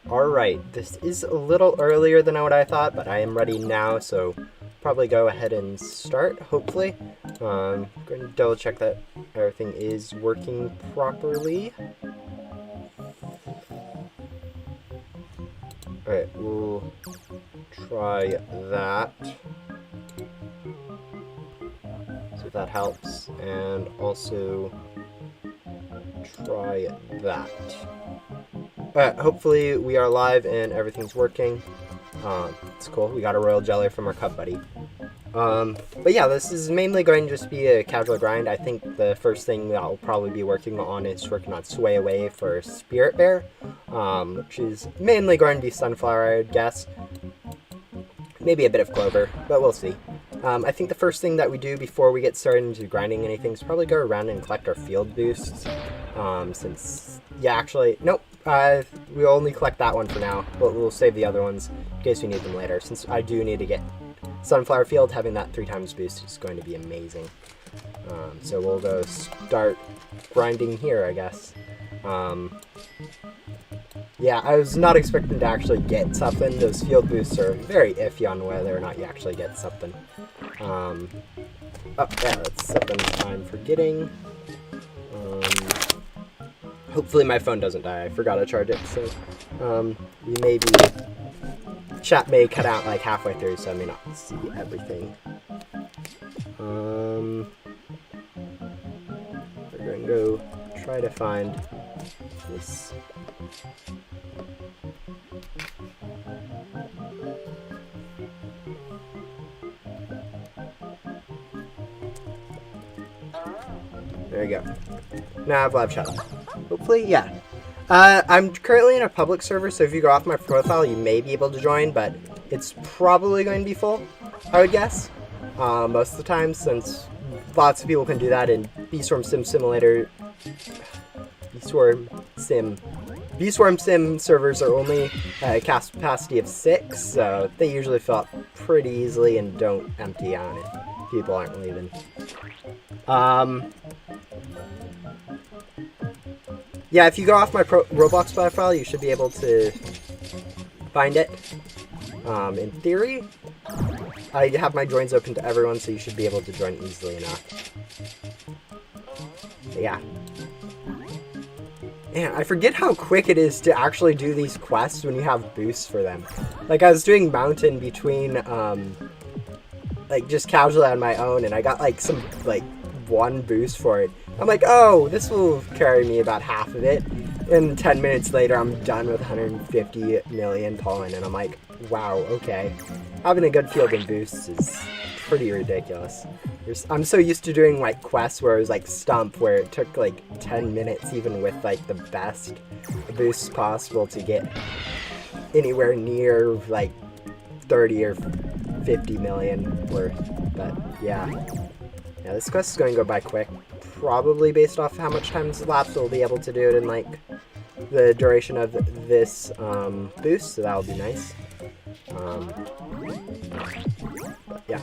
Alright, this is a little earlier than what I thought, but I am ready now, so probably go ahead and start, hopefully. I'm going to double check that everything is working properly. Alright, we'll try that. See if that helps, and also try that. Alright, hopefully we are live and everything's working. It's cool. We got a royal jelly from our cub buddy. But yeah, this is mainly going to just be a casual grind. I think the first thing that I'll probably be working on is working on Sway Away for Spirit Bear, which is mainly going to be Sunflower, I would guess. Maybe a bit of Clover, but we'll see. I think the first thing that we do before we get started into grinding anything is probably go around and collect our field boosts. Nope, we'll only collect that one for now, but we'll save the other ones in case we need them later. Since I do need to get Sunflower Field, having that 3x boost is going to be amazing. So we'll go start grinding here, I guess. Yeah, I was not expecting to actually get something. Those field boosts are very iffy on whether or not you actually get something. Oh, yeah, that's something I'm forgetting. Hopefully my phone doesn't die. I forgot to charge it, so chat may cut out like halfway through, so I may not see everything. We're going to go try to find this. There you go. Now I have live chat. Hopefully, yeah. I'm currently in a public server, so if you go off my profile, you may be able to join, but it's probably going to be full, I would guess. Most of the time, since lots of people can do that in B-Swarm Sim Simulator. B-Swarm Sim servers are only a cast capacity of 6, so they usually fill up pretty easily and don't empty out if people aren't leaving. Yeah, if you go off my Roblox profile, you should be able to find it. In theory, I have my joins open to everyone, so you should be able to join easily enough. But yeah. Man, I forget how quick it is to actually do these quests when you have boosts for them. Like, I was doing Mountain between, like, just casually on my own, and I got, like, some, like, 1 boost for it. I'm like, oh, this will carry me about half of it. And 10 minutes later, I'm done with 150 million pollen, and I'm like, wow, okay. Having a good field and boosts is pretty ridiculous. I'm so used to doing, like, quests where it was, like, Stump, where it took, like, 10 minutes, even with, like, the best boosts possible to get anywhere near, like, 30 or 50 million worth. But, yeah. Yeah, this quest is going to go by quick. Probably based off how much time elapsed, we'll be able to do it in, like, the duration of this boost, so that'll be nice. But yeah.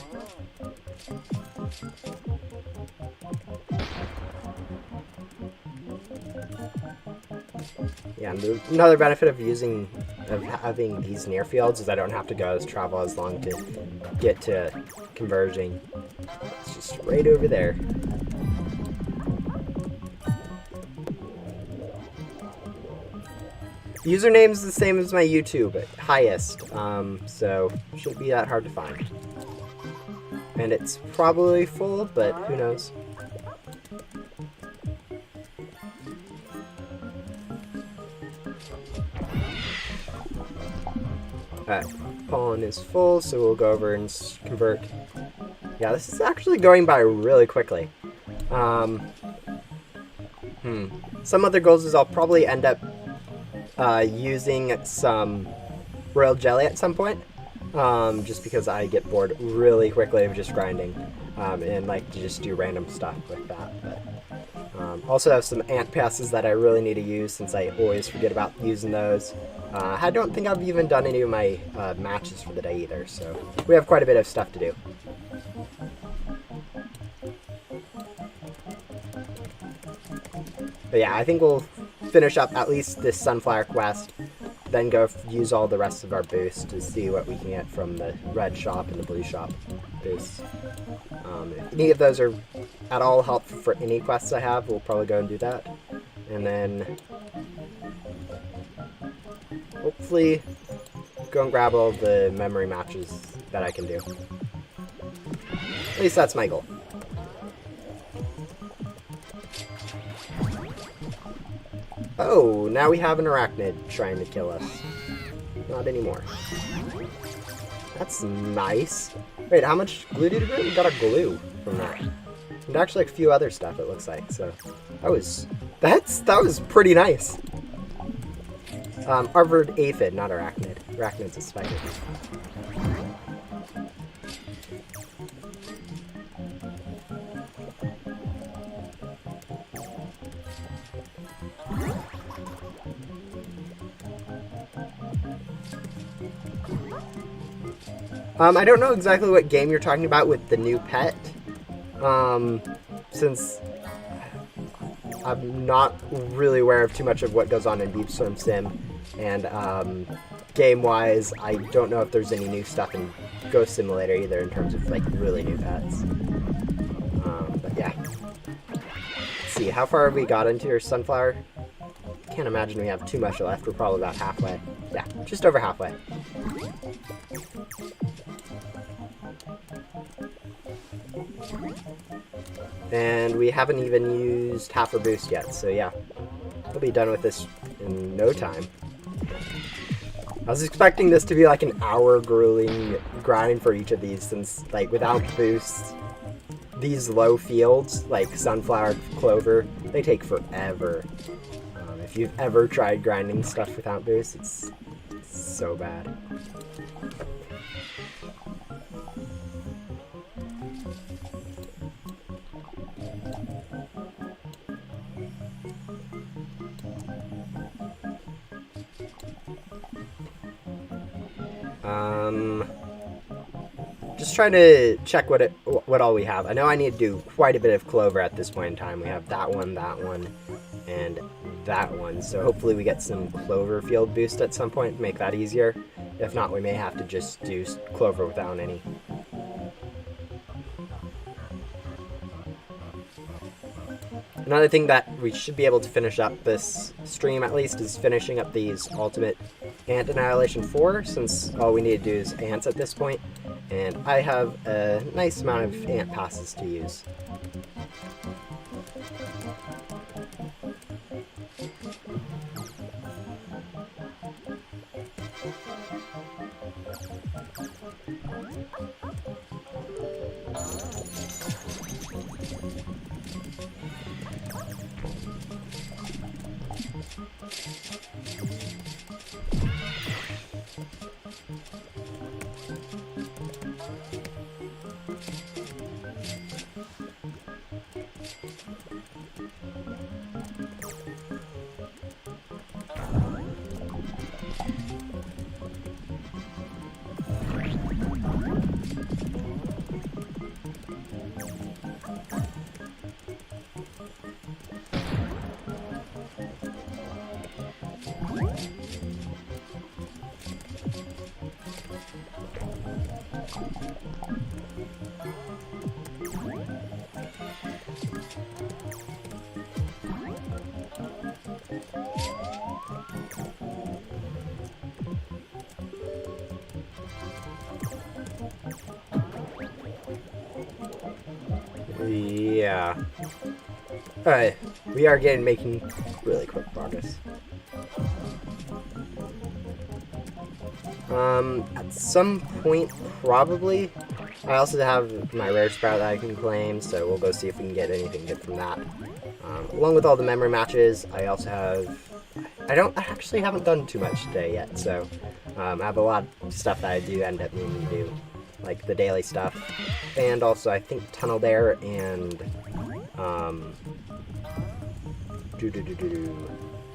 Yeah, and another benefit of having these near fields is I don't have to travel as long to get to converging. It's just right over there. Username's the same as my YouTube, highest, so shouldn't be that hard to find. And it's probably full, but who knows. Alright, Pollen is full, so we'll go over and convert. Yeah, this is actually going by really quickly. Some other goals is I'll probably end up using some royal jelly at some point, just because I get bored really quickly of just grinding, and like to just do random stuff with that. But also have some ant passes that I really need to use since I always forget about using those. I don't think I've even done any of my matches for the day either, so we have quite a bit of stuff to do. But yeah, I think we'll finish up at least this sunflower quest. then go use all the rest of our boosts to see what we can get from the red shop and the blue shop boosts. If any of those are at all helpful for any quests I have, we'll probably go and do that. And then hopefully go and grab all the memory matches that I can do. At least that's my goal. Oh, now we have an arachnid trying to kill us. Not anymore. That's nice. Wait, how much glue did we get? We got a glue from that. And actually a few other stuff, it looks like. So that was pretty nice. Armored aphid, not arachnid. Arachnid's a spider. I don't know exactly what game you're talking about with the new pet, since I'm not really aware of too much of what goes on in Beep Swim Sim, and game-wise, I don't know if there's any new stuff in Ghost Simulator either in terms of like really new pets. But yeah. Let's see, how far have we got into your sunflower? Can't imagine we have too much left. We're probably about halfway. Yeah, just over halfway. And we haven't even used half a boost yet, so yeah. We'll be done with this in no time. I was expecting this to be like an hour grueling grind for each of these, since like without boosts, these low fields, like sunflower, clover, they take forever. If you've ever tried grinding stuff without boosts, it's so bad. Just trying to check what all we have. I know I need to do quite a bit of clover at this point in time. We have that one, and that one. So hopefully we get some clover field boost at some point to make that easier. If not, we may have to just do clover without any. Another thing that we should be able to finish up this stream at least is finishing up these ultimate ant annihilation 4, since all we need to do is ants at this point, and I have a nice amount of ant passes to use. Yeah. Alright, we are making really quick progress. At some point, probably. I also have my rare sprout that I can claim, so we'll go see if we can get anything good from that. Along with all the memory matches, I also have... I actually haven't done too much today yet, so I have a lot of stuff that I do end up needing to do, like the daily stuff, and also I think Tunnel Dare and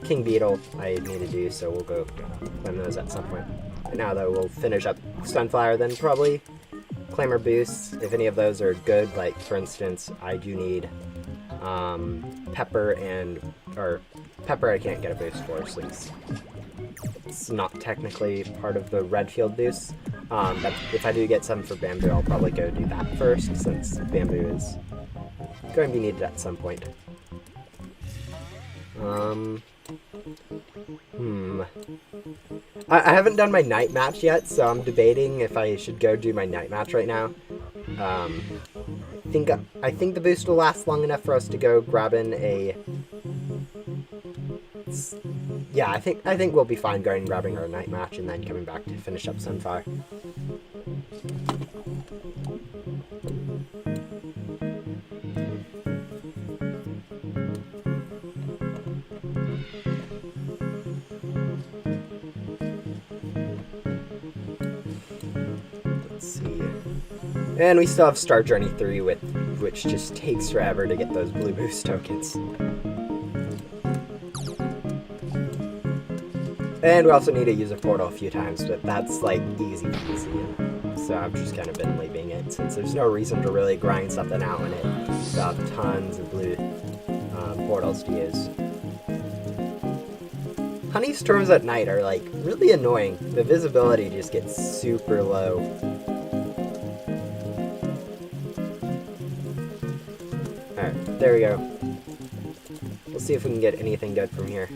King Beetle I need to do, so we'll go claim those at some point. Right now though, we'll finish up Sunflower, then probably claim our boosts, if any of those are good. Like for instance, I do need Pepper Pepper I can't get a boost for since it's it's not technically part of the red field boost. But if I do get some for bamboo, I'll probably go do that first, since bamboo is going to be needed at some point. I haven't done my night match yet, so I'm debating if I should go do my night match right now. I think the boost will last long enough for us to go grab in a... Yeah, I think we'll be fine going and grabbing our night match and then coming back to finish up Sunfire. Let's see. And we still have Star Journey 3, which just takes forever to get those blue boost tokens. And we also need to use a portal a few times, but that's like easy peasy. So I've just kind of been leaving it, since there's no reason to really grind something out when it still have tons of blue portals to use. Honey storms at night are like really annoying. The visibility just gets super low. Alright, there we go. We'll see if we can get anything good from here.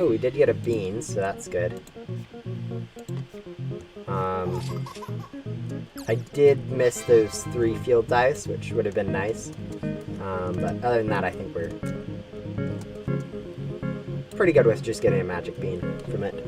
Oh, we did get a bean, so that's good. I did miss those 3 field dice, which would have been nice. But other than that, I think we're pretty good with just getting a magic bean from it.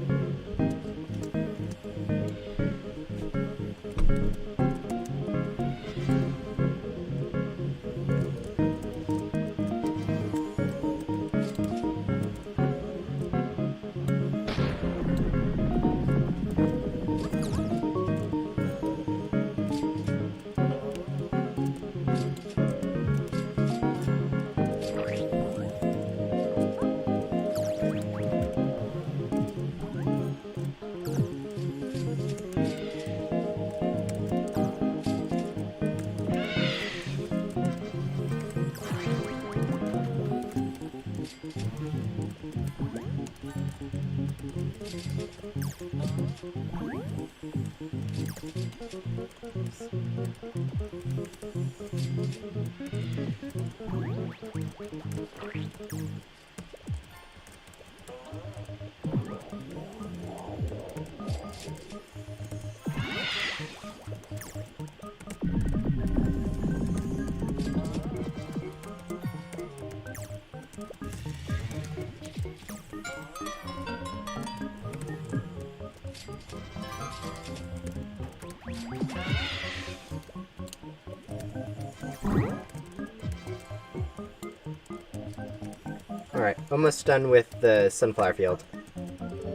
Alright, almost done with the sunflower field.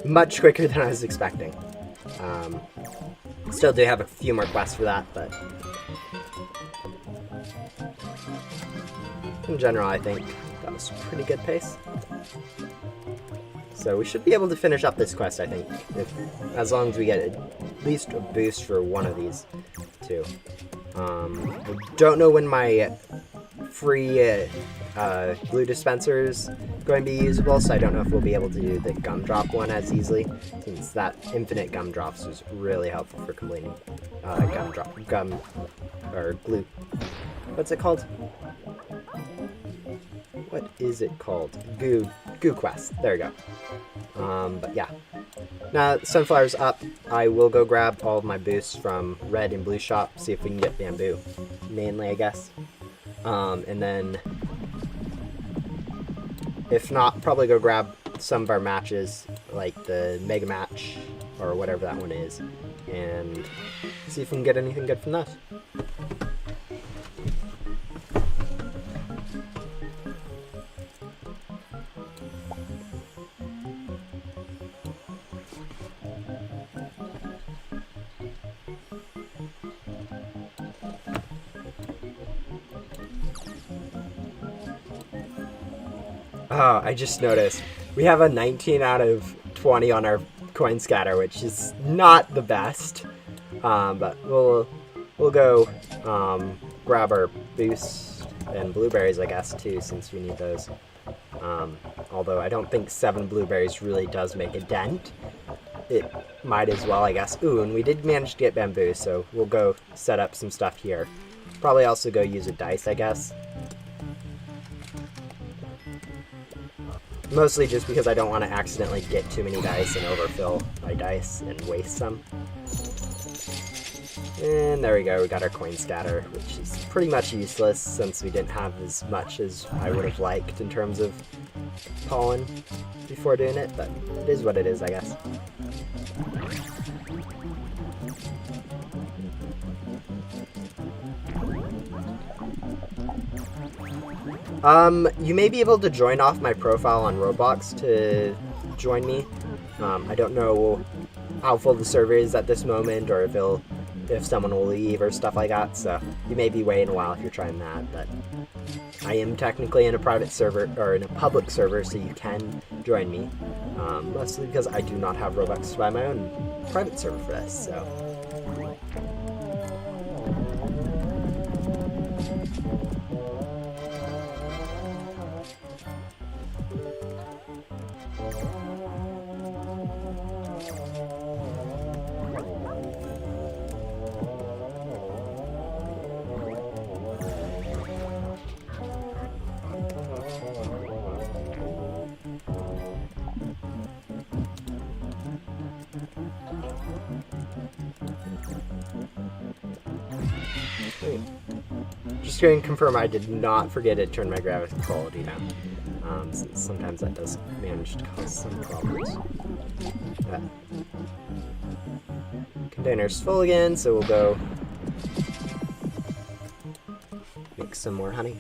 Much quicker than I was expecting. Still do have a few more quests for that, but in general I think that was a pretty good pace. So we should be able to finish up this quest, I think, as long as we get at least a boost for one of these two. I don't know when my free glue dispenser is going to be usable, so I don't know if we'll be able to do the gumdrop one as easily, since that infinite gumdrops was really helpful for completing glue. What's it called? What is it called? Goo quest. There we go. But yeah. Now that Sunflower's up, I will go grab all of my boosts from Red and Blue Shop, see if we can get bamboo. Mainly, I guess. And then, if not, probably go grab some of our matches, like the Mega Match, or whatever that one is, and see if we can get anything good from those. Oh, I just noticed we have a 19 out of 20 on our coin scatter, which is not the best. But we'll go grab our boost and blueberries, I guess, too, since we need those. although I don't think 7 blueberries really does make a dent. It might as well, I guess. Ooh, and we did manage to get bamboo, so we'll go set up some stuff here. Probably also go use a dice, I guess. Mostly just because I don't want to accidentally get too many dice and overfill my dice and waste some. And there we go, we got our coin scatter, which is pretty much useless since we didn't have as much as I would have liked in terms of pollen before doing it, but it is what it is, I guess. You may be able to join off my profile on Roblox to join me. I don't know how full the server is at this moment, or if someone will leave or stuff like that, so you may be waiting a while if you're trying that, but I am technically in a private server, or in a public server, so you can join me, mostly because I do not have Robux to buy my own private server for this, so. Just going to confirm I did not forget to turn my graphics quality down, since sometimes that does manage to cause some problems. Container's full again, so we'll go make some more honey.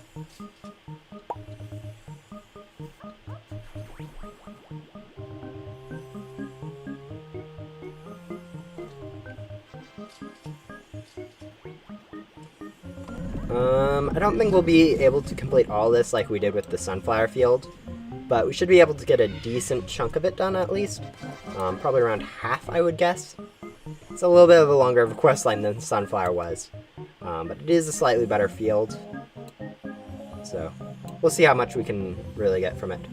I don't think we'll be able to complete all this like we did with the sunflower field, but we should be able to get a decent chunk of it done at least. Probably around half, I would guess. It's a little bit of a longer of a quest line than sunflower was, but it is a slightly better field. So we'll see how much we can really get from it.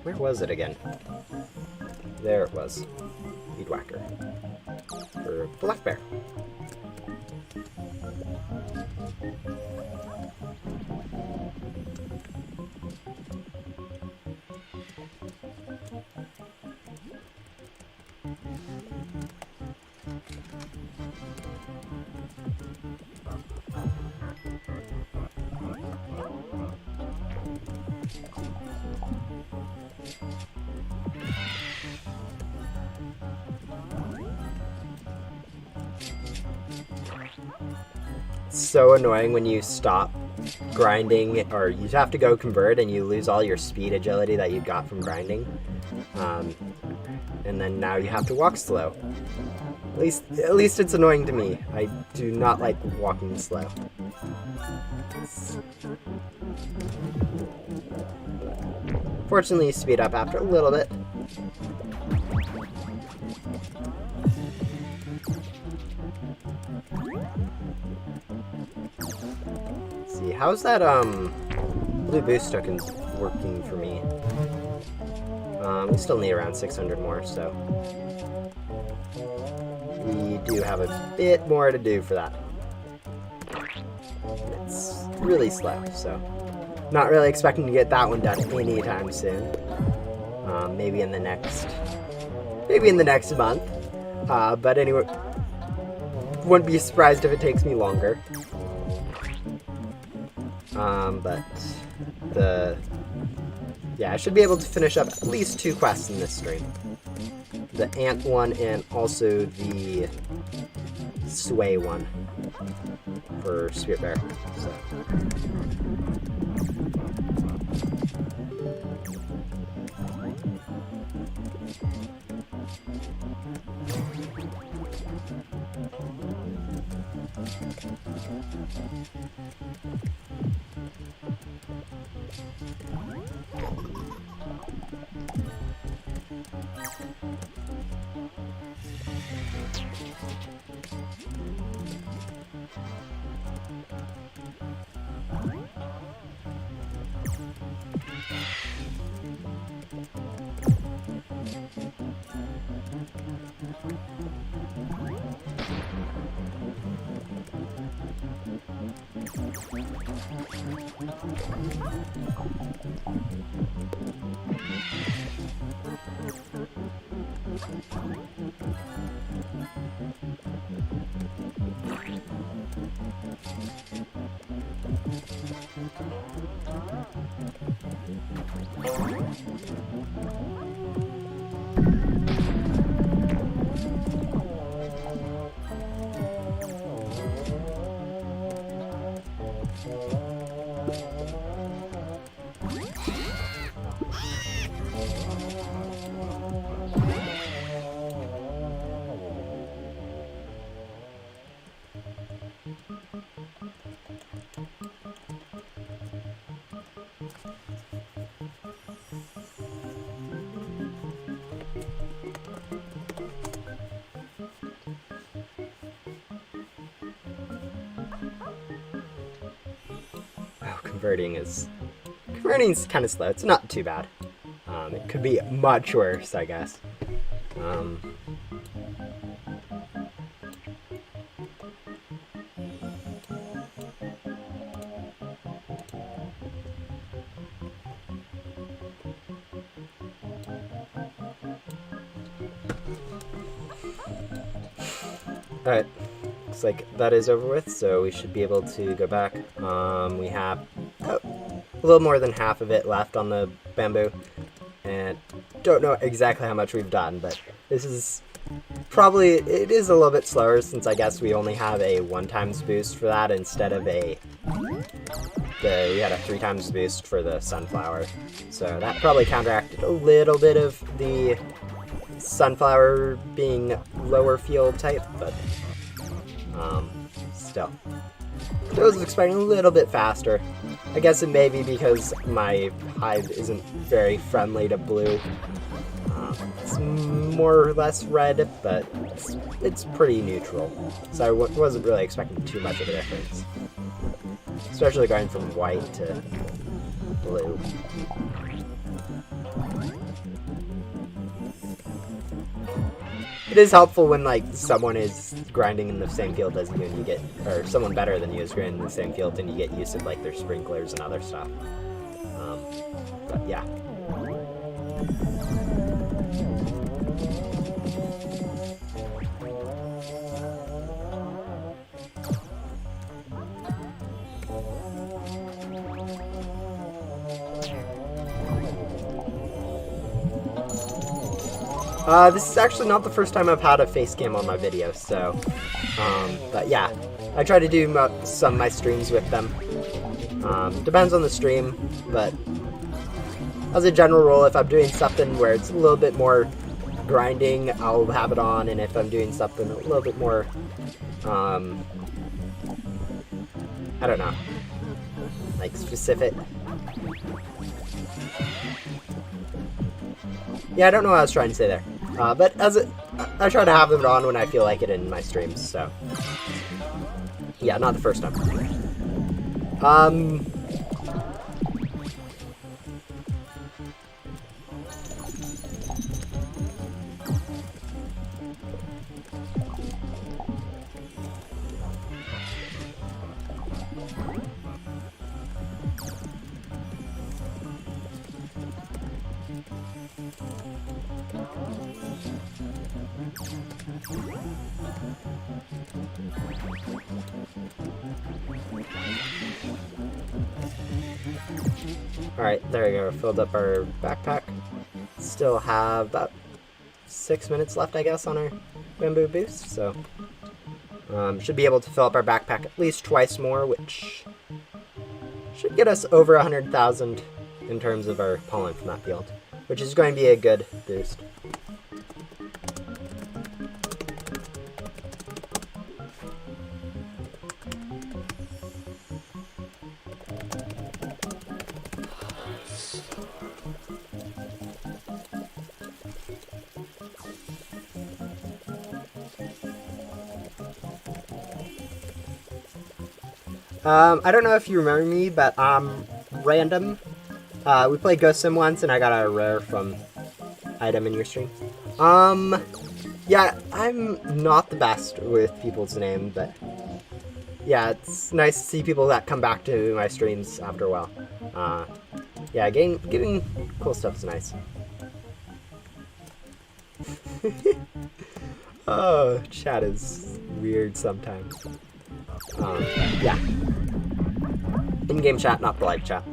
Where was it again? There it was. Weed whacker. For black bear. So annoying when you stop grinding, or you have to go convert and you lose all your speed agility that you got from grinding, and then now you have to walk slow. At least it's annoying to me. I do not like walking slow. Fortunately, you speed up after a little bit. See, how's that blue boost token working for me? We still need around 600 more, so we do have a bit more to do for that. It's really slow, so not really expecting to get that one done anytime soon. Maybe in the next month. But anyway, wouldn't be surprised if it takes me longer. Yeah, I should be able to finish up at least 2 quests in this stream. The ant one and also the sway one for Spirit Bear. So. Converting's kind of slow. It's not too bad. It could be much worse, I guess. Alright, looks like that is over with, so we should be able to go back. We have a little more than half of it left on the bamboo, and don't know exactly how much we've done, but this is probably, it is a little bit slower since I guess we only have a 1x boost for that instead of we had a 3x boost for the sunflower. So that probably counteracted a little bit of the sunflower being lower field type, but still. I was expecting a little bit faster. I guess it may be because my hive isn't very friendly to blue. It's more or less red, but it's pretty neutral. So I wasn't really expecting too much of a difference. Especially going from white to blue. It is helpful when like someone is grinding in the same field as you and you get, or someone better than you is grinding in the same field and you get used to like their sprinklers and other stuff. But yeah. This is actually not the first time I've had a face cam on my videos, so, but yeah, I try to do some of my streams with them. Depends on the stream, but as a general rule, if I'm doing something where it's a little bit more grinding, I'll have it on, and if I'm doing something a little bit more, I don't know, like specific. Yeah, I don't know what I was trying to say there. But I try to have them on when I feel like it in my streams, so. Yeah, not the first time. Alright, there we go. Filled up our backpack. Still have about 6 minutes left, I guess, on our bamboo boost, so should be able to fill up our backpack at least twice more, which should get us over 100,000 in terms of our pollen from that field, which is going to be a good boost. I don't know if you remember me, but I'm random We played Ghost Sim once, and I got a rare from item in your stream. Yeah, I'm not the best with people's name, but yeah, it's nice to see people that come back to my streams after a while. Yeah, getting cool stuff is nice. Oh, chat is weird sometimes. Yeah. In-game chat, not the live chat.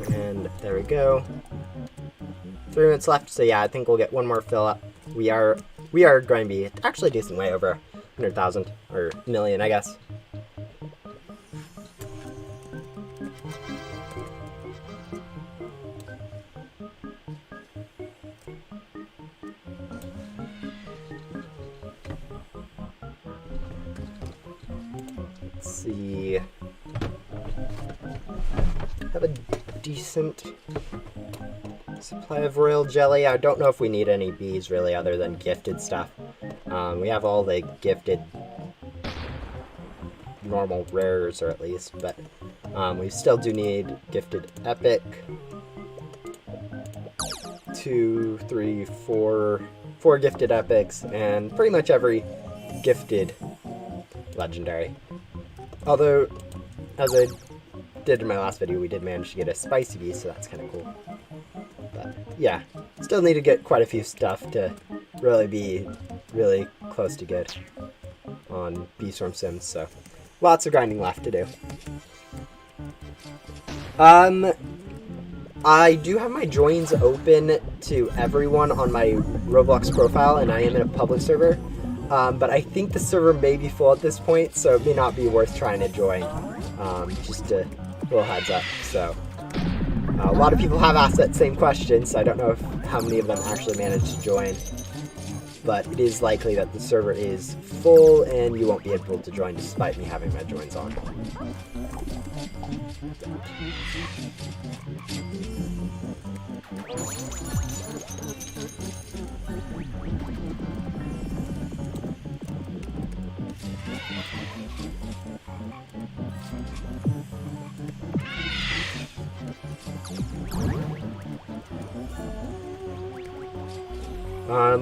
And there we go. 3 minutes left, so yeah, I think we'll get one more fill up. We are going to be actually a decent way over 100,000 or million, I guess. Let's see. Have a decent supply of royal jelly. I don't know if we need any bees really other than gifted stuff. We have all the gifted normal rares, or at least, but we still do need gifted epic. 2, 3, 4 gifted epics, and pretty much every gifted legendary. Although, as I did in my last video, we did manage to get a spicy bee, so that's kind of cool. But yeah, still need to get quite a few stuff to really be really close to good on Beestorm Sims, so lots of grinding left to do. I do have my joins open to everyone on my Roblox profile, and I am in a public server, but I think the server may be full at this point, so it may not be worth trying to join, just a little heads up. So a lot of people have asked that same question, so I don't know how many of them actually managed to join, but it is likely that the server is full and you won't be able to join despite me having my joins on.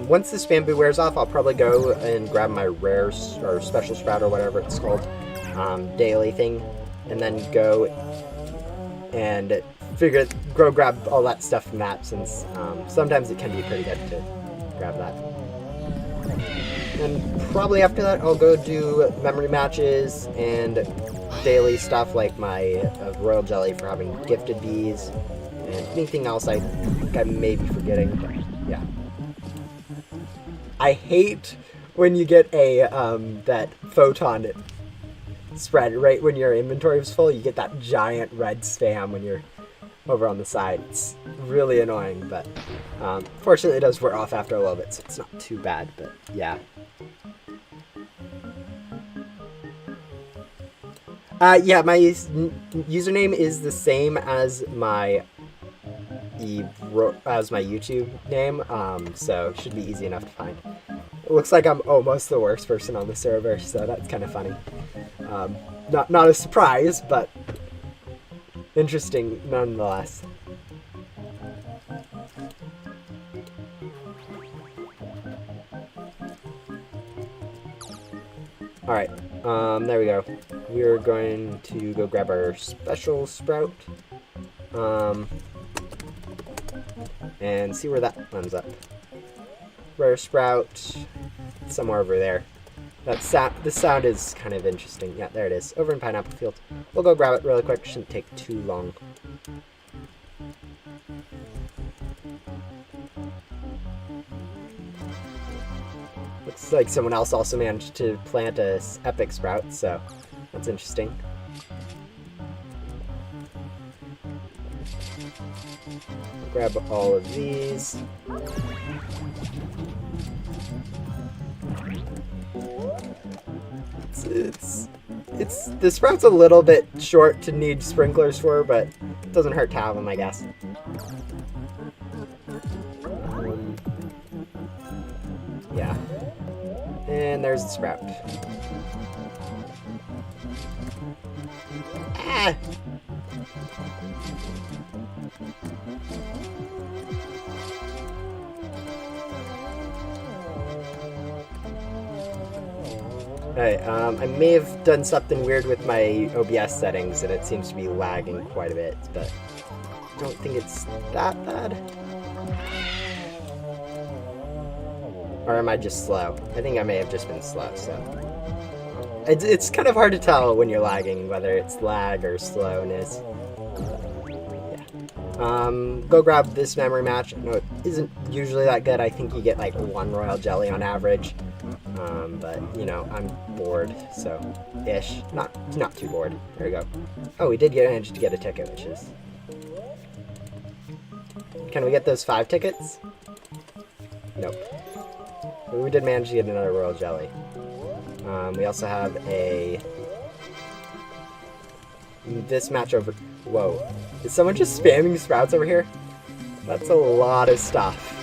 Once this bamboo wears off, I'll probably go and grab my rares, or special sprout, or whatever it's called, daily thing, and then go and go grab all that stuff from that, since sometimes it can be pretty good to grab that. And probably after that, I'll go do memory matches and daily stuff like my royal jelly for having gifted bees, and anything else I think I may be forgetting, but yeah. I hate when you get a that photon spread right when your inventory is full. You get that giant red spam when you're over on the side. It's really annoying, but fortunately it does wear off after a little bit, so it's not too bad, but yeah. Yeah, my username is the same as my YouTube name, so it should be easy enough to find. It looks like I'm almost the worst person on the server, so that's kind of funny. Not a surprise, but interesting nonetheless. Alright, there we go. We're going to go grab our special sprout, and see where that ends up. Rare sprout, somewhere over there. This sound is kind of interesting. Yeah, there it is, over in Pineapple Field. We'll go grab it really quick, shouldn't take too long. Looks like someone else also managed to plant a epic sprout, so that's interesting. Grab all of these. The sprout's a little bit short to need sprinklers for, but it doesn't hurt to have them, I guess. Yeah. And there's the sprout. Ah! Alright, I may have done something weird with my OBS settings and it seems to be lagging quite a bit, but I don't think it's that bad. Or am I just slow? I think I may have just been slow, so... It's kind of hard to tell when you're lagging, whether it's lag or slowness. Yeah. Go grab this memory match. No, it isn't usually that good. I think you get like 1 royal jelly on average. But, you know, I'm bored, so... Ish. Not too bored. There we go. Oh, we did manage to get a ticket, which is... Can we get those 5 tickets? Nope. But we did manage to get another royal jelly. We also have this match over... Whoa. Is someone just spamming sprouts over here? That's a lot of stuff.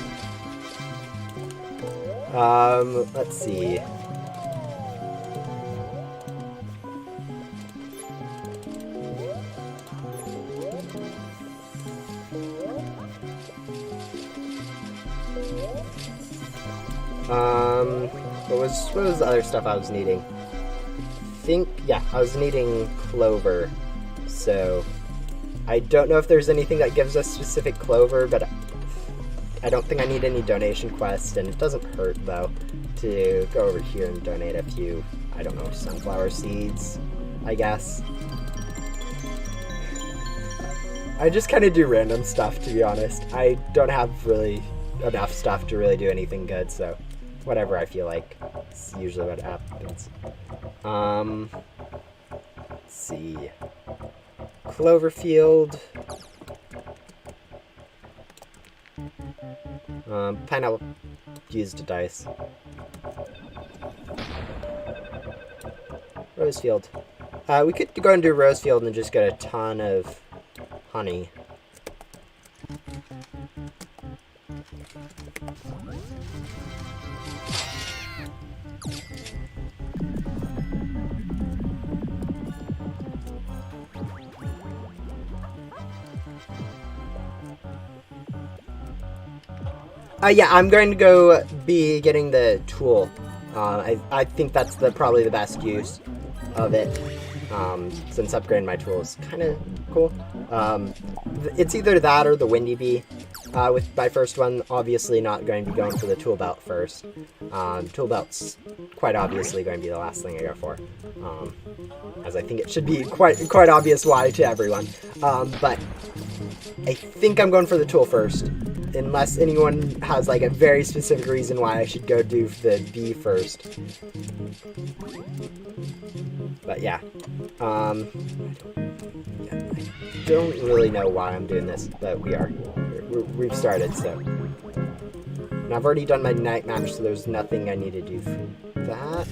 Let's see. What was the other stuff I was needing? I was needing clover. So, I don't know if there's anything that gives us specific clover, but I don't think I need any donation quests, and it doesn't hurt, though, to go over here and donate a few, I don't know, sunflower seeds, I guess. I just kind of do random stuff, to be honest. I don't have really enough stuff to really do anything good, so whatever I feel like is usually what happens. Let's see. Cloverfield. Pineapple used a dice. Rosefield. We could go and do Rosefield and just get a ton of honey. Yeah, I'm going to go be getting the tool. I think that's probably the best use of it, since upgrading my tool is kind of cool. It's either that or the Windy Bee. With my first one, obviously not going to be going for the tool belt first. Tool belt's quite obviously going to be the last thing I go for, as I think it should be quite obvious why to everyone. But I think I'm going for the tool first. Unless anyone has like a very specific reason why I should go do the bee first. But yeah. I don't really know why I'm doing this, but we've started, so. And I've already done my night match, so there's nothing I need to do for that.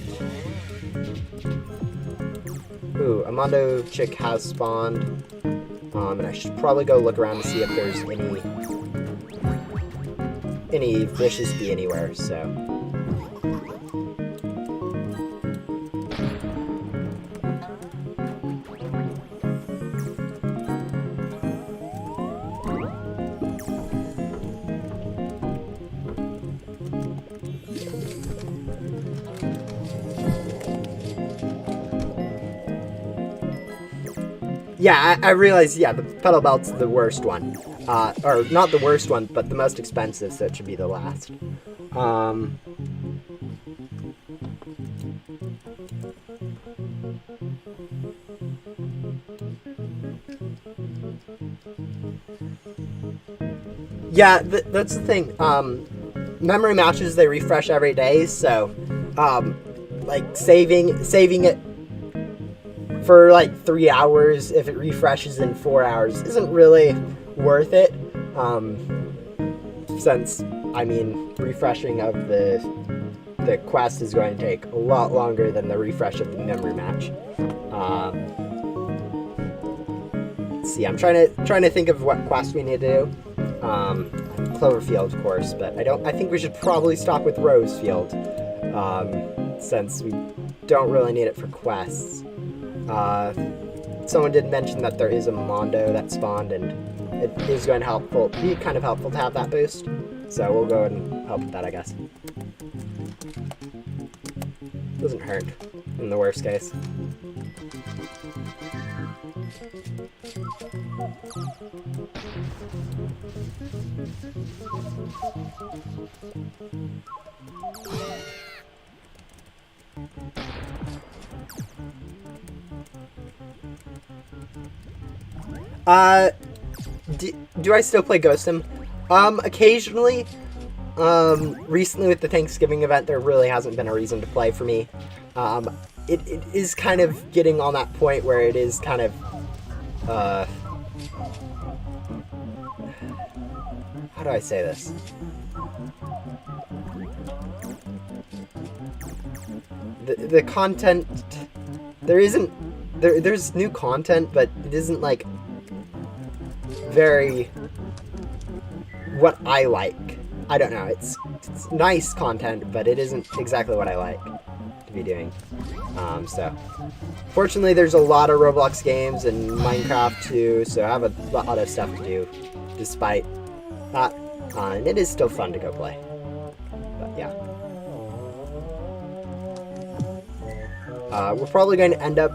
Ooh, a Mondo chick has spawned. And I should probably go look around to see if there's any vicious bee anywhere, so. Yeah, I realize, yeah, the petal belt's the worst one. Or not the worst one, but the most expensive, so it should be the last. Yeah, that's the thing. Memory matches, they refresh every day, so, like, saving it for like 3 hours if it refreshes in 4 hours isn't really worth it, since, I mean, refreshing of the quest is going to take a lot longer than the refresh of the memory match. Let's see, I'm trying to think of what quest we need to do. Cloverfield, of course, but I think we should probably stop with Rosefield, since we don't really need it for quests. Someone did mention that there is a Mondo that spawned, and it is going to be kind of helpful to have that boost. So we'll go and help with that, I guess. Doesn't hurt, in the worst case. Do I still play Ghost Sim? Occasionally. Recently with the Thanksgiving event, there really hasn't been a reason to play for me. It is kind of getting on that point where it is kind of, how do I say this? The content, there's new content, but it isn't like very what I like. I don't know, it's nice content, but it isn't exactly what I like to be doing. So fortunately there's a lot of Roblox games and Minecraft too, so I have a lot of stuff to do despite that, and it is still fun to go play. But yeah. We're probably going to end up,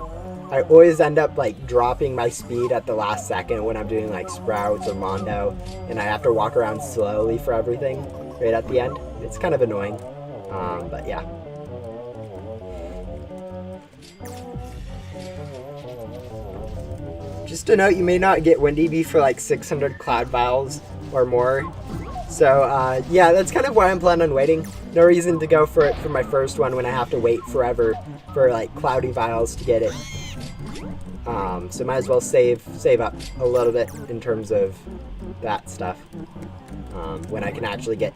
I always end up like dropping my speed at the last second when I'm doing like Sprouts or Mondo, and I have to walk around slowly for everything right at the end. It's kind of annoying, but yeah. Just a note, you may not get Windy Bee for like 600 Cloud Vials or more. So yeah, that's kind of why I'm planning on waiting. No reason to go for it for my first one when I have to wait forever for like Cloudy Vials to get it. So might as well save up a little bit in terms of that stuff. When I can actually get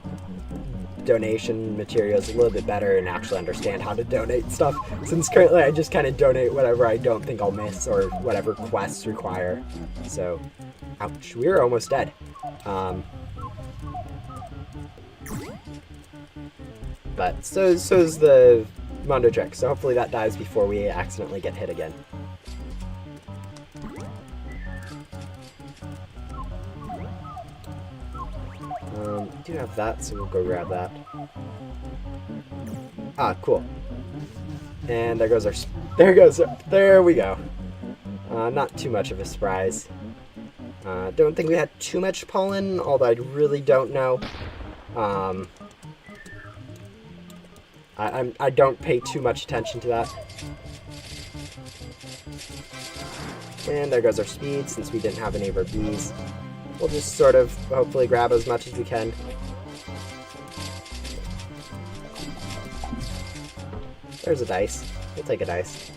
donation materials a little bit better and actually understand how to donate stuff. Since currently I just kind of donate whatever I don't think I'll miss or whatever quests require. So, ouch, we were almost dead. But so's the Mondo trick, so hopefully that dies before we accidentally get hit again. We do have that, so we'll go grab that. Ah, cool. And there goes our, there we go. Not too much of a surprise. Don't think we had too much pollen, although I really don't know. I don't pay too much attention to that. And there goes our speed, since we didn't have any of our bees. We'll just sort of hopefully grab as much as we can. There's a dice. We'll take a dice.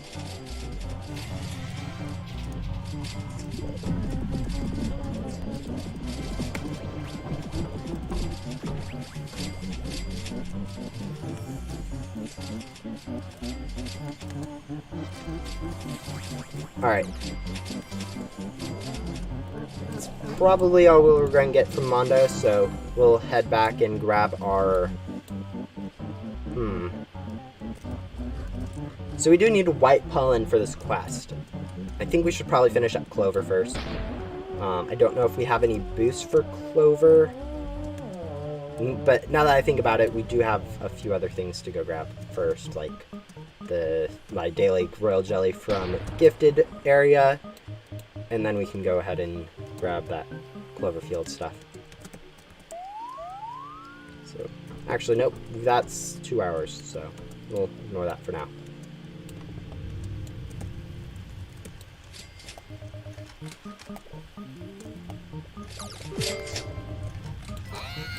Alright. That's probably all we're going to get from Mondo, so we'll head back and grab our... So we do need white pollen for this quest. I think we should probably finish up Clover first. I don't know if we have any boosts for Clover. But now that I think about it, we do have a few other things to go grab first, like my daily royal jelly from Gifted area, and then we can go ahead and grab that Cloverfield stuff. So, actually, nope, that's 2 hours, so we'll ignore that for now.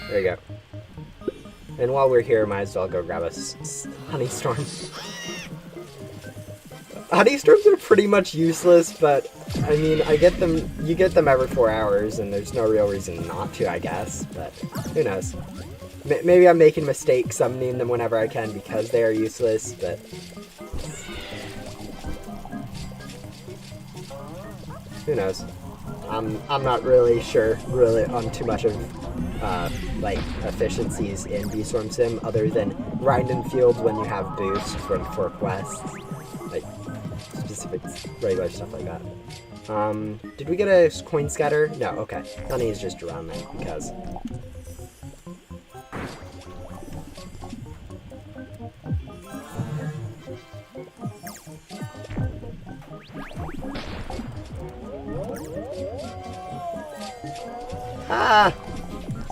There you go. And while we're here, might as well go grab a Honeystorm. Honeystorms are pretty much useless, but I mean, you get them every 4 hours, and there's no real reason not to, I guess, but who knows. Maybe I'm making mistakes summoning them whenever I can because they are useless, but... who knows. I'm not really sure on too much of like efficiencies in Bee-Swarm Sim other than grinding fields when you have boost for quests, like specific regular stuff like that. Did we get a coin scatter? No, okay. Honey is just around there because.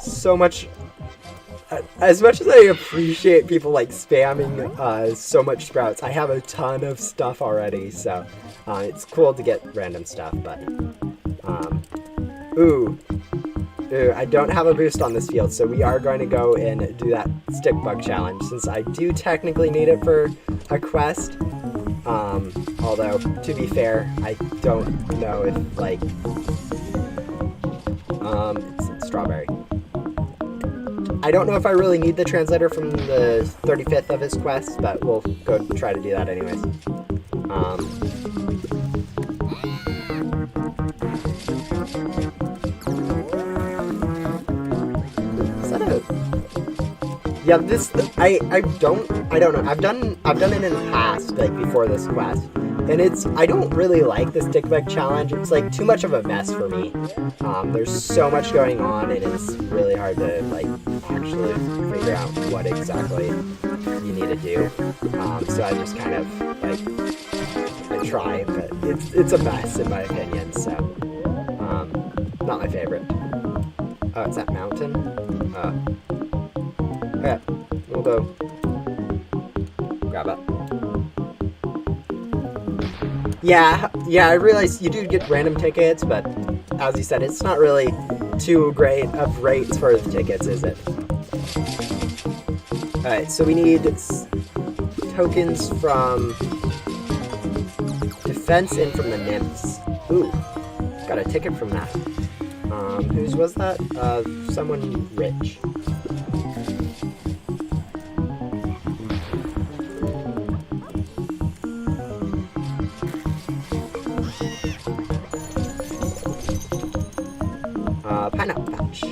So much. As much as I appreciate people like spamming so much sprouts, I have a ton of stuff already, so it's cool to get random stuff. But ooh, I don't have a boost on this field, so we are going to go and do that Stikbot challenge since I do technically need it for a quest. Although to be fair, I don't know if like it's strawberry. I don't know if I really need the translator from the 35th of his quest, but we'll go try to do that anyways. Is that a... Yeah, this... I don't know. I've done it in the past, like before this quest. And I don't really like the Stikbot challenge. It's like too much of a mess for me. There's so much going on, and it's really hard to like actually figure out what exactly you need to do. So I just kind of like I try, but it's a mess in my opinion. So not my favorite. Oh, it's that mountain. Okay, we'll go grab it. Yeah, I realize you do get random tickets, but as you said, it's not really too great of rates for the tickets, is it? Alright, so we need tokens from defense and from the nymphs. Ooh, got a ticket from that. Whose was that? Someone rich. Pineapple patch.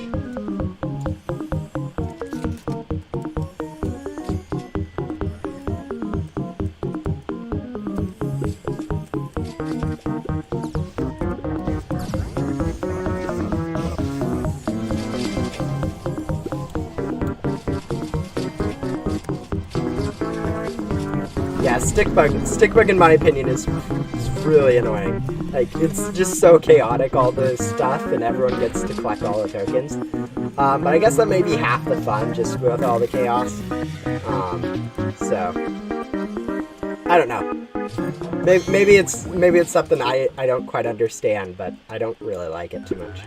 Yeah, Stikbot in my opinion is really annoying. Like, it's just so chaotic, all the stuff, and everyone gets to collect all the tokens. But I guess that may be half the fun, just with all the chaos. So, I don't know. Maybe it's something I don't quite understand, but I don't really like it too much.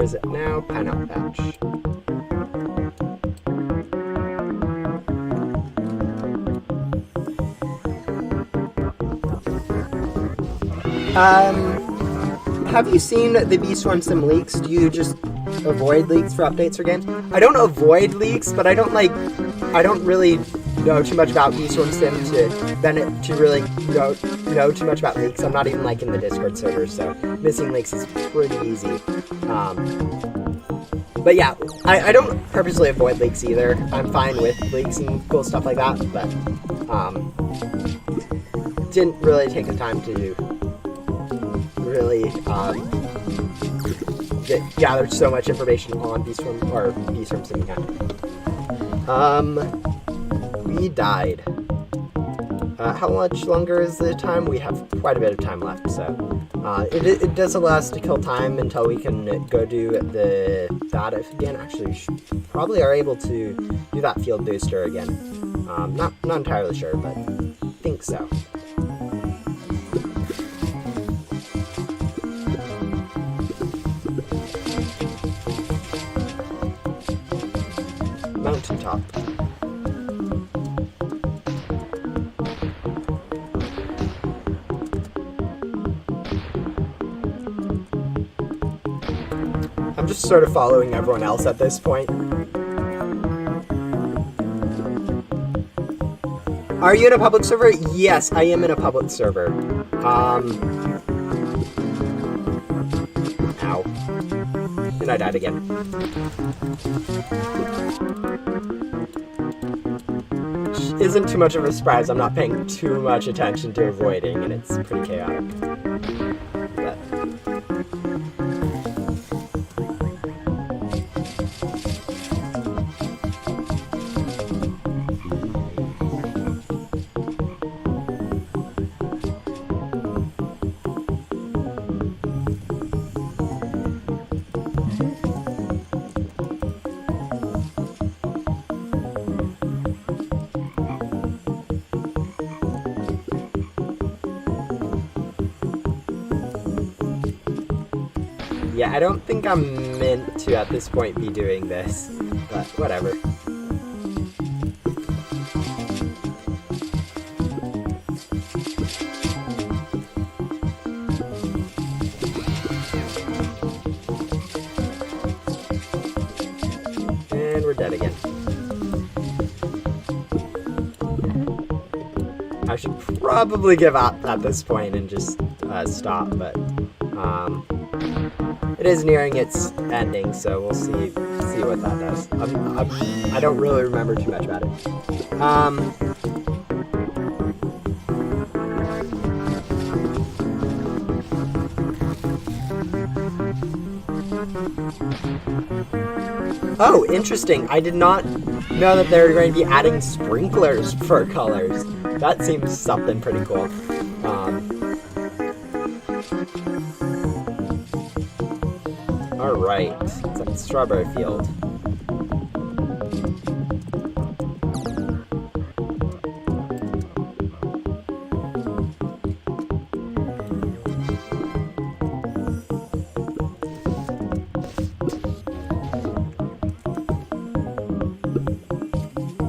is it now? Pineapple Patch. Have you seen the Bee Swarm Sim leaks? Do you just avoid leaks for updates or games? I don't avoid leaks, but I don't really know too much about Bee Swarm Sim to really know too much about leaks. I'm not even like in the Discord server, so missing leaks is pretty easy. But yeah, I don't purposely avoid leaks either. I'm fine with leaks and cool stuff like that, but didn't really take the time to really gather so much information on Bee Swarm Sim account. We died. How much longer is the time? We have quite a bit of time left, so it does allow us to kill time until we can go do that again. Actually, we probably are able to do that field booster again. Not entirely sure, but I think so. Mountaintop. I'm just sort of following everyone else at this point. Are you in a public server? Yes, I am in a public server. Ow. And I died again. Which isn't too much of a surprise. I'm not paying too much attention to avoiding, and it's pretty chaotic. But yeah, I don't think I'm meant to at this point be doing this, but whatever. And we're dead again. I should probably give up at this point and just stop, but it is nearing its ending, so we'll see what that does. I don't really remember too much about it. Oh, interesting. I did not know that they were going to be adding sprinklers for colors. That seems something pretty cool. Alright, it's at the strawberry field.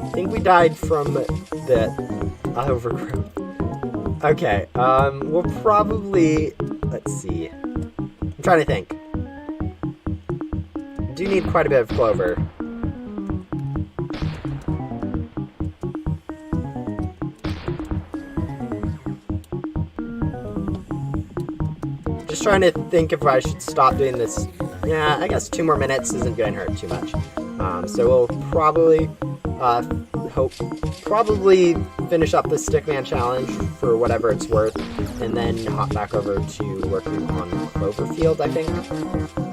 I think we died from the overgrowth. Okay, we'll probably, let's see. I'm trying to think. Do need quite a bit of clover. Just trying to think if I should stop doing this. Yeah, I guess 2 more minutes isn't going to hurt too much. So we'll probably finish up the Stickman challenge for whatever it's worth, and then hop back over to working on Cloverfield, I think.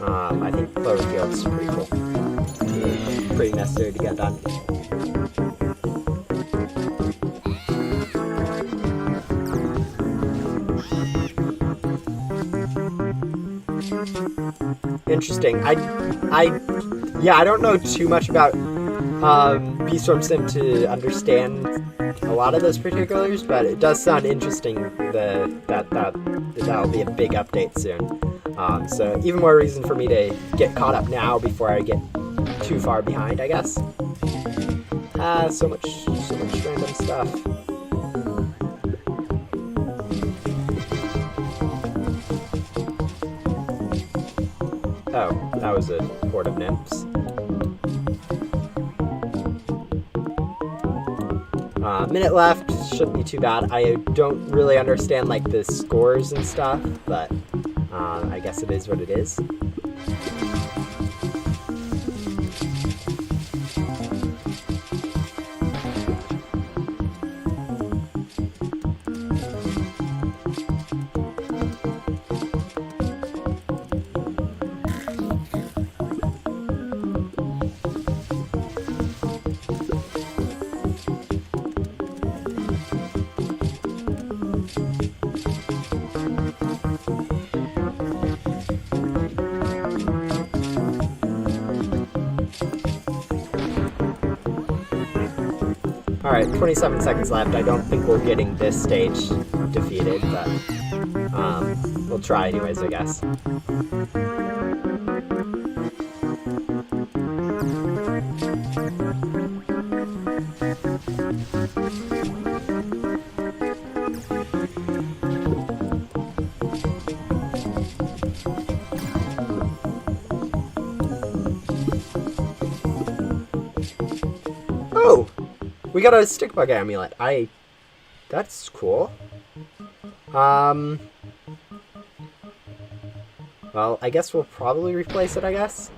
I think Cloverfield's pretty cool. Pretty necessary to get done. Interesting. I don't know too much about Bee Swarm Sim to understand a lot of those particulars, but it does sound interesting that'll be a big update soon. So even more reason for me to get caught up now before I get too far behind, I guess. So much random stuff. Oh, that was a horde of nymphs. Minute left, shouldn't be too bad. I don't really understand like the scores and stuff, but I guess it is what it is. Alright, 27 seconds left. I don't think we're getting this stage defeated, but we'll try anyways, I guess. Oh! We got a Stikbot amulet. That's cool. Well, I guess we'll probably replace it, I guess.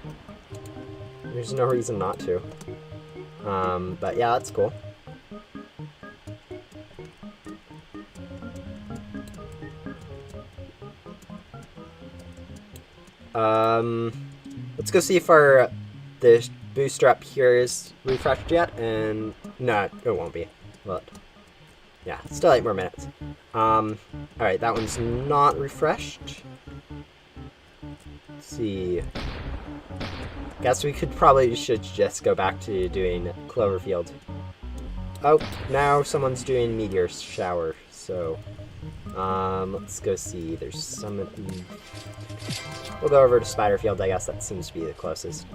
There's no reason not to. But yeah, that's cool. Let's go see if the booster up here is refreshed yet, and no, it won't be. But yeah, still 8 more minutes. Alright, that one's not refreshed. Let's see. Guess we should just go back to doing Cloverfield. Oh, now someone's doing Meteor Shower, so let's go see. There's some. We'll go over to Spiderfield, I guess that seems to be the closest.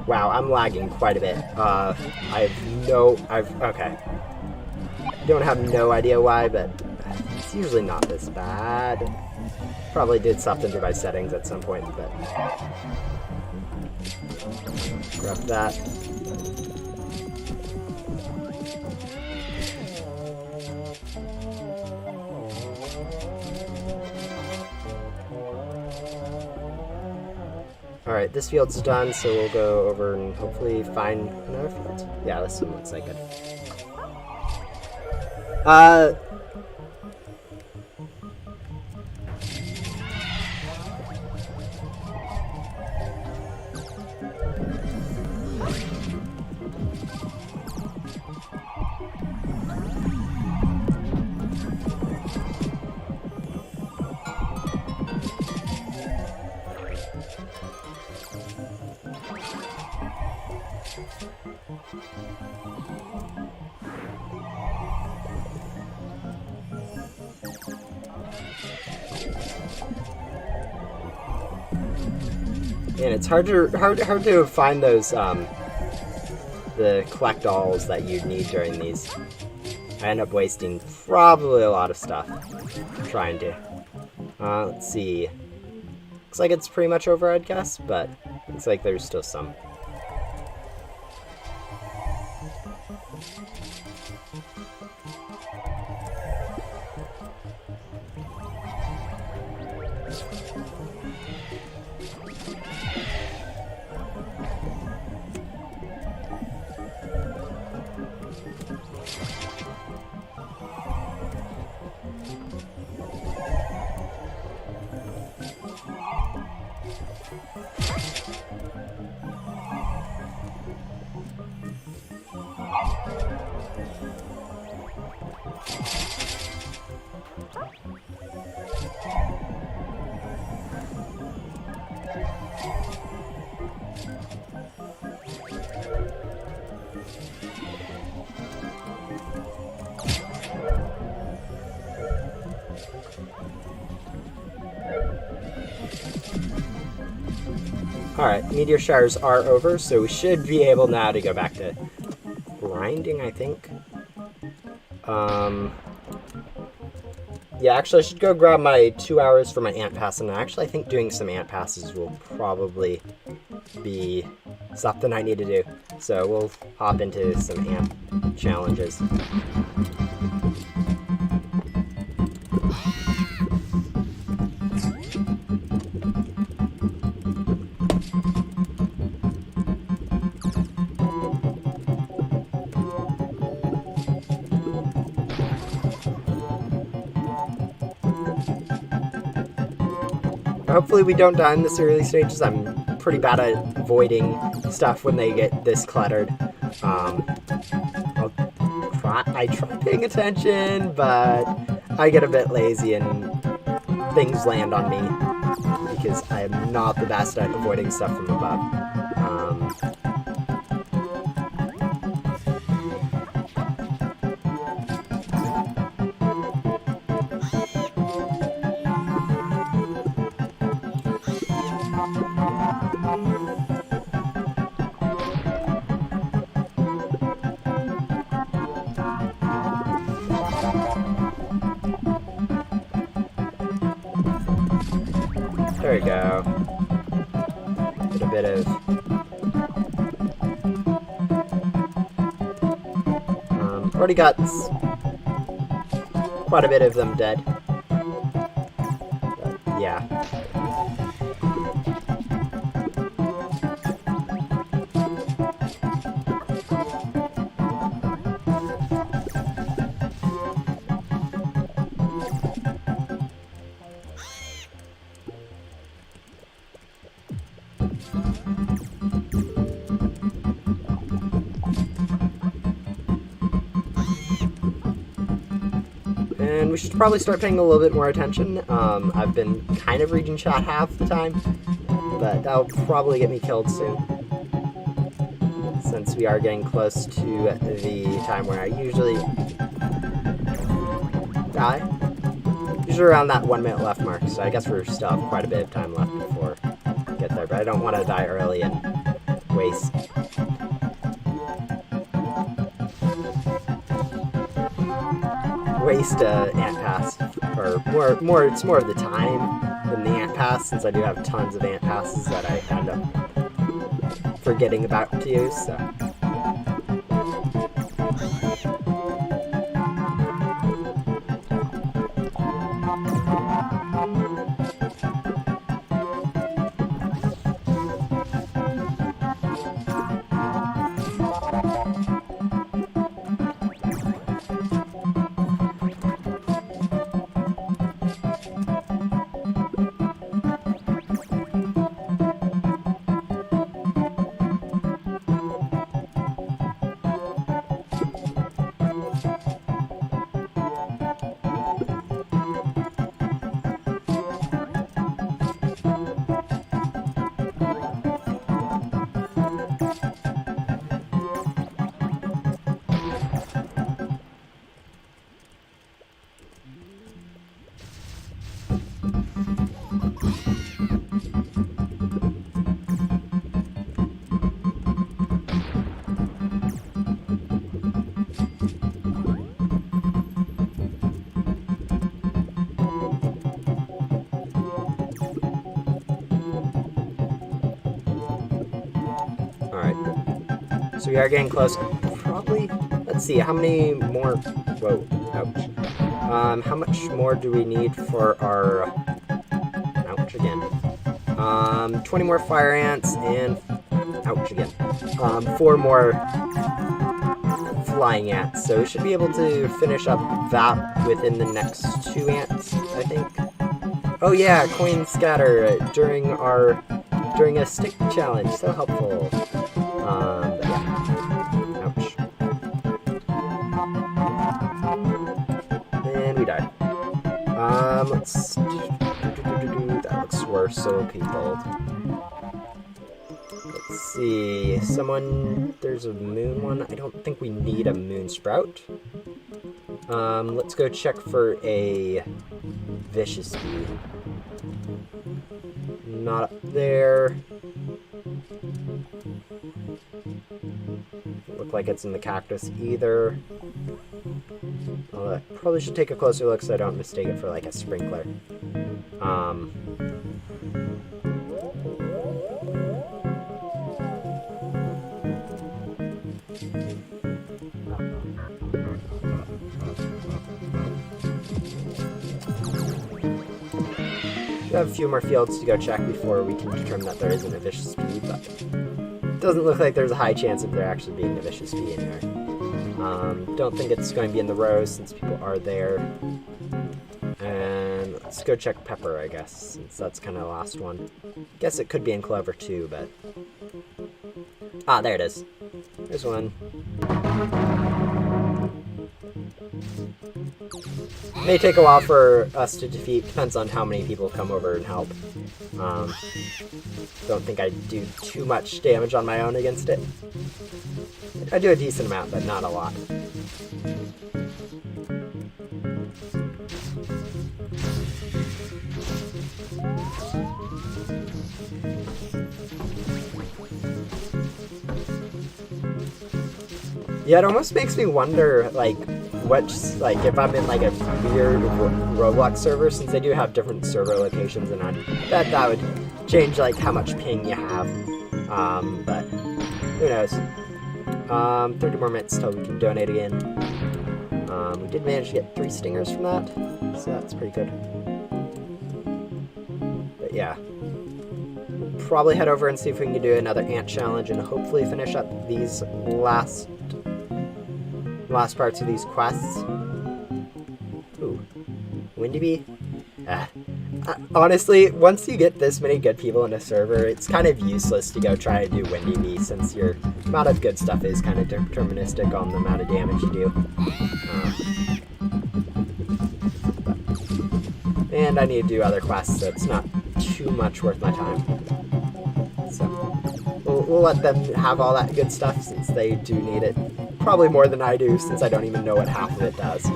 Wow, I'm lagging quite a bit. Okay. Don't have no idea why, but it's usually not this bad. Probably did something to my settings at some point, but grab that. Alright, this field's done, so we'll go over and hopefully find another field. Yeah, this one looks like it. And it's hard to find those the collectibles that you'd need during these. I end up wasting probably a lot of stuff trying to. Let's see. Looks like it's pretty much over, I'd guess, but looks like there's still some. Alright, meteor showers are over, so we should be able now to go back to grinding, I think. Yeah, actually, I should go grab my 2 hours for my ant pass, and actually, I think doing some ant passes will probably be something I need to do. So we'll hop into some ant challenges. Hopefully we don't die in this early stages. I'm pretty bad at avoiding stuff when they get this cluttered. I try paying attention, but I get a bit lazy and things land on me because I am not the best at avoiding stuff from above. There we go. Get a bit of... already got quite a bit of them dead. But, yeah. And we should probably start paying a little bit more attention. I've been kind of reading chat half the time, but that'll probably get me killed soon. Since we are getting close to the time where I usually die. Usually around that 1 minute left mark, so I guess we still have quite a bit of time left before we get there, but I don't want to die early and waste ant pass, or more. It's more of the time than the ant pass, since I do have tons of ant passes that I end up forgetting about to use. So. So we are getting close. Probably, let's see, how many more, whoa, ouch. How much more do we need for our, ouch again. 20 more fire ants and, ouch again. 4 more flying ants. So we should be able to finish up that within the next 2 ants, I think. Oh yeah, coin scatter during a stick challenge, so helpful. But yeah. Ouch. And we died. Let's... That looks worse, so okay, gold. Let's see... There's a moon one. I don't think we need a moon sprout. Let's go check for a vicious bee. Not up there. Doesn't look like it's in the cactus either. I probably should take a closer look so I don't mistake it for like a sprinkler. We have a few more fields to go check before we can determine that there isn't a vicious bee, but it doesn't look like there's a high chance of there actually being a vicious bee in here. Don't think it's going to be in the rows since people are there. And let's go check pepper, I guess, since that's kind of the last one. Guess it could be in clover too, but... Ah, there it is. There's one. May take a while for us to defeat, depends on how many people come over and help. Don't think I do too much damage on my own against it. I do a decent amount, but not a lot. Yeah, it almost makes me wonder, like, if I'm in, like, a weird Roblox server, since they do have different server locations, and I bet that would change, like, how much ping you have. But who knows? 30 more minutes till we can donate again. We did manage to get 3 stingers from that, so that's pretty good. But yeah. Probably head over and see if we can do another ant challenge and hopefully finish up these last parts of these quests. Ooh, Windy Bee? Honestly, once you get this many good people in a server, it's kind of useless to go try to do Windy Bee since your amount of good stuff is kind of deterministic on the amount of damage you do. And I need to do other quests, so it's not too much worth my time. So we'll let them have all that good stuff since they do need it. Probably more than I do, since I don't even know what half of it does.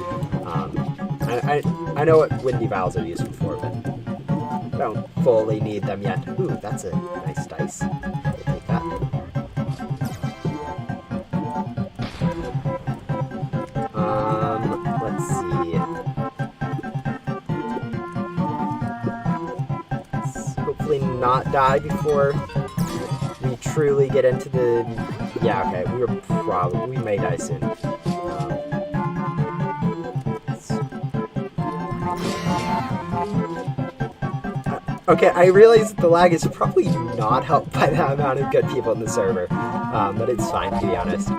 I know what Windy Vials are useful for, but I don't fully need them yet. Ooh, that's a nice dice. I'll take that. Let's see. Let's hopefully not die before we truly get into the... Yeah, okay, we may die soon. Okay, I realize the lag is probably not helped by the amount of good people in the server, but it's fine, to be honest.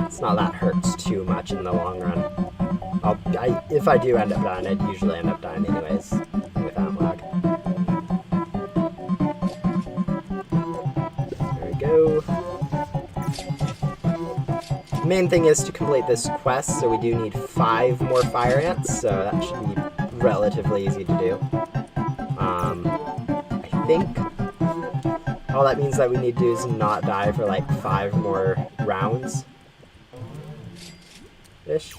It's not that hurts too much in the long run. If I do end up dying, I'd usually end up dying anyways, without lag. Go. The main thing is to complete this quest, so we do need 5 more fire ants, so that should be relatively easy to do. I think all that means that we need to do is not die for like 5 more rounds ish.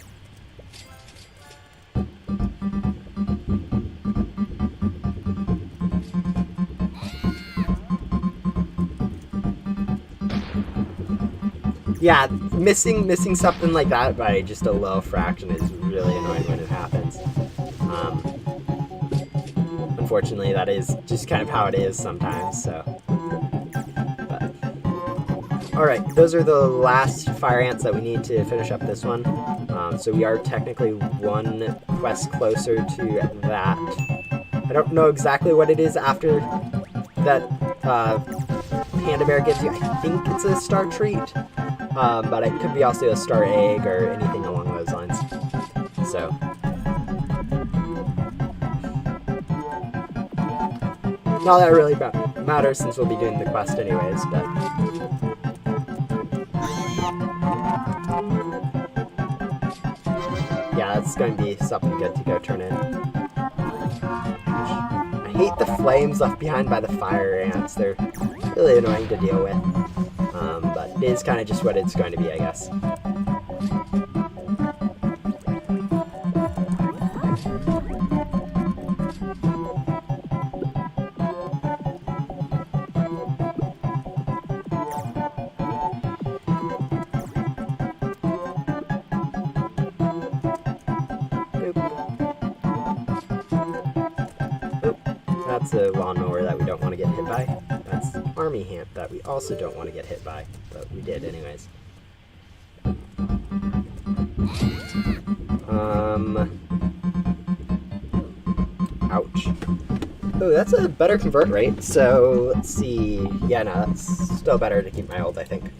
Yeah, missing something like that by just a low fraction is really annoying when it happens. Unfortunately, that is just kind of how it is sometimes, so. Alright, those are the last fire ants that we need to finish up this one. So we are technically 1 quest closer to that. I don't know exactly what it is after that Panda Bear gives you. I think it's a star treat. But it could be also a star egg or anything along those lines. So. Not that it really matters since we'll be doing the quest anyways, but. Yeah, that's going to be something good to go turn in. I hate the flames left behind by the fire ants. They're really annoying to deal with. But it is kind of just what it's going to be, I guess. That's a lawnmower that we don't want to get hit by. That's army ant that we also don't want to get hit by, but we did anyways. Ouch. Oh, that's a better convert rate, so let's see. Yeah, no, that's still better to keep my ult, I think.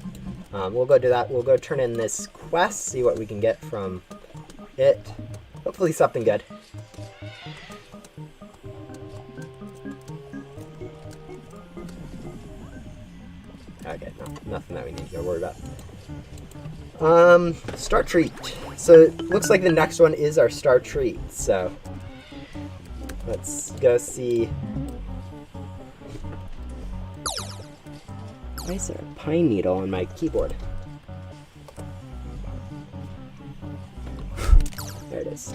We'll go do that. We'll go turn in this quest, see what we can get from it. Hopefully something good. Okay, no, nothing that we need to worry about. Star treat. So it looks like the next one is our star treat, so let's go see. Why is there a pine needle on my keyboard? There it is.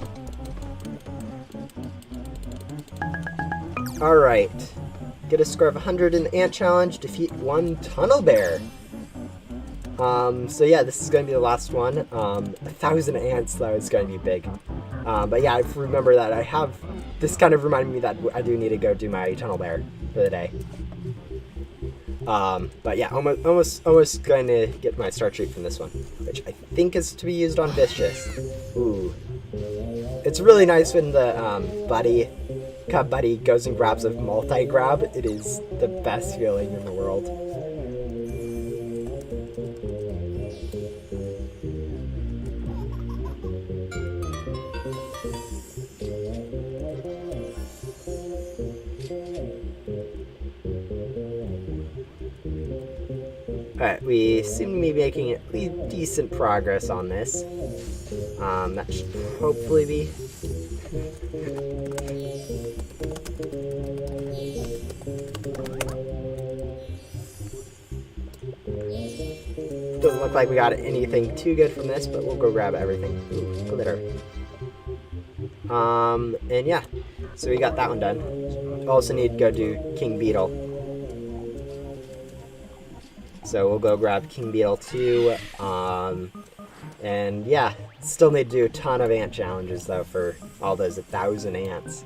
Alright. Get a score of 100 in the ant challenge, defeat 1 tunnel bear. So yeah, this is going to be the last one. 1,000 ants, though, is going to be big. But yeah, I remember that I have, this kind of reminded me that I do need to go do my tunnel bear for the day. But yeah, almost going to get my star treat from this one, which I think is to be used on Vicious. Ooh. It's really nice when the Cub Buddy goes and grabs a multi-grab. It is the best feeling in the world. Alright, we seem to be making at least decent progress on this. That should hopefully be... Doesn't look like we got anything too good from this, but we'll go grab everything. Ooh, glitter. And yeah, so we got that one done. Also need to go do King Beetle. So we'll go grab King Beetle too. And yeah, still need to do a ton of ant challenges though for all those 1,000 ants.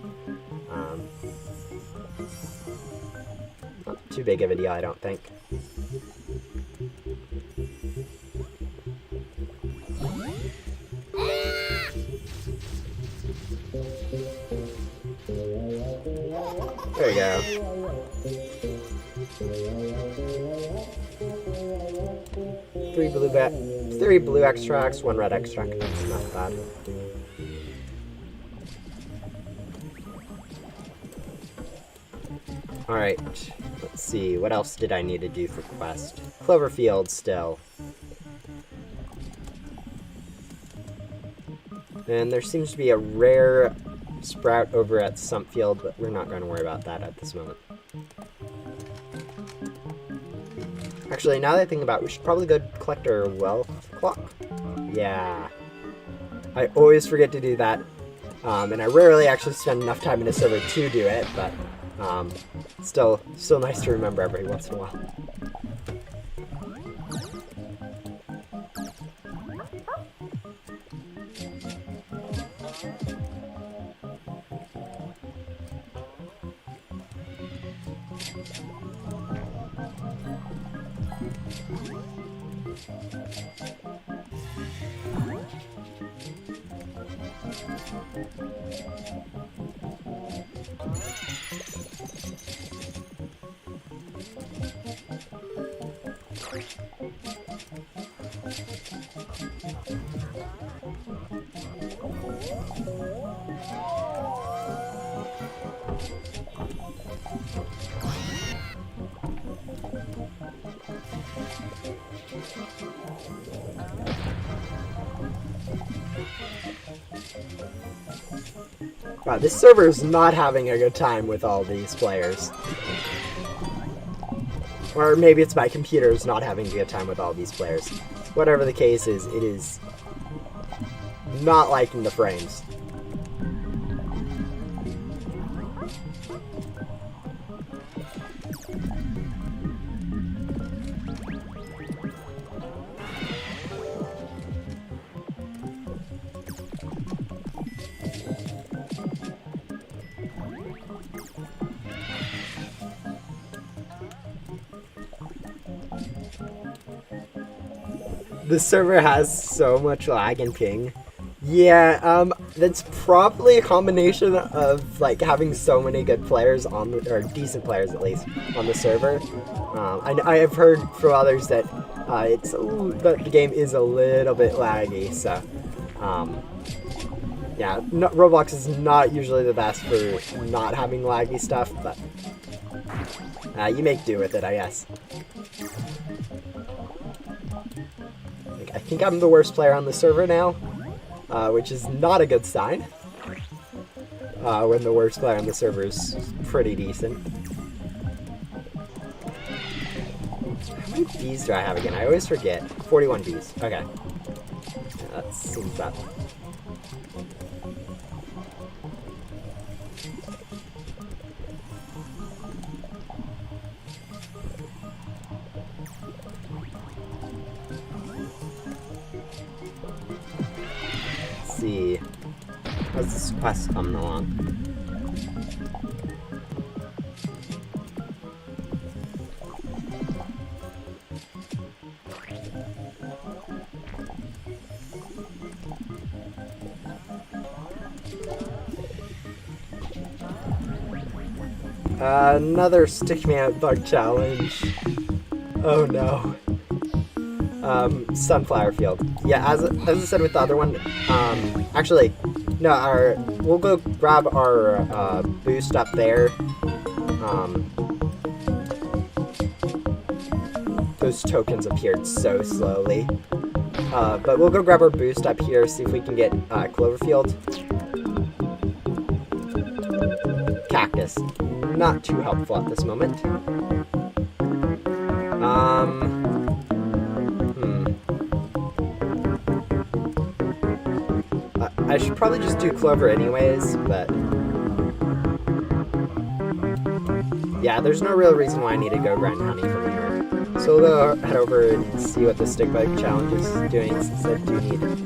Not too big of a deal, I don't think. There we go. Three blue extracts, 1 red extract. That's not bad. Alright, let's see. What else did I need to do for quest? Cloverfield still. And there seems to be a rare sprout over at Sumpfield, but we're not going to worry about that at this moment. Actually, now that I think about it, we should probably go collect our wealth clock. Yeah. I always forget to do that. And I rarely actually spend enough time in a server to do it, but still nice to remember every once in a while. Wow, this server is not having a good time with all these players. Or maybe it's my computer's not having a good time with all these players. Whatever the case is, it is not liking the frames. The server has so much lag and ping. Yeah, that's probably a combination of like having so many good players on the, or decent players at least, on the server. I have heard from others that that the game is a little bit laggy, so yeah, Roblox is not usually the best for not having laggy stuff, but you make do with it, I guess. I think I'm the worst player on the server now, which is not a good sign. When the worst player on the server is pretty decent. How many bees do I have again? I always forget. 41 bees. Okay. Yeah, that seems about. Let's see. How's this quest coming along? Another Stikbot challenge. Oh no. Sunflower field. Yeah, as I said with the other one, actually, no, we'll go grab our boost up there. Those tokens appeared so slowly. But we'll go grab our boost up here, see if we can get Cloverfield. Cactus. Not too helpful at this moment. I should probably just do clover anyways, but yeah, there's no real reason why I need to go grind honey from here. So we'll go head over and see what the Stikbot challenge is doing, since I do need it.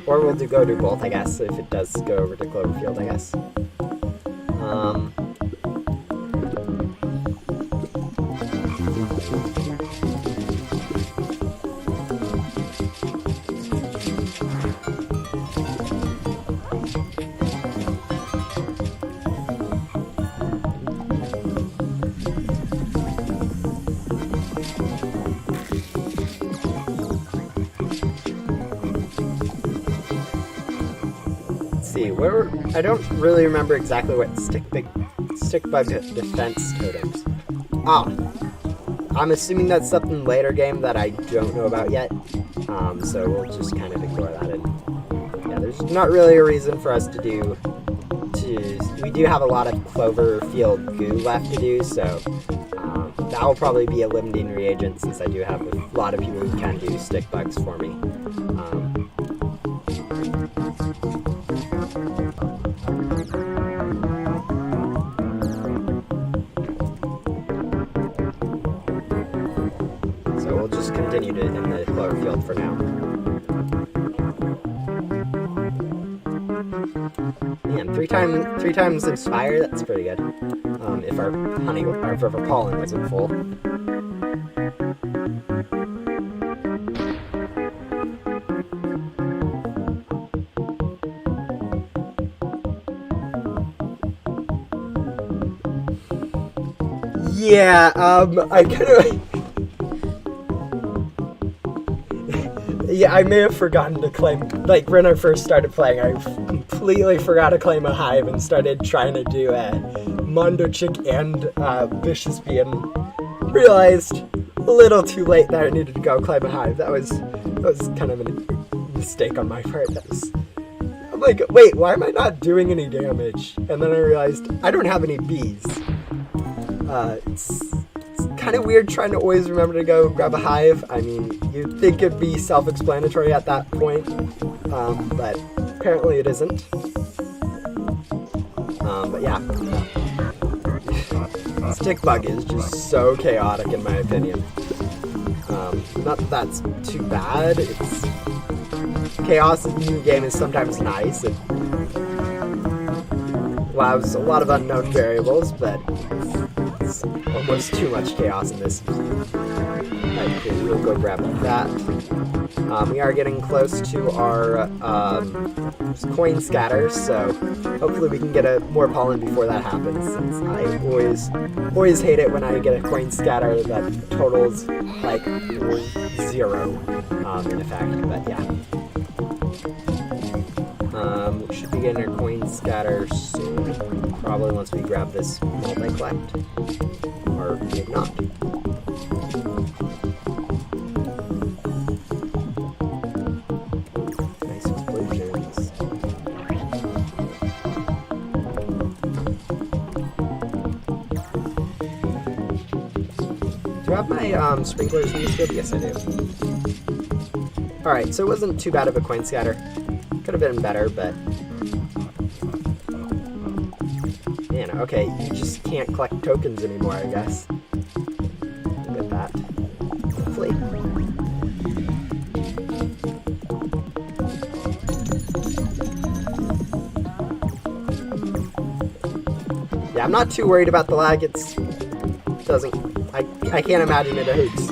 Or we'll go do both, I guess, if it does go over to Cloverfield, I guess. I don't really remember exactly what Stikbot defense totems. I'm assuming that's something later game that I don't know about yet. So we'll just kind of ignore that. And yeah, there's not really a reason for us to do. We do have a lot of Cloverfield goo left to do, so that will probably be a limiting reagent, since I do have a lot of people who can do Stikbots for me. Continue to in the Cloverfield for now. Man, three times inspire, that's pretty good. If our honey or if our pollen wasn't full. Yeah, I kind of. Yeah, I may have forgotten to claim, like, when I first started playing, I completely forgot to claim a hive and started trying to do a Mondo Chick and Vicious Bee, and realized a little too late that I needed to go claim a hive. That was kind of a mistake on my part. I'm like, wait, why am I not doing any damage? And then I realized I don't have any bees. It's kind of weird trying to always remember to go grab a hive. I mean, you'd think it'd be self-explanatory at that point, but apparently it isn't. But yeah. Stikbot is just so chaotic in my opinion. Not that that's too bad. It's chaos in the game is sometimes nice. It allows a lot of unknown variables, but almost too much chaos in this. Alright, okay, we'll go grab that. We are getting close to our coin scatter, so hopefully we can get more pollen before that happens, since I always hate it when I get a coin scatter that totals like 0 in effect, but yeah. We should be getting our coin scatter soon, probably once we grab this multi-collect, or maybe not. Nice explosions. Do I have my sprinklers in this field? Yes, I do. Alright, so it wasn't too bad of a coin scatter. Could have been better, but man, okay, you just can't collect tokens anymore, I guess. Look at that. Hopefully. Yeah, I'm not too worried about the lag. I can't imagine it hurts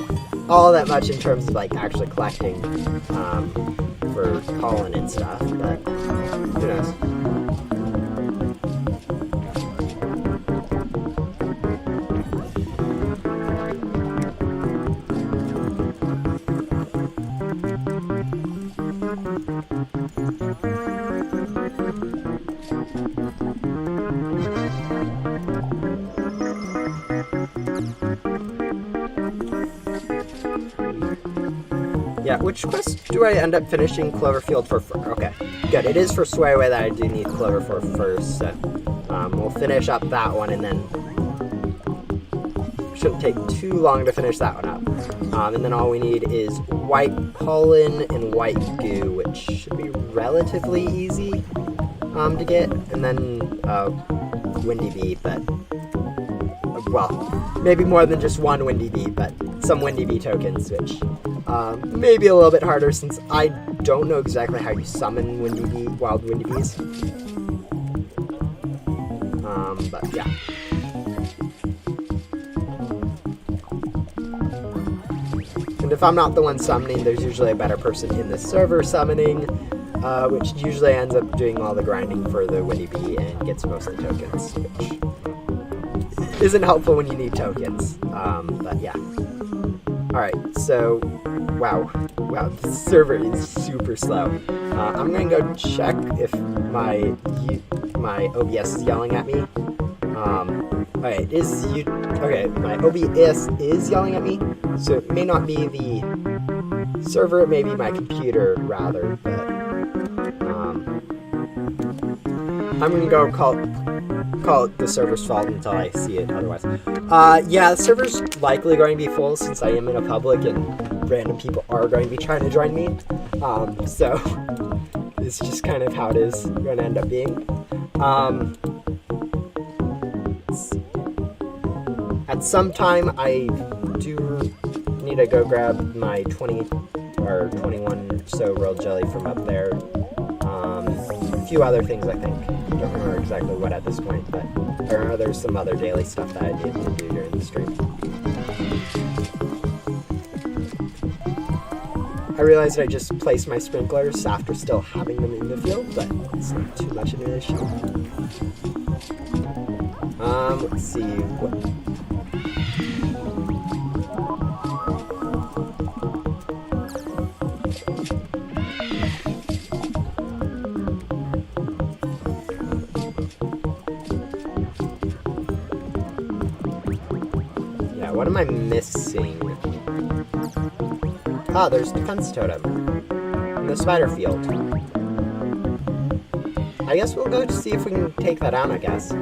all that much in terms of like actually collecting for pollen and stuff, but who knows. Yeah, which quest do I end up finishing Cloverfield for? Okay, good. It is for Swayway that I do need Clover for first, so we'll finish up that one, and then shouldn't take too long to finish that one up. And then all we need is white pollen and white goo, which should be relatively easy to get, and then windy bee, but well, maybe more than just one windy bee, but some windy bee tokens, which maybe a little bit harder since I don't know exactly how you summon wild windy bees. But yeah. And if I'm not the one summoning, there's usually a better person in the server summoning, which usually ends up doing all the grinding for the windy bee and gets most of the tokens, which isn't helpful when you need tokens. But yeah. Alright, so wow, this server is super slow. I'm gonna go check if my OBS is yelling at me. Alright, okay, my OBS is yelling at me, so it may not be the server, it may be my computer rather, but I'm gonna go call it the server's fault until I see it otherwise. Yeah, the server's likely going to be full since I am in a public and random people are going to be trying to join me. So it's just kind of how it is going to end up being. At some time, I do need to go grab my 20 or 21 or so royal jelly from up there. A few other things, I think. I don't remember exactly what at this point, but I remember there's some other daily stuff that I needed to do during the stream. I realized I just placed my sprinklers after still having them in the field, but it's not too much of an issue. Let's see. What am I missing? Ah, there's defense totem in the spider field. I guess we'll go to see if we can take that out, I guess.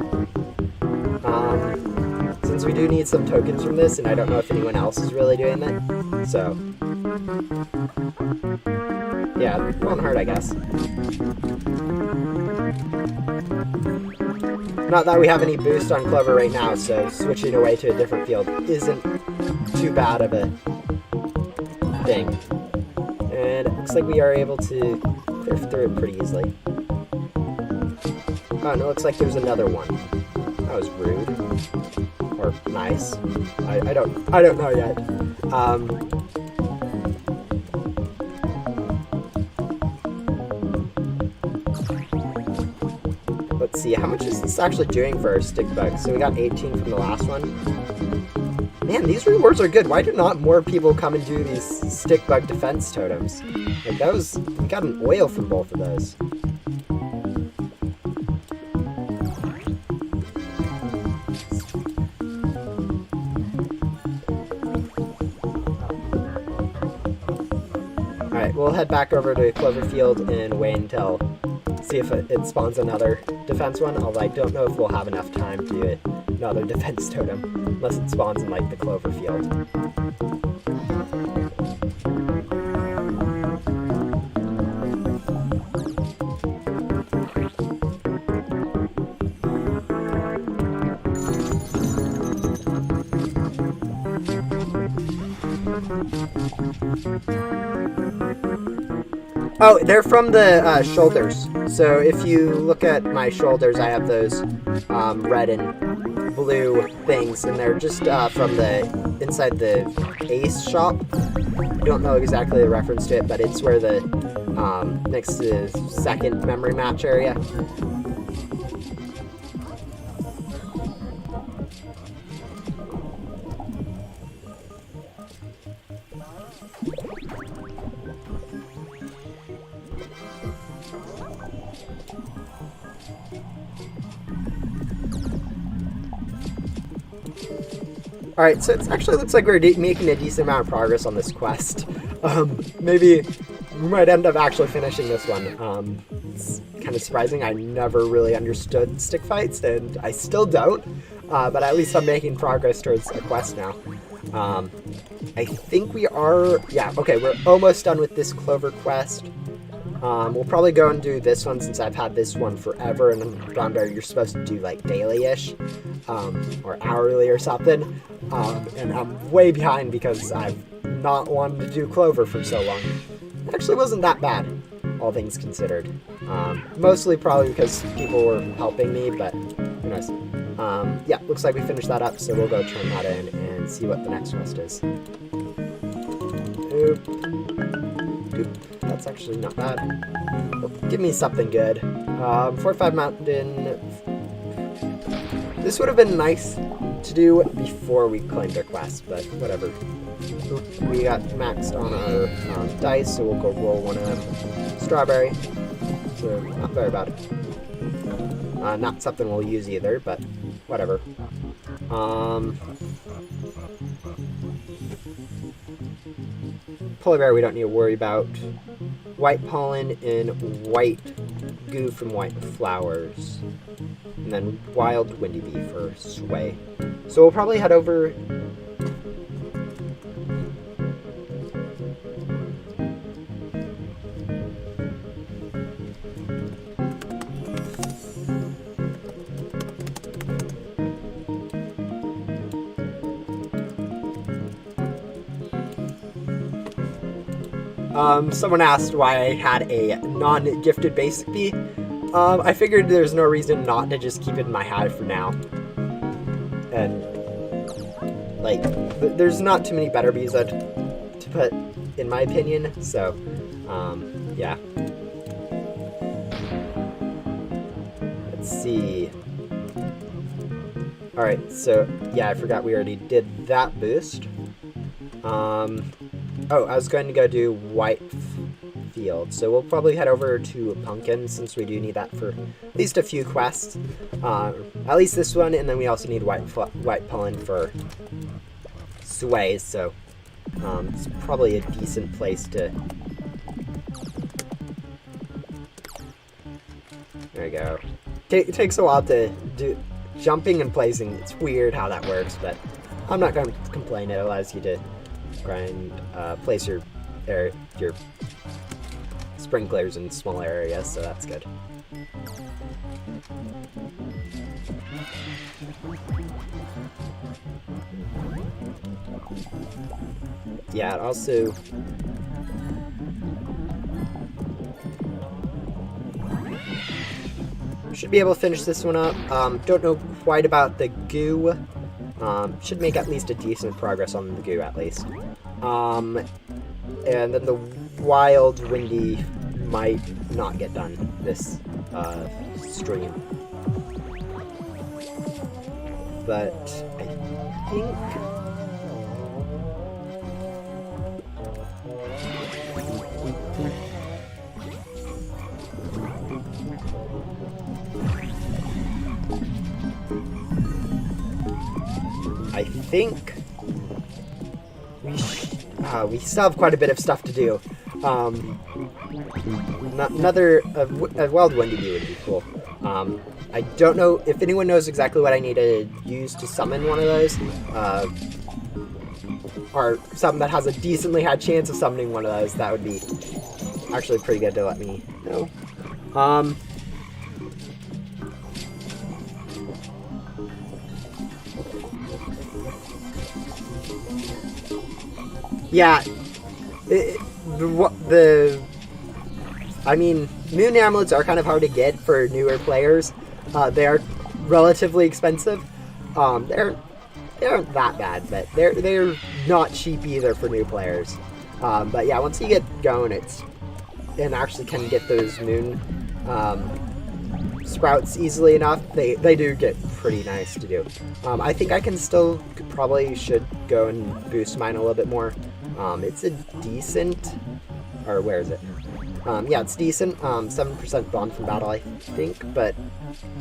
Since we do need some tokens from this, and I don't know if anyone else is really doing that, so yeah, it won't hurt, I guess. Not that we have any boost on Clover right now, so switching away to a different field isn't too bad of a thing. And it looks like we are able to clear through it pretty easily. Oh, no, it looks like there's another one. That was rude. or nice. I don't know yet. Let's see, how much is this actually doing for our Stikbot? So we got 18 from the last one. Man, these rewards are good. Why do not more people come and do these Stikbot defense totems? Like we got an oil from both of those. Alright, we'll head back over to Cloverfield and wait until, see if it spawns another defense one, although I don't know if we'll have enough time to do it. Another defense totem, unless it spawns in like the Cloverfield. Oh, they're from the shoulders. So if you look at my shoulders, I have those red and blue things, and they're just from the inside the Ace shop. I don't know exactly the reference to it, but it's where the next to the second memory match area. Alright, so it actually looks like we're making a decent amount of progress on this quest. Maybe we might end up actually finishing this one. It's kind of surprising. I never really understood stick fights, and I still don't. But at least I'm making progress towards a quest now. I think we are... Yeah, okay, we're almost done with this Clover quest. We'll probably go and do this one since I've had this one forever, and down there you're supposed to do like daily-ish, or hourly or something. And I'm way behind because I've not wanted to do Clover for so long. It actually wasn't that bad, all things considered. Mostly probably because people were helping me, but who knows. Yeah, looks like we finished that up, so we'll go turn that in and see what the next quest is. Oop. Oop. That's actually not bad. Oh, give me something good. 45 Mountain. This would have been nice to do before we claimed our quest, but whatever. Oop, we got maxed on our dice, so we'll go roll one of them. Strawberry. So, not very bad. Not something we'll use either, but whatever. Polar bear we don't need to worry about. White pollen and white goo from white flowers. And then wild windy bee for sway. So we'll probably head over... Someone asked why I had a non-gifted basic bee. I figured there's no reason not to just keep it in my hive for now. And, like, there's not too many better bees to put, in my opinion, so, yeah. Let's see. Alright, so, yeah, I forgot we already did that boost. Oh, I was going to go do white field, so we'll probably head over to pumpkin since we do need that for at least a few quests. At least this one, and then we also need white pollen for sway, so it's probably a decent place to... There we go. It takes a while to do jumping and placing. It's weird how that works, but I'm not going to complain. It allows you to grind, place your sprinklers in small areas, so that's good. Yeah, it also... Should be able to finish this one up. Don't know quite about the goo. Should make at least a decent progress on the goo, at least. And then the wild windy might not get done this stream. But I think... we still have quite a bit of stuff to do. Another a wild windy bee would be cool. I don't know if anyone knows exactly what I need to use to summon one of those, or something that has a decently high chance of summoning one of those. That would be actually pretty good to let me know. Yeah, I mean, moon amulets are kind of hard to get for newer players. They are relatively expensive. They aren't that bad, but they're not cheap either for new players. But yeah, once you get going, and actually can get those moon sprouts easily enough, they do get pretty nice to do. I think I can still should go and boost mine a little bit more. It's a decent, or where is it? Yeah, it's decent. 7% bond from battle, I think, but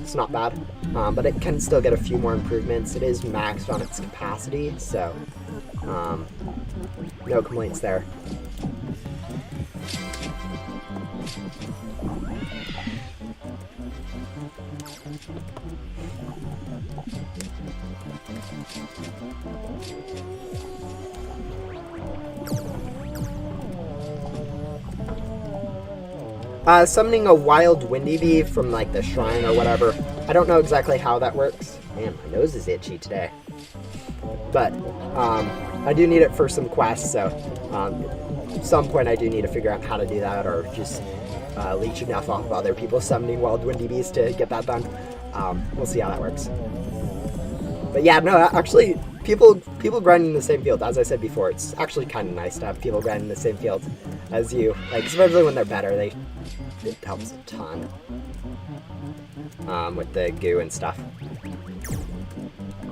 it's not bad. But it can still get a few more improvements. It is maxed on its capacity, so no complaints there. Summoning a wild windy bee from like the shrine or whatever. I don't know exactly how that works. Man, my nose is itchy today. But I do need it for some quests, so at some point I do need to figure out how to do that, or just leech enough off of other people summoning wild windy bees to get that done. We'll see how that works. But yeah, no, actually, people grinding in the same field, as I said before, it's actually kind of nice to have people grinding in the same field as you. Like, especially when they're better, it helps a ton with the goo and stuff.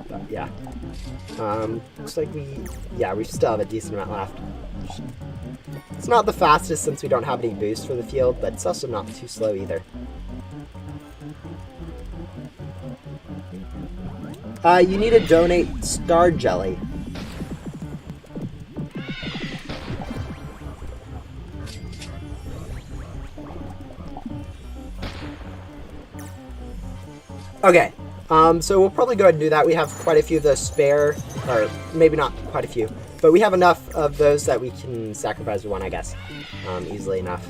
But yeah, looks like we still have a decent amount left. It's not the fastest since we don't have any boost for the field, but it's also not too slow either. You need to donate star jelly. Okay, so we'll probably go ahead and do that. We have quite a few of those spare, or maybe not quite a few, but we have enough of those that we can sacrifice one, I guess, easily enough,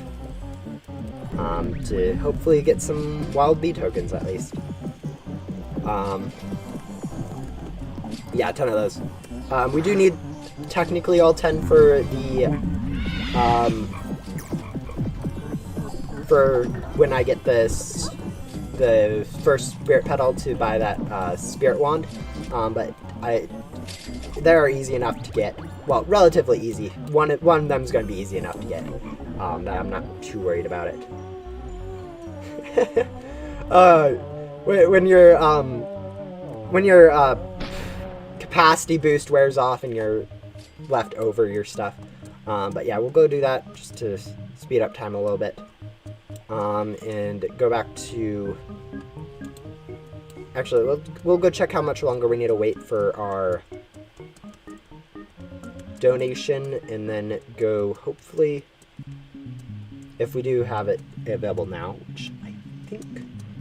to hopefully get some wild bee tokens at least. Yeah, a ton of those. We do need technically all 10 for the, for when I get the first spirit petal to buy that spirit wand, but they're easy enough to get. Well, relatively easy. One of them is going to be easy enough to get. That I'm not too worried about it. When your capacity boost wears off and you're left over your stuff. But yeah, we'll go do that just to speed up time a little bit. And go back to... Actually, we'll go check how much longer we need to wait for our donation, and then go, hopefully, if we do have it available now, which I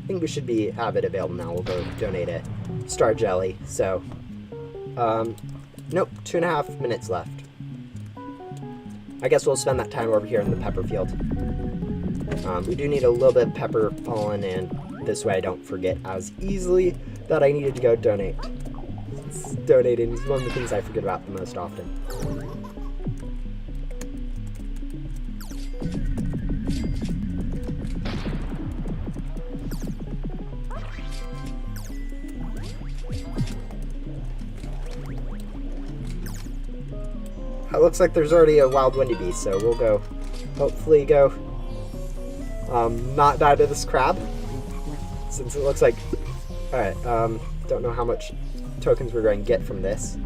think we should have it available now, we'll go donate a star jelly. So, nope, 2.5 minutes left. I guess we'll spend that time over here in the pepper field. We do need a little bit of pepper pollen, and this way I don't forget as easily that I needed to go donate. Donating is one of the things I forget about the most often. looks like there's already a wild windy beast, so we'll go, hopefully go, not die to this crab, since it looks like, alright, don't know how much tokens we're going to get from this.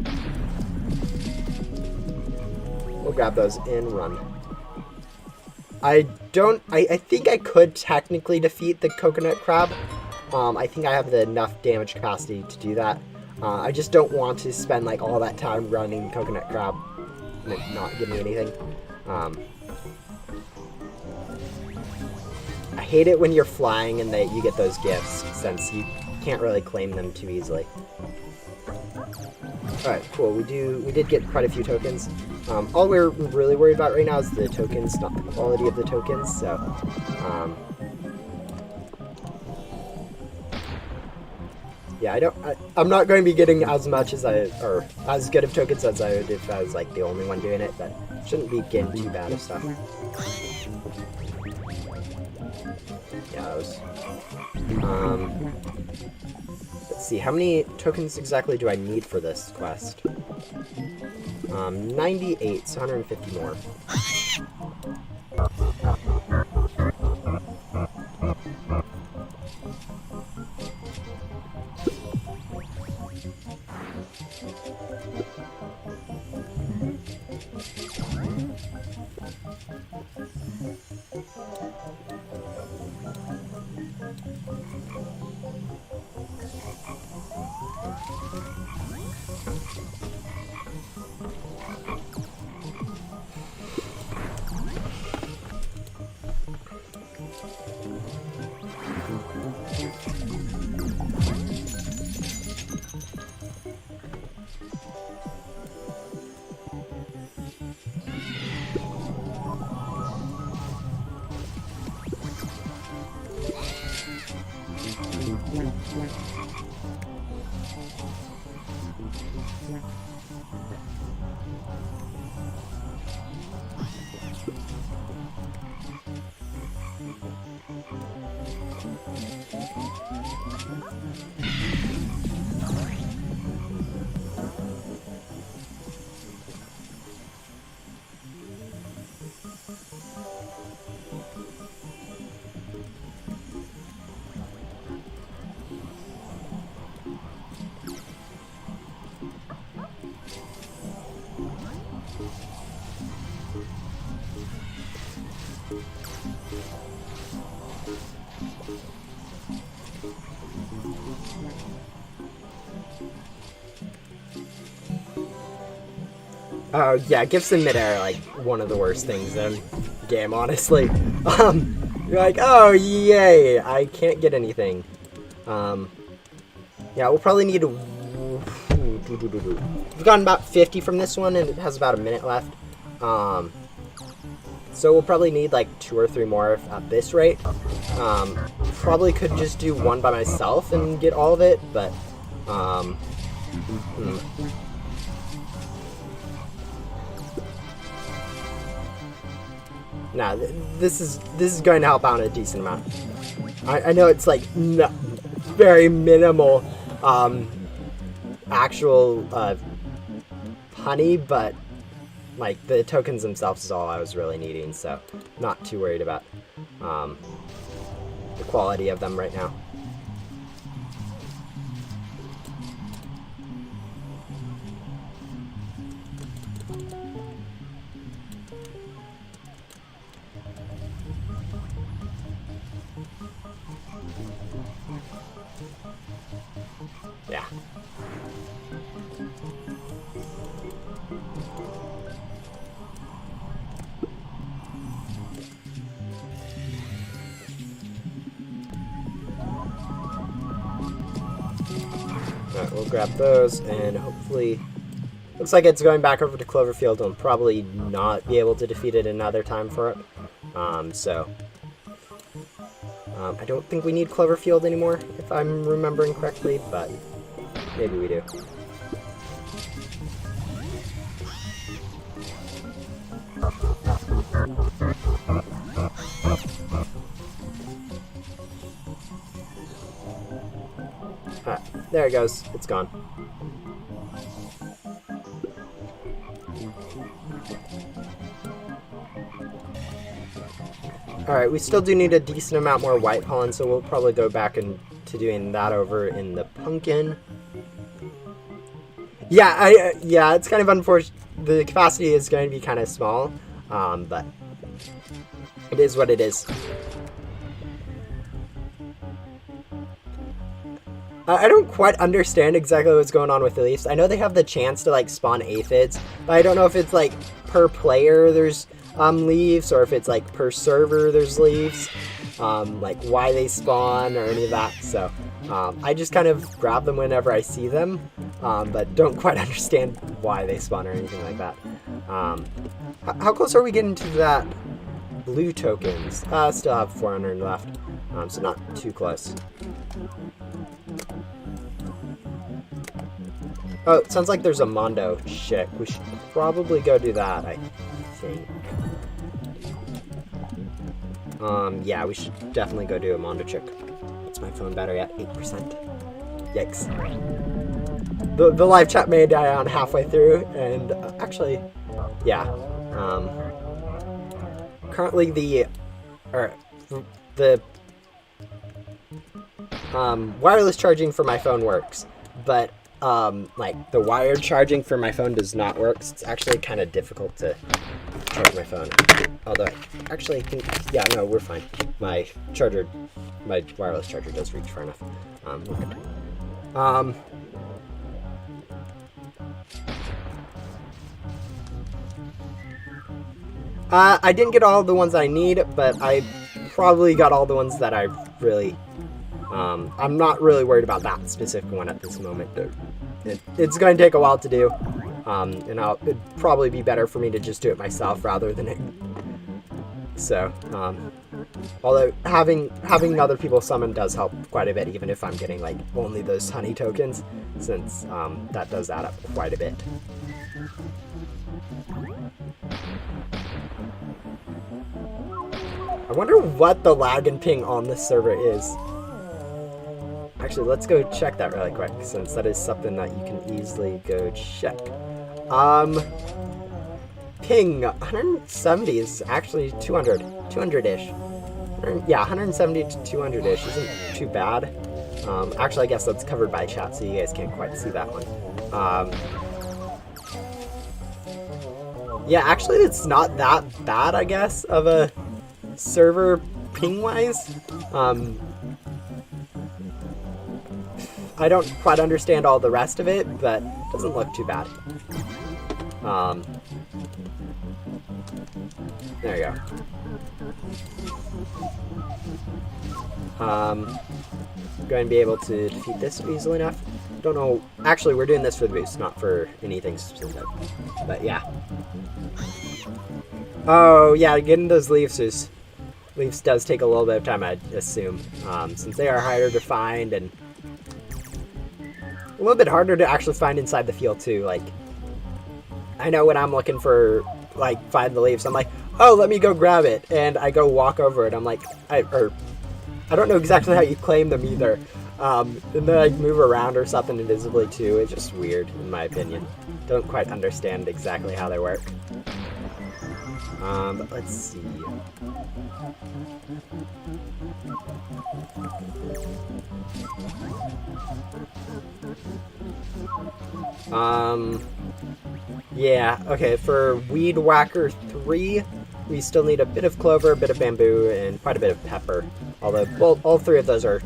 We'll grab those and run. I think I could technically defeat the coconut crab. I think I have the enough damage capacity to do that. I just don't want to spend like all that time running coconut crab and it not give me anything. I hate it when you're flying and you get those gifts, since you can't really claim them too easily. Alright, cool. We did get quite a few tokens. All we're really worried about right now is the tokens, not the quality of the tokens, so yeah, I'm not going to be getting as much as or as good of tokens as I would if I was like the only one doing it, but shouldn't be getting too bad of stuff. Yeah, that was let's see, how many tokens exactly do I need for this quest? 98, so 150 more. Yeah, gifts in midair are like one of the worst things in the game, honestly. You're like, oh yay, I can't get anything. Yeah, we'll probably need to. We've gotten about 50 from this one, and it has about a minute left. So we'll probably need like 2 or 3 more at this rate. Probably could just do one by myself and get all of it, but nah, this is going to help out a decent amount. I know it's like very minimal actual honey, but like the tokens themselves is all I was really needing, so not too worried about the quality of them right now. Yeah. Alright, we'll grab those, and hopefully... Looks like it's going back over to Cloverfield, and we'll probably not be able to defeat it another time for it. I don't think we need Cloverfield anymore, if I'm remembering correctly, but maybe we do. Alright, there it goes. It's gone. Alright, we still do need a decent amount more white pollen, so we'll probably go back into doing that over in the pumpkin. Yeah, yeah, it's kind of unfortunate. The capacity is going to be kind of small, but it is what it is. I don't quite understand exactly what's going on with the leaves. I know they have the chance to like spawn aphids, but I don't know if it's like per player there's leaves, or if it's like per server there's leaves, like why they spawn or any of that. So I just kind of grab them whenever I see them, but don't quite understand why they spawn or anything like that. How close are we getting to that blue tokens? Still have 400 left, so not too close. Oh, it sounds like there's a Mondo chick. We should probably go do that, I think. Yeah, we should definitely go do a Mondo chick. What's my phone battery at? 8%. Yikes. The live chat may die on halfway through, and actually, yeah. Currently the wireless charging for my phone works, but like the wired charging for my phone does not work. So it's actually kind of difficult to charge my phone. Although, actually, I think, yeah, no, we're fine. My wireless charger does reach far enough. We're good. I didn't get all the ones I need, but I probably got all the ones that I really. I'm not really worried about that specific one at this moment. It's going to take a while to do, and it'd probably be better for me to just do it myself rather than it. So, although having other people summon does help quite a bit, even if I'm getting like only those honey tokens, since that does add up quite a bit. I wonder what the lag and ping on this server is. Actually, let's go check that really quick, since that is something that you can easily go check. Ping 170 is actually 200-ish. Yeah, 170 to 200-ish isn't too bad. Actually, I guess that's covered by chat, so you guys can't quite see that one. Yeah, actually, it's not that bad, I guess, of a server ping-wise. I don't quite understand all the rest of it, but it doesn't look too bad. There you go. Going to be able to defeat this easily enough. Don't know. Actually, we're doing this for the boost, not for anything specific. But yeah. Oh yeah, getting those leaves does take a little bit of time, I assume, since they are harder to find and a little bit harder to actually find inside the field too. Like, I know when I'm looking for like find the leaves, I'm like, oh, let me go grab it, and I go walk over it. I'm like, I don't know exactly how you claim them either. And then I move around or something invisibly too. It's just weird, in my opinion. Don't quite understand exactly how they work. But let's see. Yeah, okay, for Weed Whacker 3, we still need a bit of clover, a bit of bamboo, and quite a bit of pepper. Although all three of those are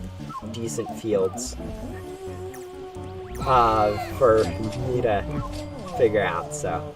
decent fields for me to figure out, so.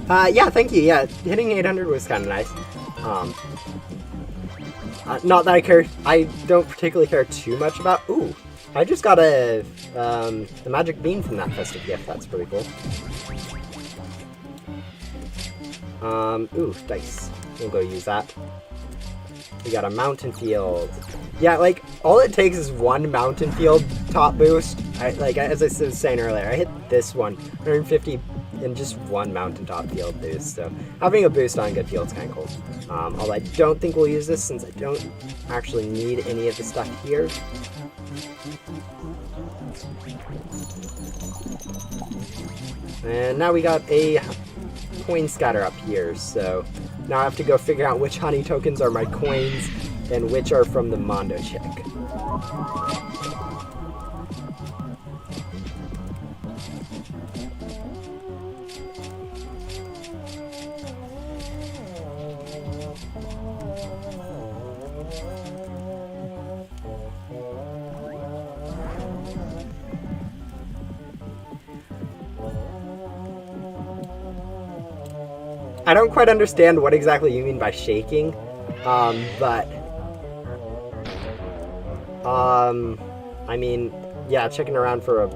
Yeah, thank you. Yeah, hitting 800 was kind of nice. Not that I care. I don't particularly care too much about. Ooh, I just got a magic bean from that festive gift. That's pretty cool. Ooh, dice. We'll go use that. We got a mountain field. Yeah, like, all it takes is one mountain field top boost. Like, as I was saying earlier, I hit this one, 150 in just one mountain top field boost. So, having a boost on good field's kind of cool. Although I don't think we'll use this since I don't actually need any of the stuff here. And now we got a coin scatter up here, so now I have to go figure out which honey tokens are my coins and which are from the Mondo chick. I don't quite understand what exactly you mean by shaking, but I mean, yeah, checking around for a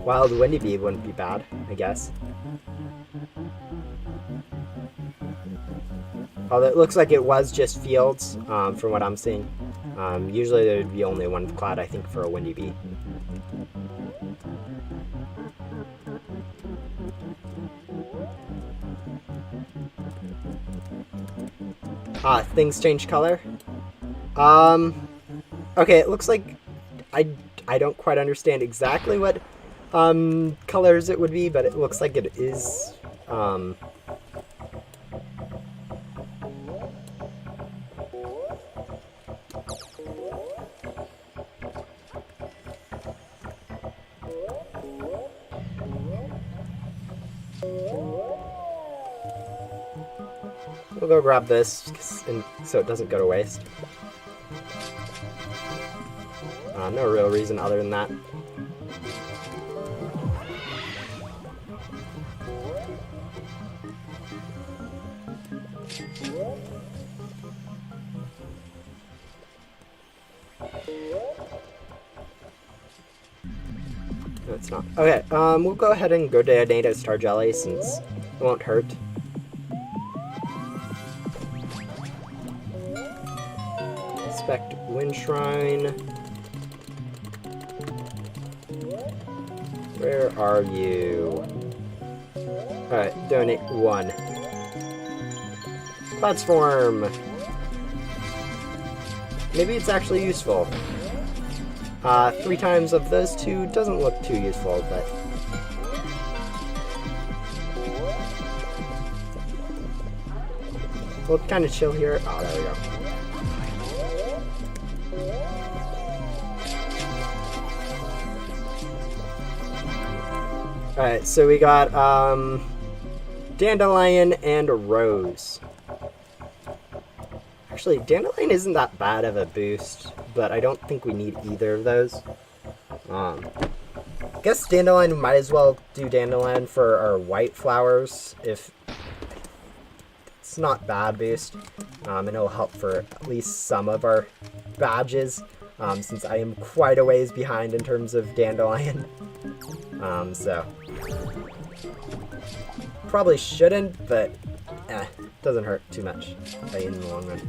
wild windy bee wouldn't be bad, I guess. Although it looks like it was just fields, from what I'm seeing. Usually there would be only one cloud, I think, for a windy bee. Things change color. Okay, it looks like I don't quite understand exactly what colors it would be, but it looks like it is we'll go grab this so it doesn't go to waste. No real reason other than that. No, it's not. Okay, we'll go ahead and go to Native Star Jelly since it won't hurt. Inspect Wind Shrine. Where are you? Alright, donate 1. Cloud's form. Maybe it's actually useful. 3 times of those 2 doesn't look too useful, but we'll kind of chill here. Oh, there we go. Alright, so we got Dandelion and Rose. Actually, Dandelion isn't that bad of a boost, but I don't think we need either of those. I guess Dandelion might as well do Dandelion for our white flowers if it's not bad boost. And it'll help for at least some of our badges, since I am quite a ways behind in terms of Dandelion. So probably shouldn't, but doesn't hurt too much in the long run.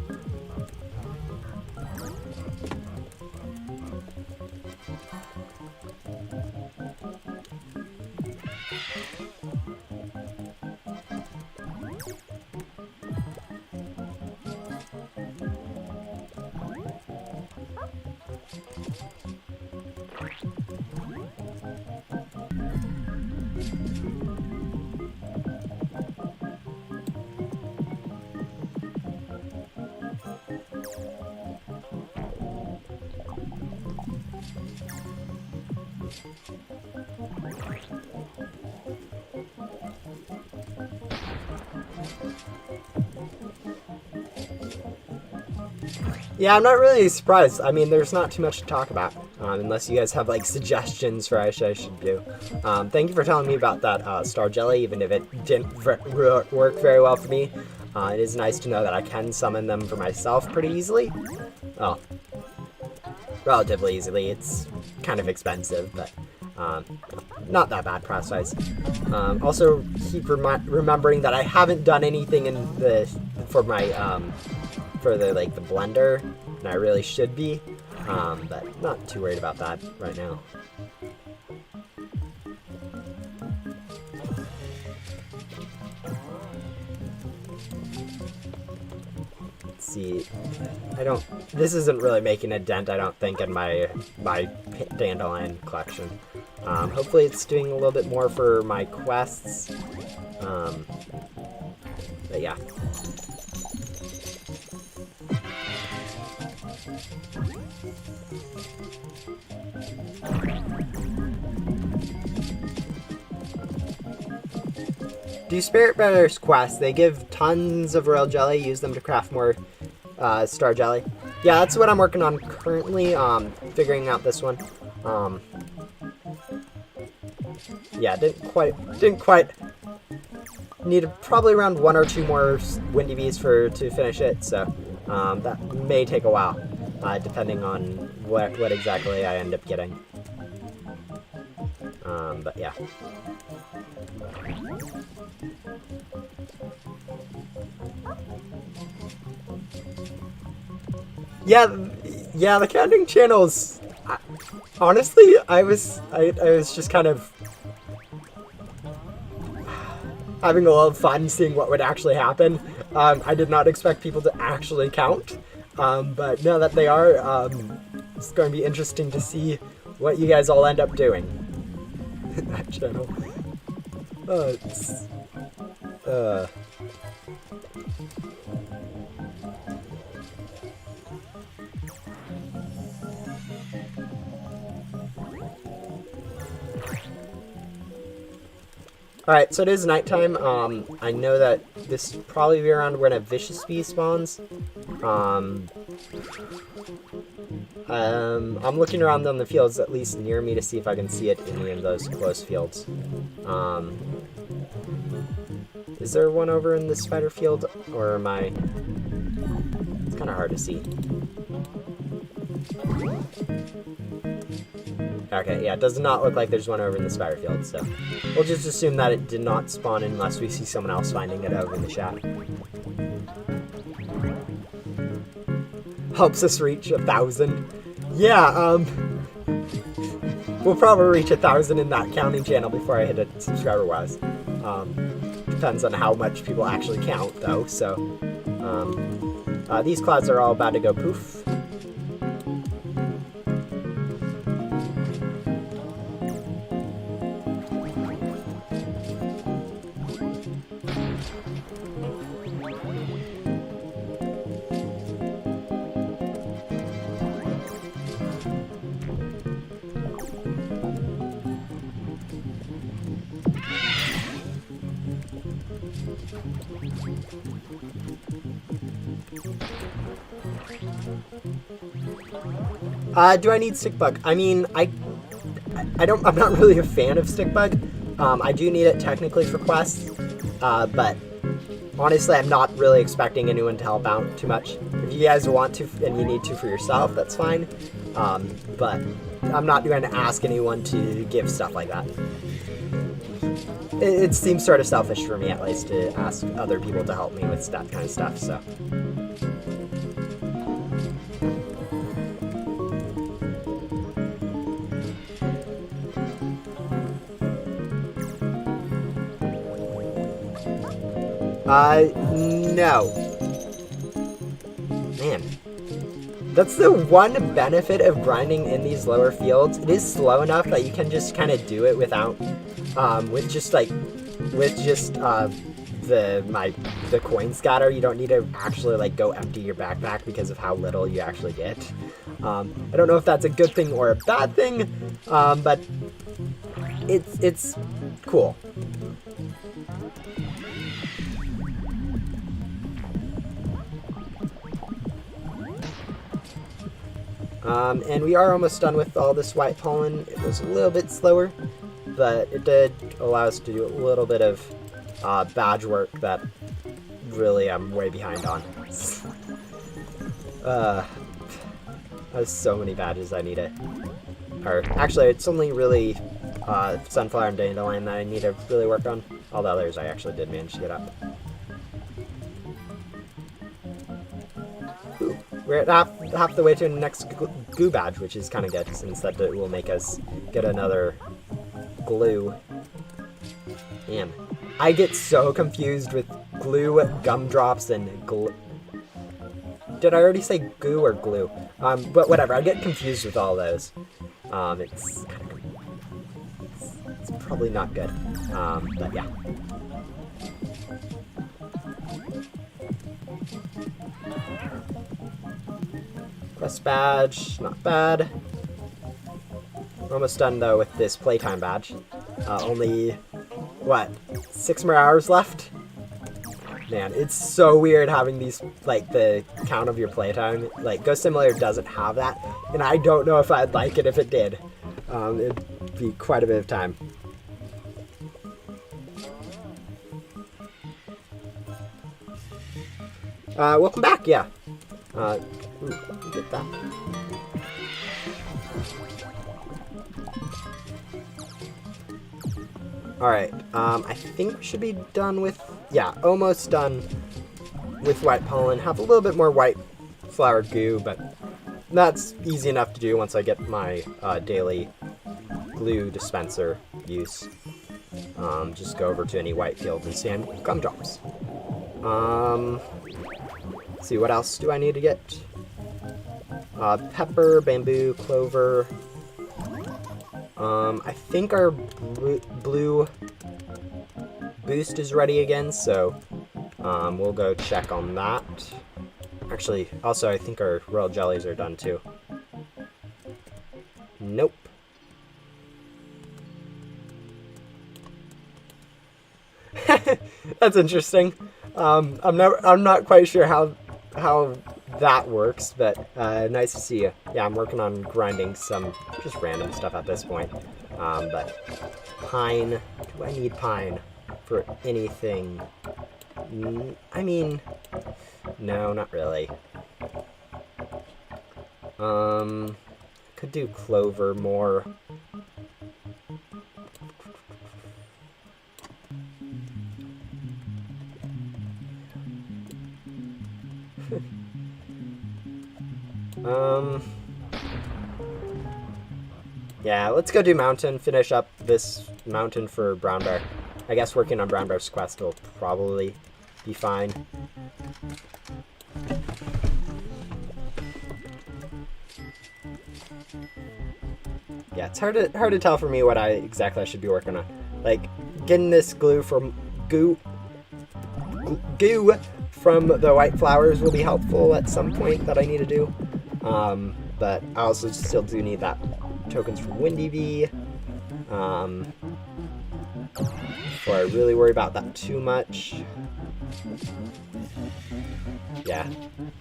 Yeah, I'm not really surprised. I mean, there's not too much to talk about. unless you guys have like suggestions for what I should do. Thank you for telling me about that star jelly, even if it didn't work very well for me. It is nice to know that I can summon them for myself pretty easily. Well, relatively easily. It's kind of expensive, but not that bad price-wise. Also, keep remembering that I haven't done anything in for the blender, and I really should be, but not too worried about that right now. See, this isn't really making a dent, I don't think, in my dandelion collection. Hopefully it's doing a little bit more for my quests. But yeah. Do Spirit Bearers quests. They give tons of royal jelly. Use them to craft more star jelly. Yeah, that's what I'm working on currently. Figuring out this one. Yeah, didn't quite. Needed probably around 1 or 2 more windy bees to finish it. So that may take a while, depending on what exactly I end up getting. But yeah. Yeah, the counting channels. Honestly, I was just kind of having a lot of fun seeing what would actually happen. I did not expect people to actually count, but now that they are, it's going to be interesting to see what you guys all end up doing in that channel. Alright, so it is nighttime. I know that this will probably be around when a vicious bee spawns. I'm looking around on the fields at least near me to see if I can see it in any of those close fields. Is there one over in the spider field, or am I... It's kind of hard to see. Okay, yeah, it does not look like there's one over in the spider field, so we'll just assume that it did not spawn unless we see someone else finding it over in the chat. Helps us reach 1,000. Yeah, we'll probably reach 1,000 in that counting channel before I hit it subscriber-wise. Depends on how much people actually count, though, so... these clouds are all about to go poof. Do I need Stikbot? I mean, I'm not really a fan of Stikbot. I do need it technically for quests, but honestly, I'm not really expecting anyone to help out too much. If you guys want to and you need to for yourself, that's fine. But I'm not going to ask anyone to give stuff like that. It seems sort of selfish for me, at least, to ask other people to help me with that kind of stuff, so... No. Man. That's the one benefit of grinding in these lower fields. It is slow enough that you can just kind of do it without, with just the coin scatter. You don't need to actually, like, go empty your backpack because of how little you actually get. I don't know if that's a good thing or a bad thing, but it's cool. And we are almost done with all this white pollen. It was a little bit slower, but it did allow us to do a little bit of badge work that really I'm way behind on. There's so many badges I need to... Or, actually, it's only really Sunflower and Dandelion that I need to really work on. All the others I actually did manage to get up. Ooh, we're at half the way to the next goo badge, which is kind of good, since that will make us get another glue. Man, I get so confused with glue, gumdrops, and glue. Did I already say goo or glue? But whatever, I get confused with all those. It's probably not good. But yeah. Quest badge, not bad. We're almost done though with this playtime badge. Only, what, 6 more hours left? Man, it's so weird having these, like, the count of your playtime. Like, Ghost Simulator doesn't have that, and I don't know if I'd like it if it did. It'd be quite a bit of time. Welcome back, yeah. Get that. Alright, I think we should be done with, yeah, almost done with white pollen. Have a little bit more white flower goo, but that's easy enough to do once I get my daily glue dispenser use. Just go over to any white field and sand gumdrops. Let's see, what else do I need to get? Pepper, bamboo, clover. I think our blue boost is ready again, so we'll go check on that. Actually, also I think our royal jellies are done too. Nope. That's interesting. I'm not quite sure how that works, but nice to see you. Yeah, I'm working on grinding some just random stuff at this point. But pine, do I need pine for anything? I mean, no, not really. Could do clover more. Yeah, let's go do mountain, finish up this mountain for Brown Bear. I guess working on Brown Bear's quest will probably be fine. Yeah, it's hard to tell for me what exactly I should be working on. Like, getting this glue from goo from the white flowers will be helpful at some point that I need to do. But I also still do need that tokens from Windy Bee. Before I really worry about that too much. Yeah.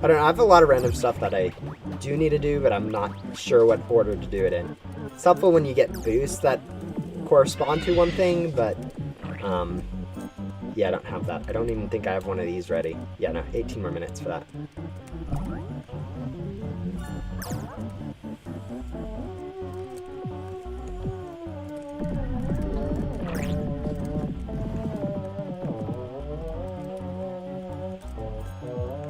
I don't know, I have a lot of random stuff that I do need to do, but I'm not sure what order to do it in. It's helpful when you get boosts that correspond to one thing, but yeah, I don't have that. I don't even think I have one of these ready. Yeah, no, 18 more minutes for that.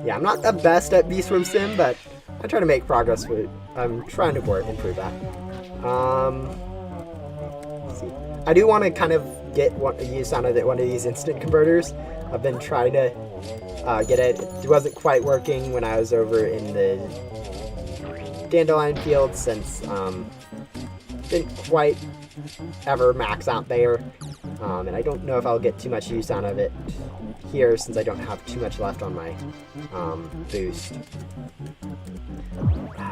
Yeah, I'm not the best at Beast from Sim, but I try to make progress with it. I'm trying to improve that. Let's see. I do want to kind of get use out of one of these instant converters. I've been trying to get it. It wasn't quite working when I was over in the dandelion field, since didn't quite ever max out there. And I don't know if I'll get too much use out of it here, since I don't have too much left on my boost.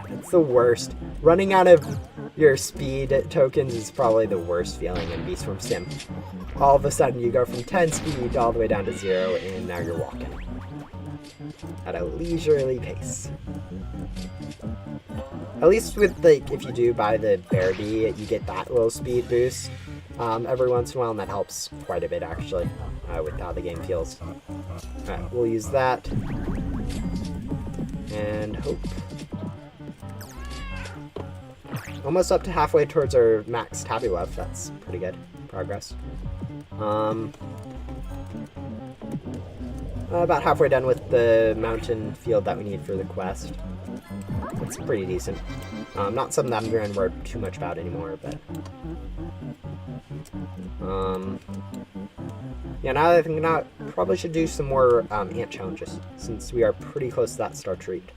It's the worst. Running out of your speed tokens is probably the worst feeling in Beast from Sim. All of a sudden you go from 10 speed all the way down to 0, and now you're walking. at a leisurely pace. At least with, like, if you do buy the bear bee, you get that little speed boost every once in a while, and that helps quite a bit, actually, with how the game feels. Alright, we'll use that. And hope. Almost up to halfway towards our max tabby left. That's pretty good progress. About halfway done with the mountain field that we need for the quest. It's pretty decent. Not something that I'm going to worry too much about anymore, but... yeah, now that I think about it, probably should do some more ant challenges, since we are pretty close to that star treat.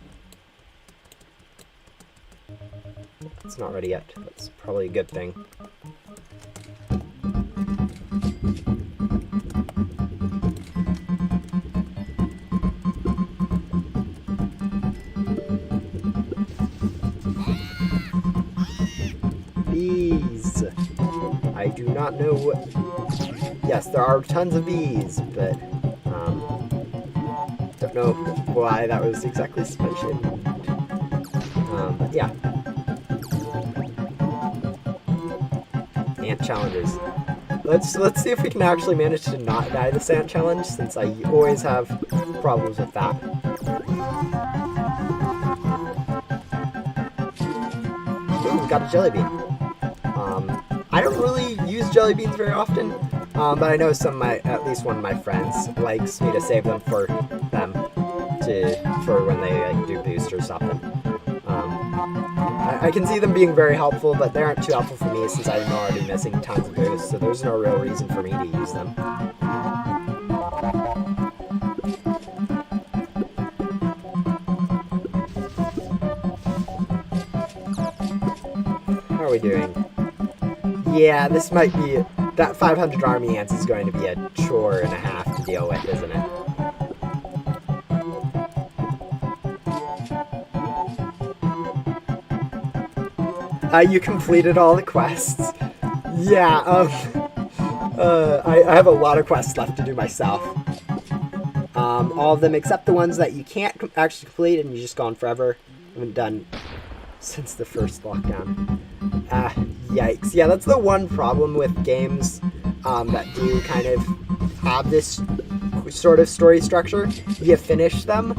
It's not ready yet. That's probably a good thing. Bees! I do not know what... Yes, there are tons of bees, but don't know why that was exactly mentioned. But yeah. Ant challenges. Let's see if we can actually manage to not die this ant challenge, since I always have problems with that. Ooh, we got a jelly bean. I don't really use jelly beans very often, but I know at least one of my friends likes me to save them for when they like, do boost or something. I can see them being very helpful, but they aren't too helpful for me since I'm already missing tons of boosts, so there's no real reason for me to use them. How are we doing? Yeah, this might be... That 500 army ants is going to be a chore and a half to deal with, isn't it? You completed all the quests. Yeah, I have a lot of quests left to do myself. All of them except the ones that you can't actually complete and you just gone forever. I haven't done since the first lockdown. Yikes. Yeah, that's the one problem with games that do kind of have this sort of story structure. You finish them,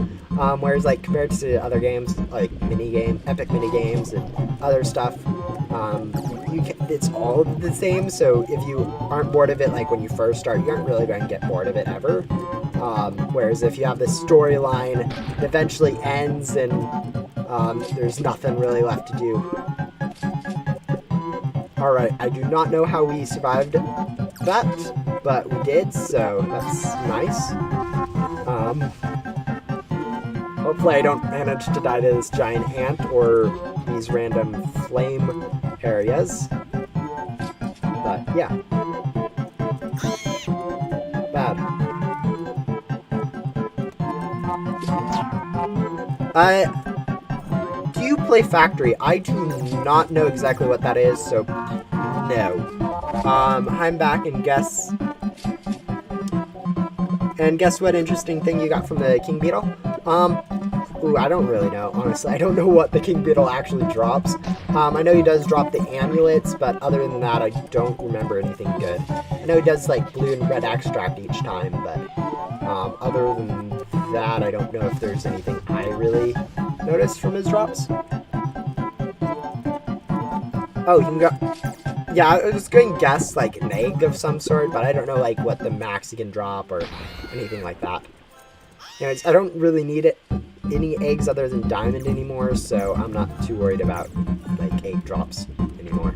whereas like compared to other games like epic mini games and other stuff, it's all the same. So if you aren't bored of it like when you first start, you aren't really going to get bored of it ever. Whereas if you have this storyline that eventually ends and there's nothing really left to do. Alright, I do not know how we survived that, but we did, so that's nice. Hopefully I don't manage to die to this giant ant or these random flame areas. But yeah. Bad. Do you play Factory? I do not know exactly what that is, so no. I'm back and guess what interesting thing you got from the King Beetle? Ooh, I don't really know, honestly. I don't know what the King Beetle actually drops. I know he does drop the amulets, but other than that, I don't remember anything good. I know he does, like, blue and red extract each time, but other than that, I don't know if there's anything I really noticed from his drops. Oh, you can go... Yeah, I was going to guess, like, an egg of some sort, but I don't know, like, what the max you can drop or anything like that. Anyways, I don't really need any eggs other than diamond anymore, so I'm not too worried about, like, egg drops anymore.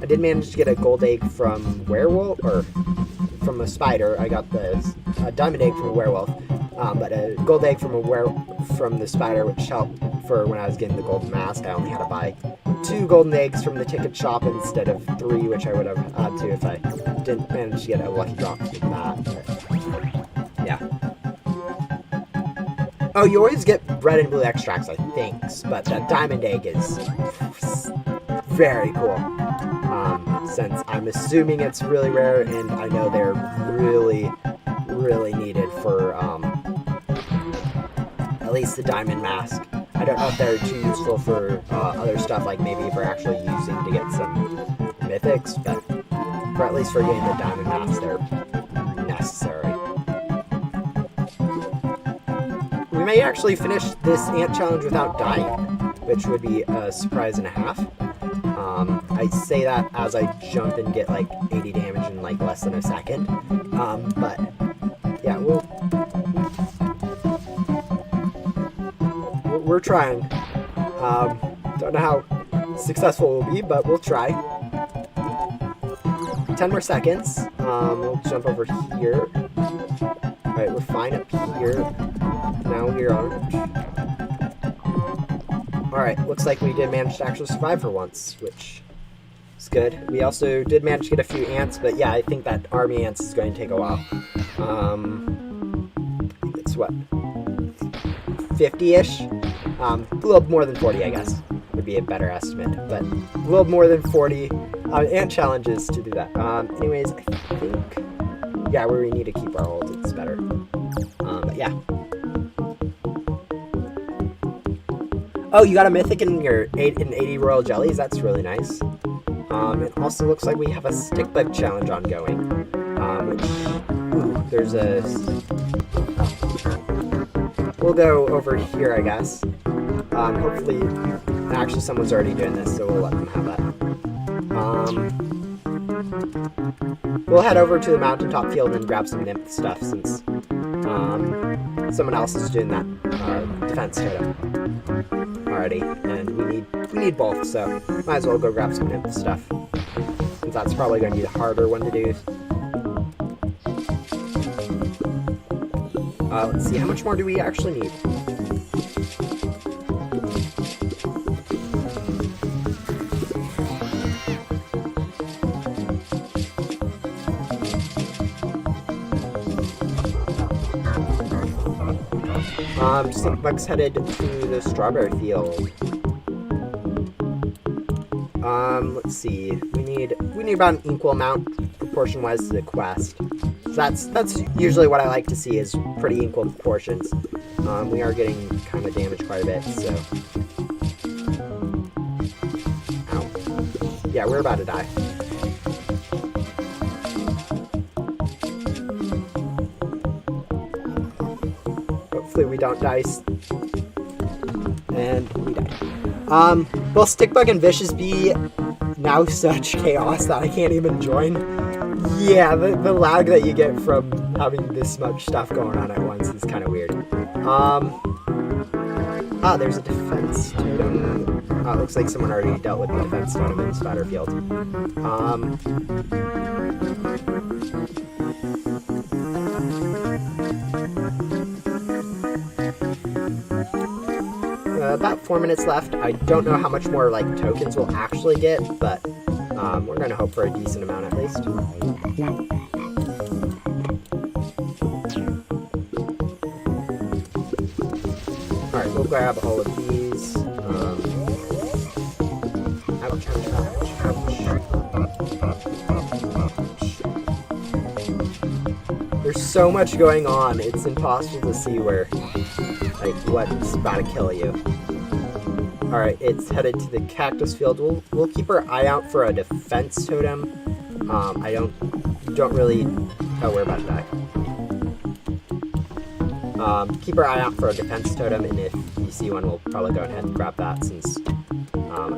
I did manage to get a gold egg from werewolf, or from a spider. I got the diamond egg from a werewolf, but a gold egg from the spider, which helped for when I was getting the golden mask. I only had to buy 2 golden eggs from the ticket shop instead of 3, which I would have had to if I didn't manage to get a lucky drop from that. But, yeah. Oh, you always get red and blue extracts, I think, but that diamond egg is very cool. Since I'm assuming it's really rare, and I know they're really, really needed for at least the diamond mask. I don't know if they're too useful for other stuff, like maybe if we're actually using to get some mythics, but at least for getting the diamond mask, they're necessary. We may actually finish this ant challenge without dying, which would be a surprise and a half. I say that as I jump and get like 80 damage in like less than a second. But yeah, we're trying. Don't know how successful we'll be, but we'll try. 10 more seconds. We'll jump over here. Alright, we're fine up here. Now we aren't. Alright, looks like we did manage to actually survive for once, which is good. We also did manage to get a few ants, but yeah, I think that army ants is going to take a while. It's what? 50-ish? A little more than 40, I guess, would be a better estimate, but a little more than 40 ant challenges to do that. Anyways, I think, yeah, where we need to keep our hold, it's better. But yeah. Oh, you got a mythic in your 80 royal jellies. That's really nice. It also looks like we have a Stikbot challenge ongoing, which, ooh, there's a. We'll go over here, I guess. Hopefully, actually, someone's already doing this, so we'll let them have that. We'll head over to the mountaintop field and grab some nymph stuff since someone else is doing that defense totem already, and we need both, so might as well go grab some nymph stuff since that's probably going to be the harder one to do. Let's see, how much more do we actually need? Stikbot's headed to the strawberry field. Let's see. We need about an equal amount proportion-wise to the quest. So that's usually what I like to see, is pretty equal proportions. We are getting kind of damaged quite a bit, so. Ow. Yeah, we're about to die. Hopefully we don't die. And we died. Will Stikbot and Vicious be now such chaos that I can't even join? Yeah, the lag that you get from having this much stuff going on at once is kind of weird. There's a defense totem. It looks like someone already dealt with the defense totem in Spider Field. About 4 minutes left. I don't know how much more like tokens we'll actually get, but we're going to hope for a decent amount at least. Alright, we'll grab all of these. Ouch, ouch, ouch, ouch. There's so much going on, it's impossible to see where, like, what's about to kill you. Alright, it's headed to the cactus field. We'll keep our eye out for a defense totem. I don't really. Oh, we're about to die. Keep our eye out for a defense totem, and if you see one, we'll probably go ahead and grab that since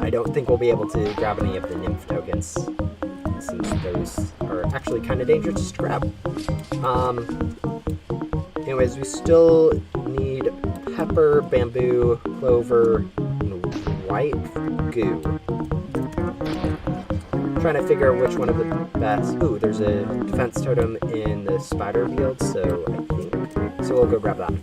I don't think we'll be able to grab any of the nymph tokens since those are actually kind of dangerous to grab. Anyways, we still need pepper, bamboo, clover, white goo. I'm trying to figure which one of the best. Ooh, there's a defense totem in the spider field, so I think. So we'll go grab that.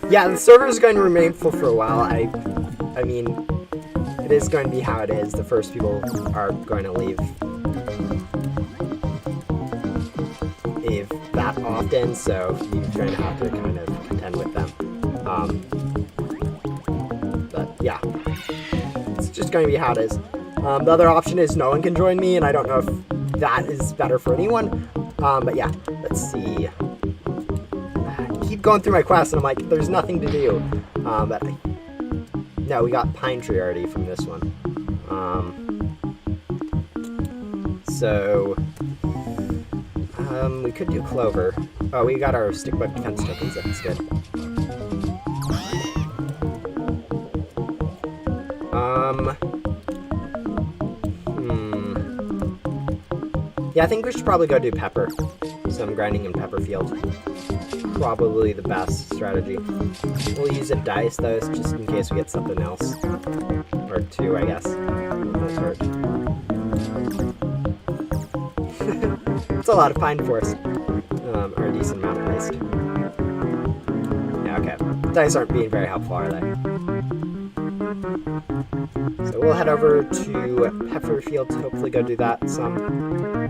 Yeah, the server is going to remain full for a while. I mean, it is going to be how it is. The first people are going to leave. If that often, so you're going to have to kind of contend with them. But yeah, it's just going to be how it is. The other option is no one can join me, and I don't know if that is better for anyone. But yeah, let's see. I keep going through my quest, and I'm like, there's nothing to do. But no, we got Pine Tree already from this one. So we could do Clover. Oh, we got our Stikbot defense tokens. That's good. Yeah, I think we should probably go do Pepper. Some grinding in Pepper Field. Probably the best strategy. We'll use a dice, though, just in case we get something else. Or two, I guess. Won't hurt. It's a lot of pine forest. Or a decent amount, at least. Yeah, okay. Dice aren't being very helpful, are they? So we'll head over to Pepper Field to hopefully go do that some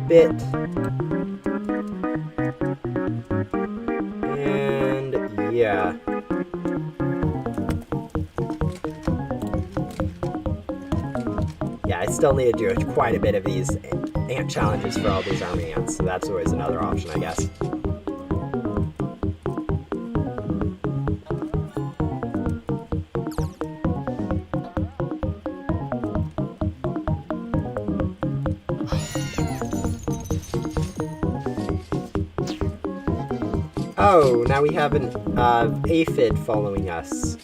bit. And yeah. Yeah, I still need to do quite a bit of these ant challenges for all these army ants, so that's always another option, I guess. Oh, now we have an aphid following us,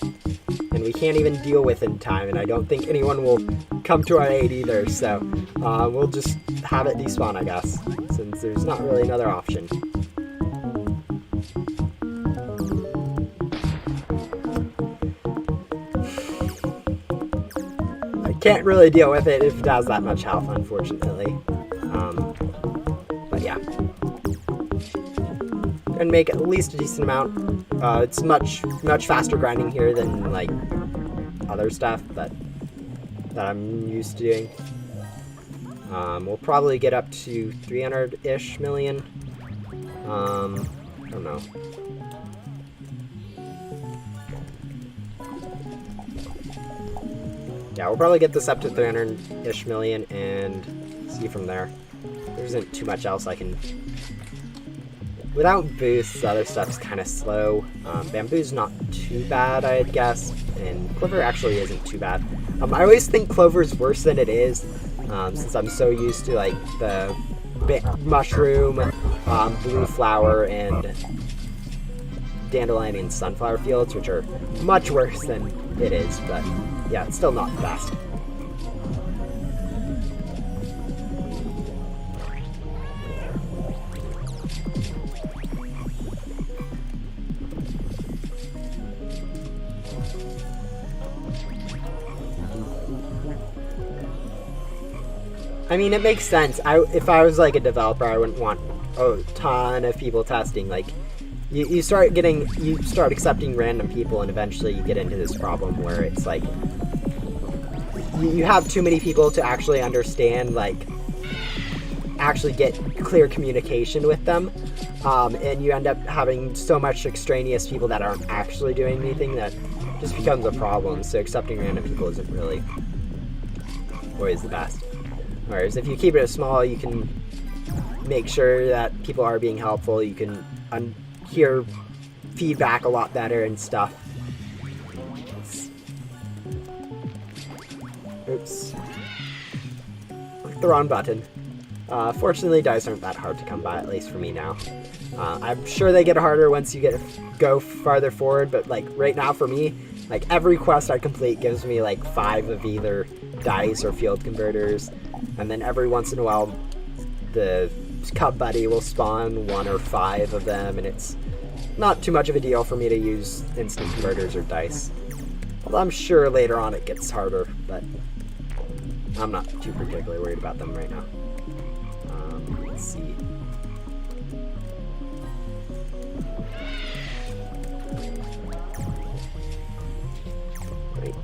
and we can't even deal with it in time, and I don't think anyone will come to our aid either, so we'll just have it despawn, I guess, since there's not really another option. I can't really deal with it if it has that much health, unfortunately. But yeah. And make at least a decent amount. It's much faster grinding here than like other stuff that I'm used to doing. We'll probably get up to 300-ish million. I don't know. Yeah, we'll probably get this up to 300-ish million and see from there. There isn't too much else I can. Without boosts, other stuff's kind of slow. Bamboo's not too bad, I'd guess, and Clover actually isn't too bad. I always think Clover's worse than it is, since I'm so used to like the mushroom, blue flower, and dandelion and sunflower fields, which are much worse than it is, but yeah, it's still not the best. I mean, it makes sense. If I was like a developer, I wouldn't want a ton of people testing. Like, you start accepting random people, and eventually you get into this problem where it's like you have too many people to actually understand, like, actually get clear communication with them, and you end up having so much extraneous people that aren't actually doing anything that just becomes a problem. So accepting random people isn't really always the best. Whereas if you keep it small, you can make sure that people are being helpful. You can hear feedback a lot better and stuff. Oops. Click the wrong button. Fortunately, dice aren't that hard to come by, at least for me now. I'm sure they get harder once you go farther forward, but like right now for me, like every quest I complete gives me like 5 of either dice or field converters. And then every once in a while, the Cub Buddy will spawn 1 or 5 of them, and it's not too much of a deal for me to use instant converters or dice. Although I'm sure later on it gets harder, but I'm not too particularly worried about them right now. Let's see. Right.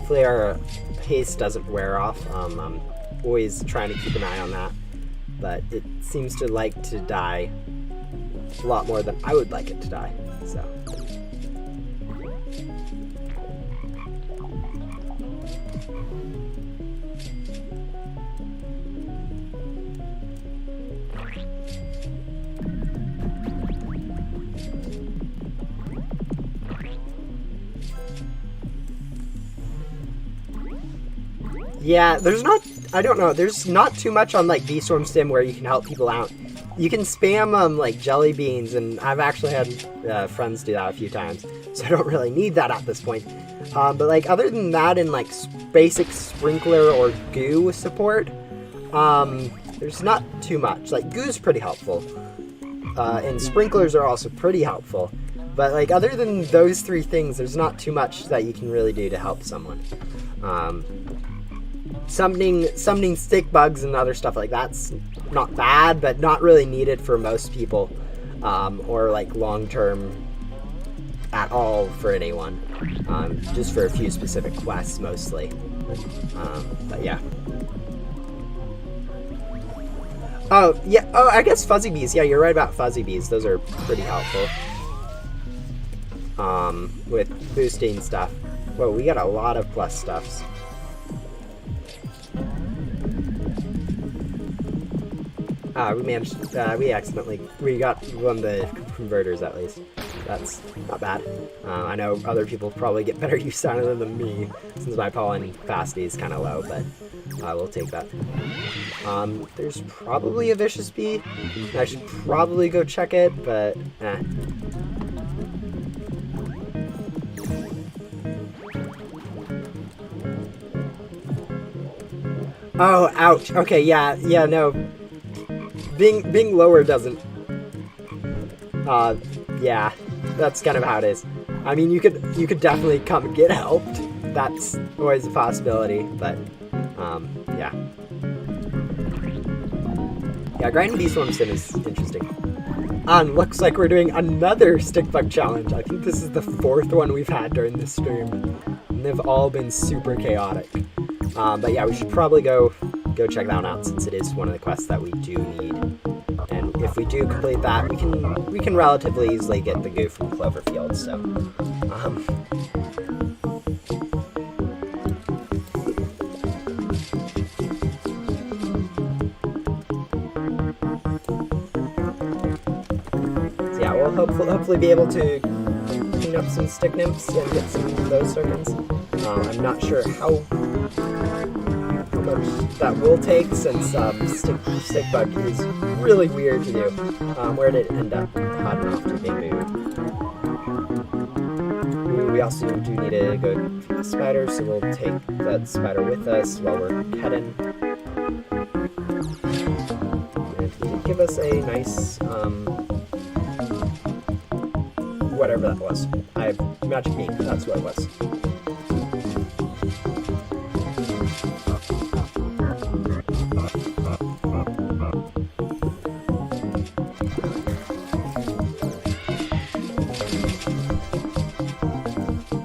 hopefully our haste doesn't wear off. I'm always trying to keep an eye on that, but it seems to like to die a lot more than I would like it to die, so. Yeah, there's not too much on like Bee-Swarm Stim where you can help people out. You can spam like jelly beans, and I've actually had friends do that a few times, so I don't really need that at this point. But like other than that, and like basic sprinkler or goo support, there's not too much. Like goo's pretty helpful, and sprinklers are also pretty helpful. But like other than those three things, there's not too much that you can really do to help someone. Summoning stick bugs and other stuff like that's not bad, but not really needed for most people, or like long term at all for anyone. Just for a few specific quests mostly. But yeah. Oh yeah. Oh, I guess fuzzy bees. Yeah, you're right about fuzzy bees. Those are pretty helpful. With boosting stuff. Whoa, we got a lot of plus stuffs. We managed, we got one of the converters at least. That's not bad. I know other people probably get better use out of them than me, since my pollen capacity is kind of low, but we'll take that. There's probably a vicious bee. I should probably go check it, but eh. Oh, ouch. Okay, yeah, no. Being lower doesn't... yeah, that's kind of how it is. I mean, you could definitely come and get helped. That's always a possibility, but, yeah. Yeah, grinding Bee-Swarm Stim is interesting. And looks like we're doing another stick bug challenge. I think this is the 4th one we've had during this stream. And they've all been super chaotic. But yeah, we should probably go check that one out, since it is one of the quests that we do need. And if we do complete that, we can relatively easily get the goo from Cloverfield. So, so yeah, we'll hopefully be able to clean up some stick nymphs and get some of those tokens. I'm not sure how much that will take, since stick bug is really weird to do. Where did it end up? Hot enough to being moved. We also do need to go to the spider, so we'll take that spider with us while we're heading. And it did give us a nice, whatever that was. Magic bean, that's what it was.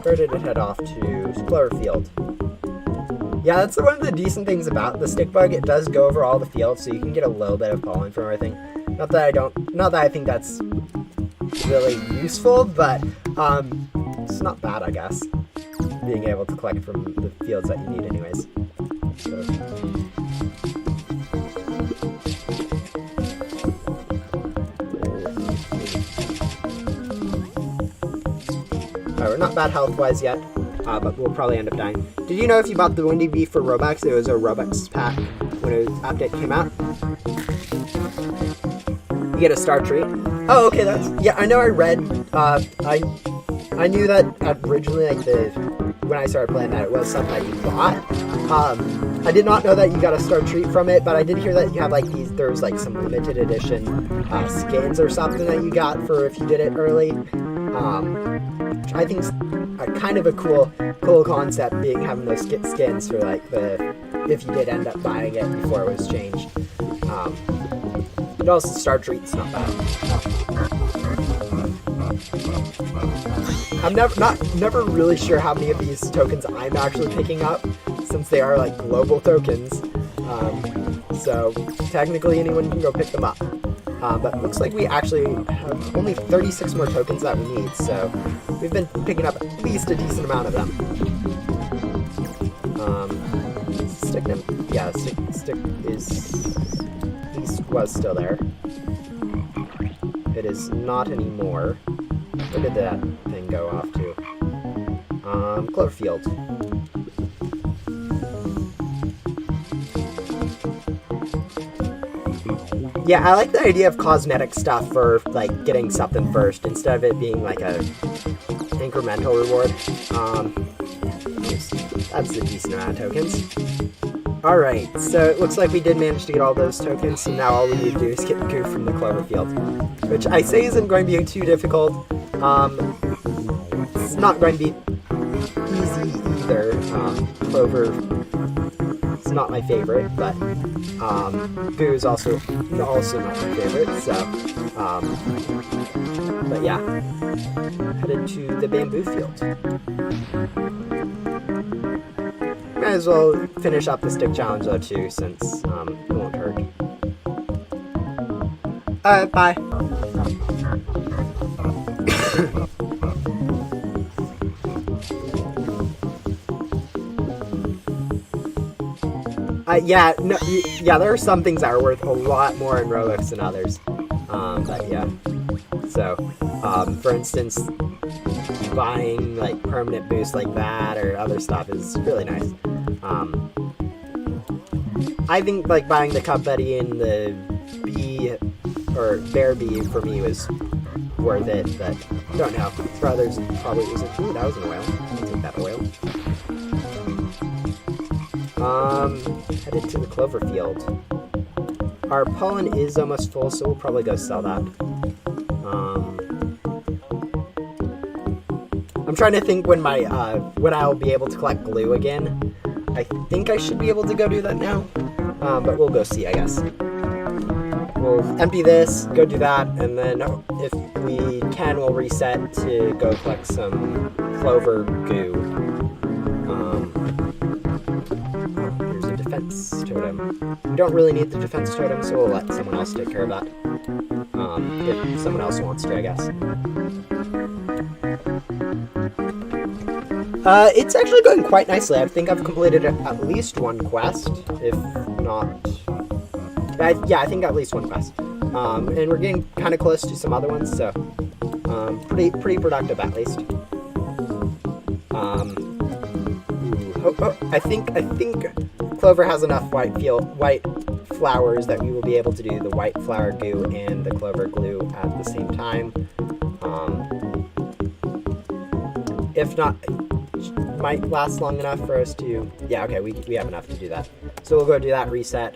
Where did it head off to? Cloverfield. Yeah, that's one of the decent things about the stick bug. It does go over all the fields, so you can get a little bit of pollen from everything. Not that I think that's really useful, but it's not bad, I guess. Being able to collect from the fields that you need anyways. So. We're not bad health-wise yet, but we'll probably end up dying. Did you know if you bought the Windy Bee for Robux, it was a Robux pack when the update came out? You get a star treat. Oh, okay, yeah, I know I read, I knew that originally, like, when I started playing that, it was something that you bought. I did not know that you got a star treat from it, but I did hear that you have, like, there's, like, some limited edition skins or something that you got for if you did it early. Which I think is kind of a cool concept, having those skins for, like, if you did end up buying it before it was changed. But also, star treat's not bad. I'm never really sure how many of these tokens I'm actually picking up, since they are like global tokens. So technically anyone can go pick them up. But it looks like we actually have only 36 more tokens that we need, so we've been picking up at least a decent amount of them. Stick was still there. It is not anymore. Where did that thing go off to? Cloverfield. Yeah, I like the idea of cosmetic stuff for, like, getting something first, instead of it being, like, a incremental reward. That's a decent amount of tokens. Alright, so it looks like we did manage to get all those tokens, so now all we need to do is get Goo from the Cloverfield. Which I say isn't going to be too difficult. It's not going to be easy either. Clover... It's not my favorite, but Goo is also not my favorite, so but yeah, headed to the bamboo field. Might as well finish up the stick challenge though too, since it won't hurt. Bye. Yeah, there are some things that are worth a lot more in Robux than others. But yeah. So, for instance, buying like permanent boosts like that or other stuff is really nice. I think like buying the Cup Buddy and the bee or bear bee for me was worth it, but don't know. For others, probably isn't. Ooh, that was an oil. I'll take that oil. Headed to the Cloverfield. Our pollen is almost full, so we'll probably go sell that. I'm trying to think when when I'll be able to collect glue again. I think I should be able to go do that now, but we'll go see, I guess. We'll empty this, go do that, and then if we can, we'll reset to go collect some clover goo. Here's a defense totem. We don't really need the defense totem, so we'll let someone else take care of that. If someone else wants to, I guess. It's actually going quite nicely. I think I've completed at least one quest, if not... yeah, I think at least one quest. And we're getting kind of close to some other ones, so pretty productive at least. I think Clover has enough white flowers that we will be able to do the white flower goo and the clover glue at the same time. If not, might last long enough for us to... Yeah, okay, we have enough to do that. So we'll go do that, reset,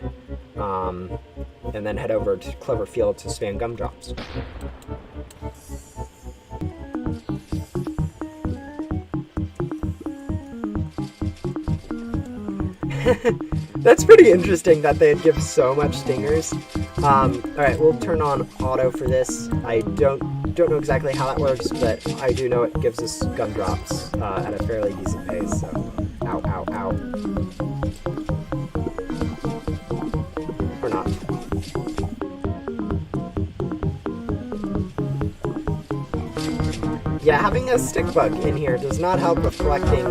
and then head over to Cloverfield to spam gumdrops. That's pretty interesting that they'd give so much stingers. Alright, we'll turn on auto for this. I don't know exactly how that works, but I do know it gives us gumdrops at a fairly decent pace, so... Ow, ow, ow. Or not. Yeah, having a Stikbot in here does not help with collecting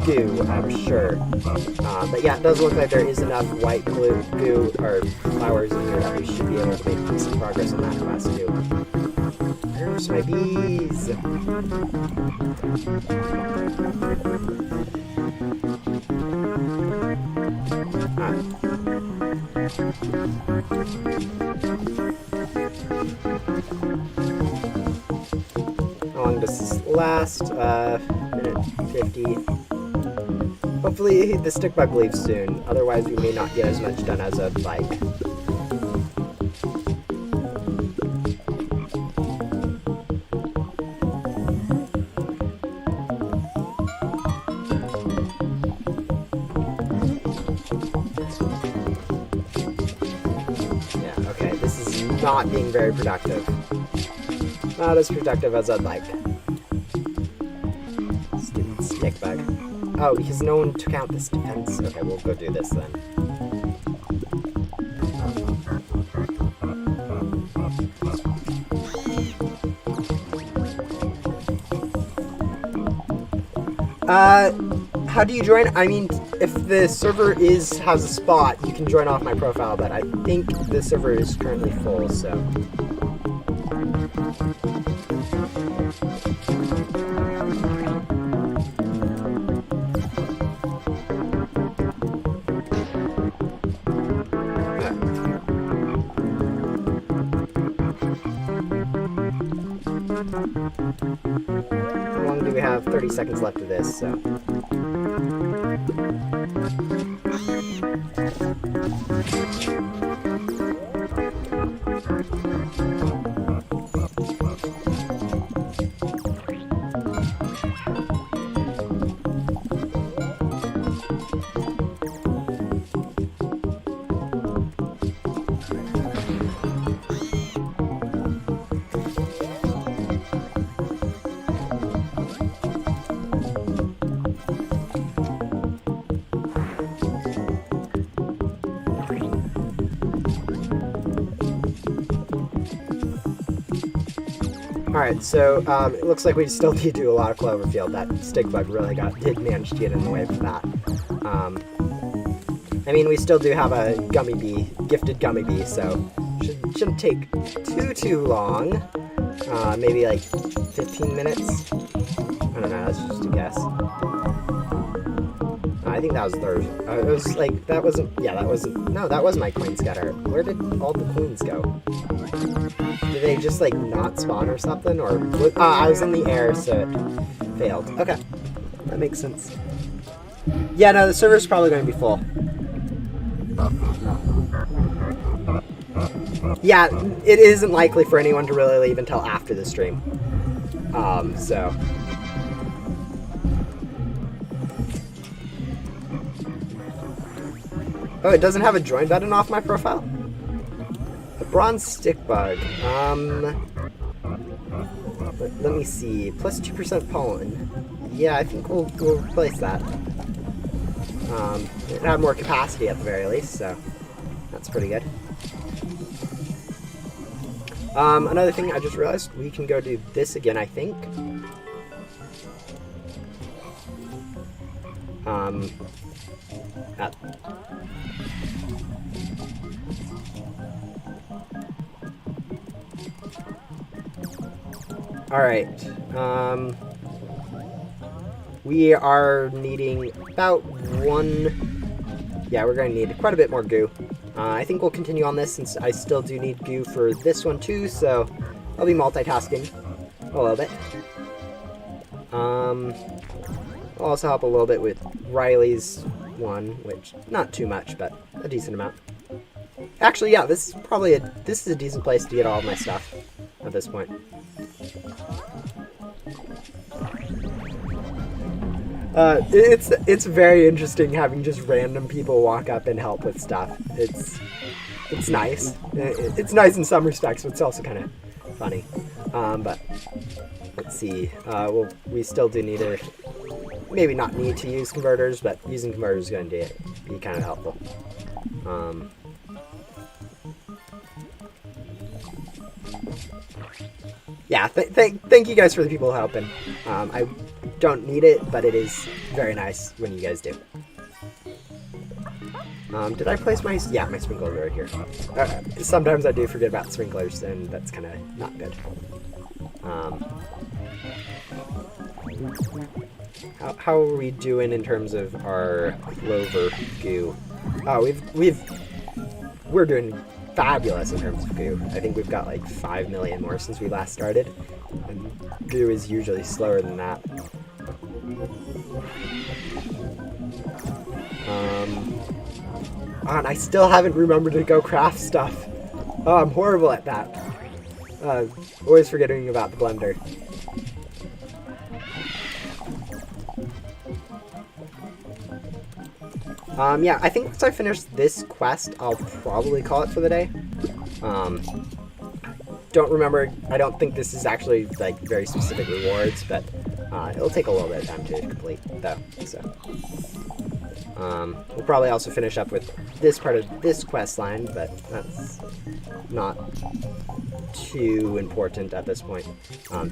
goo, I'm sure. But yeah, it does look like there is enough white goo or flowers in here that we should be able to make some progress on that quest too. There's my bees! How long does this last? Minute 50. Hopefully the Stikbot leaves soon, otherwise we may not get as much done as I'd like. Yeah, okay, this is not being very productive. Not as productive as I'd like. Stupid Stikbot. Oh, because no one took out this defense. Okay, we'll go do this then. How do you join? I mean, if the server has a spot, you can join off my profile, but I think the server is currently full, so. How long do we have? 30 seconds left of this, so. Alright, so it looks like we still need to do a lot of Cloverfield. That Stikbot really did manage to get in the way of that. I mean, we still do have a gummy bee, gifted gummy bee, so shouldn't take too long. Maybe like 15 minutes? I don't know, that's just a guess. I think that was third. It was like, that wasn't, no, that was my coin scatter. Where did all the coins go? Did they just like not spawn or something? Or, I was in the air, so it failed. Okay, that makes sense. Yeah, no, the server's probably going to be full. Yeah, it isn't likely for anyone to really leave until after the stream. So. Oh, it doesn't have a join button off my profile? A bronze Stikbot. Let me see. Plus 2% pollen. Yeah, I think we'll replace that. It had more capacity at the very least, so that's pretty good. Another thing I just realized, we can go do this again, I think. Alright, we are needing about we're going to need quite a bit more goo. I think we'll continue on this since I still do need goo for this one too, so I'll be multitasking a little bit. I'll also help a little bit with Riley's one, which, not too much, but a decent amount. Actually, yeah, this is a decent place to get all of my stuff at this point. It's very interesting having just random people walk up and help with stuff. It's nice. It's nice in some respects, but it's also kind of funny. But let's see. We still do need to, maybe not need to use converters, but using converters is going to be kind of helpful. Yeah, thank you guys for the people helping. I don't need it, but it is very nice when you guys do. Did I place my sprinklers right here? Sometimes I do forget about sprinklers, and that's kind of not good. How are we doing in terms of our clover goo? Oh, we're doing fabulous in terms of goo. I think we've got like 5 million more since we last started, and goo is usually slower than that. And I still haven't remembered to go craft stuff. Oh, I'm horrible at that. Always forgetting about the blender. Yeah, I think once I finish this quest, I'll probably call it for the day. don't remember. I don't think this is actually like very specific rewards, but it'll take a little bit of time to complete though. So we'll probably also finish up with this part of this quest line, but that's not too important at this point.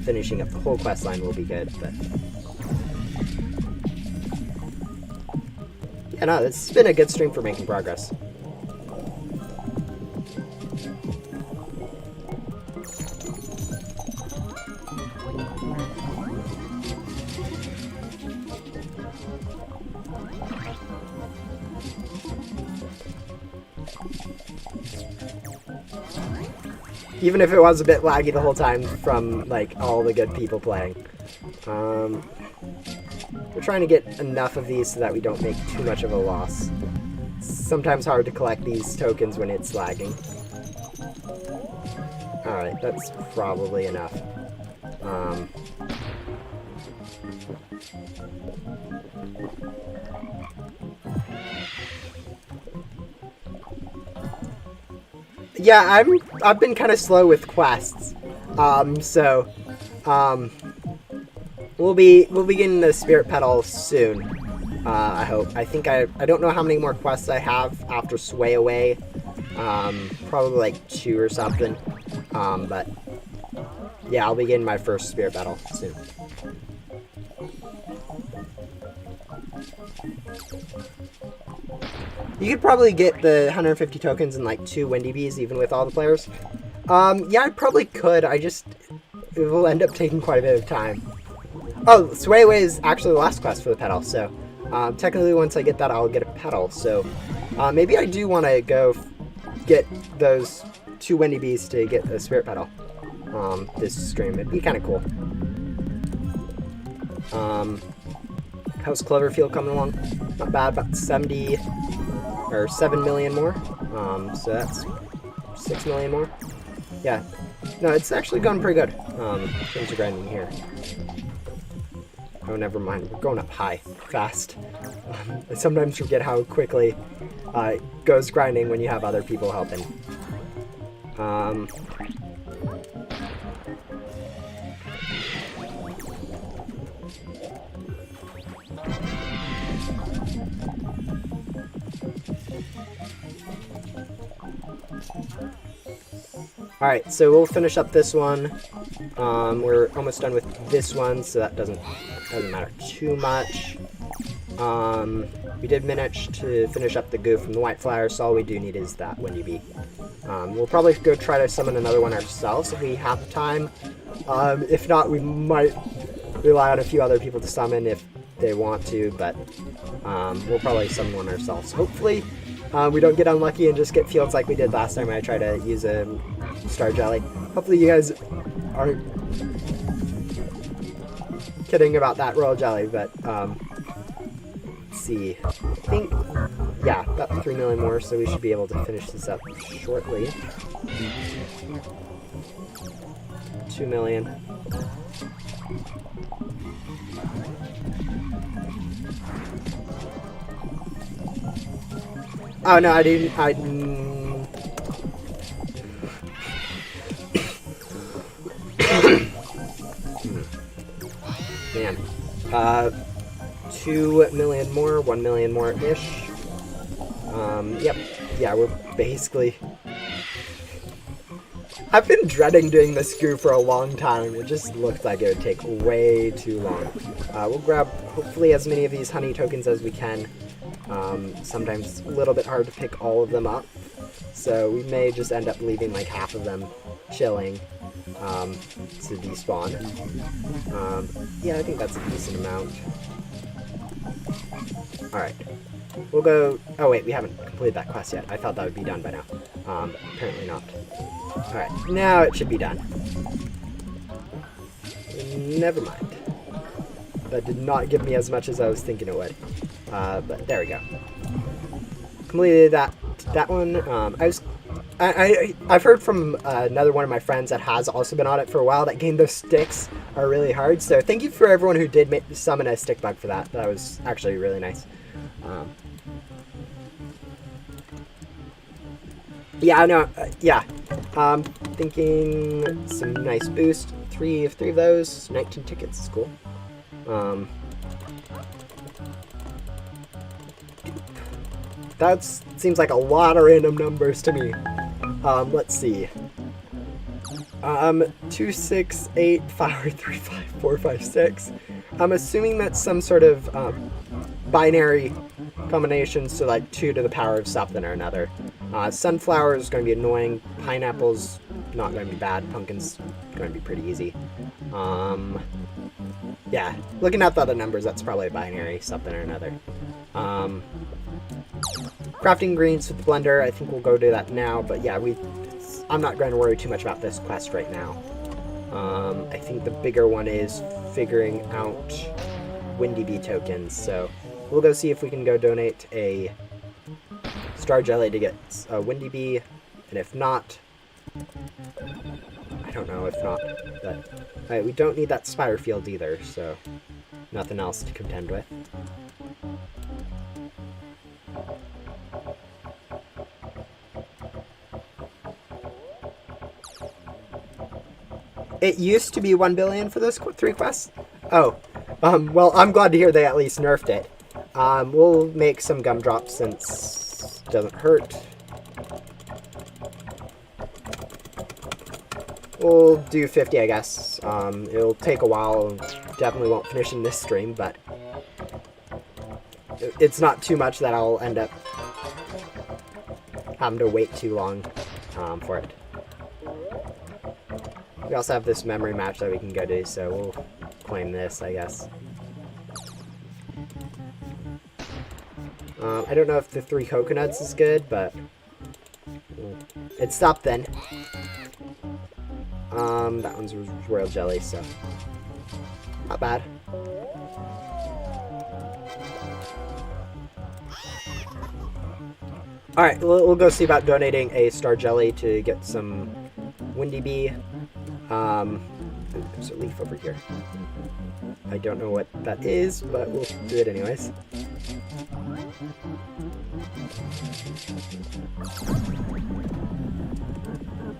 Finishing up the whole quest line will be good, but yeah, no, it's been a good stream for making progress. Even if it was a bit laggy the whole time from like all the good people playing. We're trying to get enough of these so that we don't make too much of a loss. It's sometimes hard to collect these tokens when it's lagging. Alright, that's probably enough. Yeah, I've been kind of slow with quests, we'll be getting the spirit petal soon. I hope. I think I don't know how many more quests I have after Sway Away. Probably like 2 or something. But yeah, I'll be getting my first spirit petal soon. You could probably get the 150 tokens in like 2 Windy Bees even with all the players. Yeah, I probably could. It will end up taking quite a bit of time. Oh, Sway Away is actually the last quest for the petal, so technically once I get that I'll get a petal. So maybe I do want to go get those 2 Windy Bees to get the spirit petal this stream. It'd be kind of cool. How's Cloverfield coming along? Not bad, about 70 or 7 million more. So that's 6 million more. Yeah. No, it's actually going pretty good. Things are grinding here. Oh, never mind. We're going up high, fast. I sometimes forget how quickly it goes grinding when you have other people helping. Alright, so we'll finish up this one. We're almost done with this one, so that doesn't matter too much. We did manage to finish up the goo from the white flower, so all we do need is that Windy Bee. We'll probably go try to summon another one ourselves if we have time. If not, we might rely on a few other people to summon if they want to, but we'll probably summon one ourselves. Hopefully we don't get unlucky and just get fields like we did last time I tried to use a star jelly. Hopefully you guys aren't kidding about that royal jelly, but let's see. I think, yeah, about 3 million more, so we should be able to finish this up shortly. 2 million. Oh no, I didn't. Man. 2 million more, 1 million more-ish. Yep. Yeah, we're basically... I've been dreading doing this screw for a long time. It just looked like it would take way too long. We'll grab, hopefully, as many of these honey tokens as we can. Sometimes it's a little bit hard to pick all of them up. So we may just end up leaving like half of them chilling to despawn. Yeah, I think that's a decent amount. Alright. We'll go... Oh wait, we haven't completed that quest yet. I thought that would be done by now. But apparently not. Alright, now it should be done. Never mind. That did not give me as much as I was thinking it would. But there we go. Completed that one. I've heard from another one of my friends that has also been on it for a while that getting those sticks are really hard. So thank you for everyone who did summon a stick bug for that. That was actually really nice. Yeah, no, yeah. Thinking some nice boost. Three of those. 19 tickets is cool. That seems like a lot of random numbers to me. Let's see. 2, 6, 8, 5, 3, 5, 4, 5, 6. I'm assuming that's some sort of binary combination, so like 2 to the power of something or another. Sunflower is going to be annoying. Pineapple's not going to be bad. Pumpkin's going to be pretty easy. Yeah, looking at the other numbers, that's probably binary, something or another. Crafting ingredients with the blender, I think we'll go do that now, but yeah, I'm not going to worry too much about this quest right now. I think the bigger one is figuring out Windy Bee tokens, so we'll go see if we can go donate a Star Jelly to get a Windy Bee, and if not, I don't know if not, but we don't need that Spider Field either, so nothing else to contend with. It used to be 1 billion for those 3 quests. Oh, well, I'm glad to hear they at least nerfed it. We'll make some gumdrops since it doesn't hurt. We'll do 50, I guess. It'll take a while. Definitely won't finish in this stream, but it's not too much that I'll end up having to wait too long for it. We also have this memory match that we can go to, so we'll claim this, I guess. I don't know if the 3 coconuts is good, but it's something. That one's royal jelly, so not bad. Alright, we'll go see about donating a Star Jelly to get some Windy Bee. There's a leaf over here. I don't know what that is, but we'll do it anyways.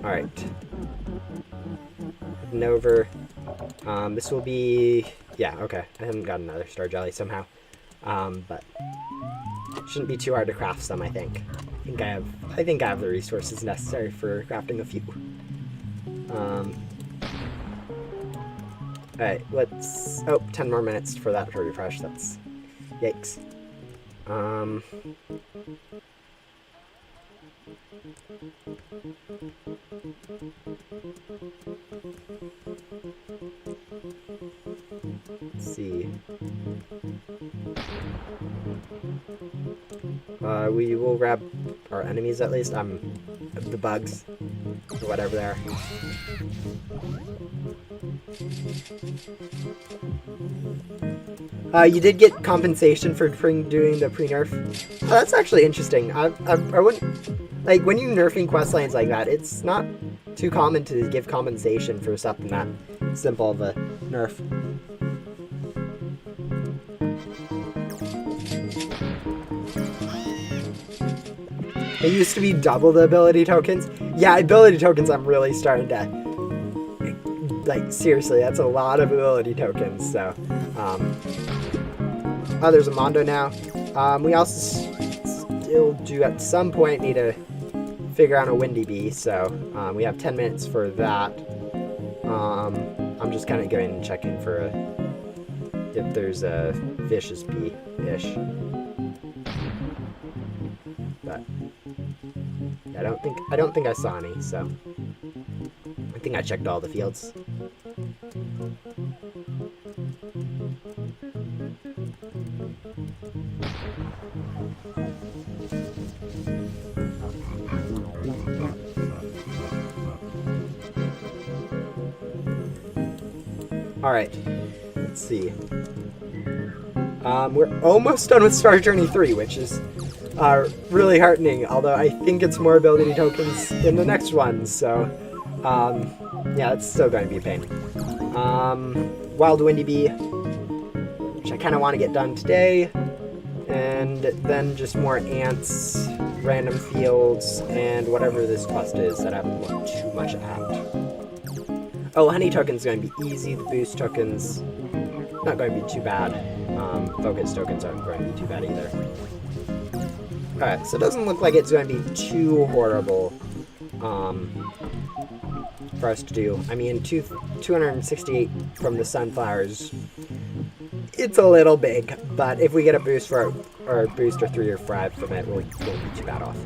Alright. Heading over. This will be... Yeah, okay. I haven't got another Star Jelly somehow. But shouldn't be too hard to craft some, I think. I think I have the resources necessary for crafting a few. Alright, let's... Oh, 10 more minutes for that to refresh. That's... Yikes. Let's see. We will grab our enemies at least. The bugs, or whatever they are. You did get compensation for doing the pre-nerf. Oh, that's actually interesting. I wouldn't... Like, when you're nerfing quest lines like that, it's not too common to give compensation for something that simple of a nerf. It used to be double the ability tokens. Yeah, ability tokens I'm really starting to... Like, seriously, that's a lot of ability tokens, so... Oh, there's a Mondo now. We also still do, at some point, need to figure out a Windy Bee, so we have 10 minutes for that. I'm just kind of going and checking for if there's a vicious bee-ish. But I don't think I saw any, so I think I checked all the fields. Alright, let's see. We're almost done with Star Journey 3, which is really heartening, although I think it's more ability tokens in the next one, so yeah, it's still going to be a pain. Wild Windy Bee, which I kind of want to get done today, and then just more ants random fields, and whatever this quest is that I haven't looked too much at. Oh, honey token's going to be easy. The boost token's not going to be too bad. Focus tokens aren't going to be too bad either. Alright, so it doesn't look like it's going to be too horrible for us to do. I mean, 268 from the sunflowers, it's a little big, but if we get a boost for or boost or 3 or 5 from it, we won't be too bad off.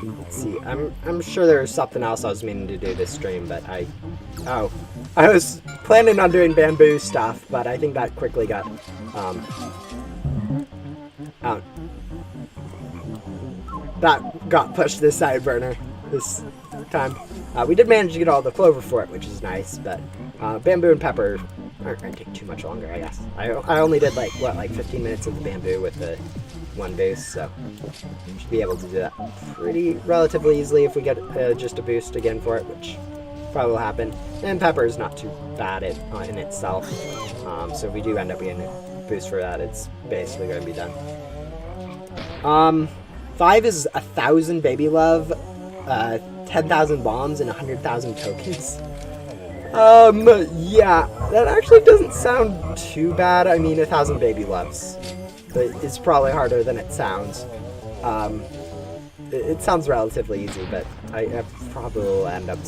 Let's see, I'm sure there was something else I was meaning to do this stream, but I was planning on doing bamboo stuff, but I think that quickly got out. That got pushed to the side burner this time. We did manage to get all the clover for it, which is nice, but bamboo and pepper aren't going to take too much longer, I guess. I only did like 15 minutes of the bamboo with the one boost, so should be able to do that relatively easily if we get just a boost again for it, which probably will happen. And pepper is not too bad in itself, so if we do end up getting a boost for that, it's basically going to be done. 5 is 1,000 baby love, 10,000 bombs, and 100,000 tokens. Yeah, that actually doesn't sound too bad. I mean, 1,000 baby loves, but it's probably harder than it sounds. It sounds relatively easy, but I probably will end up...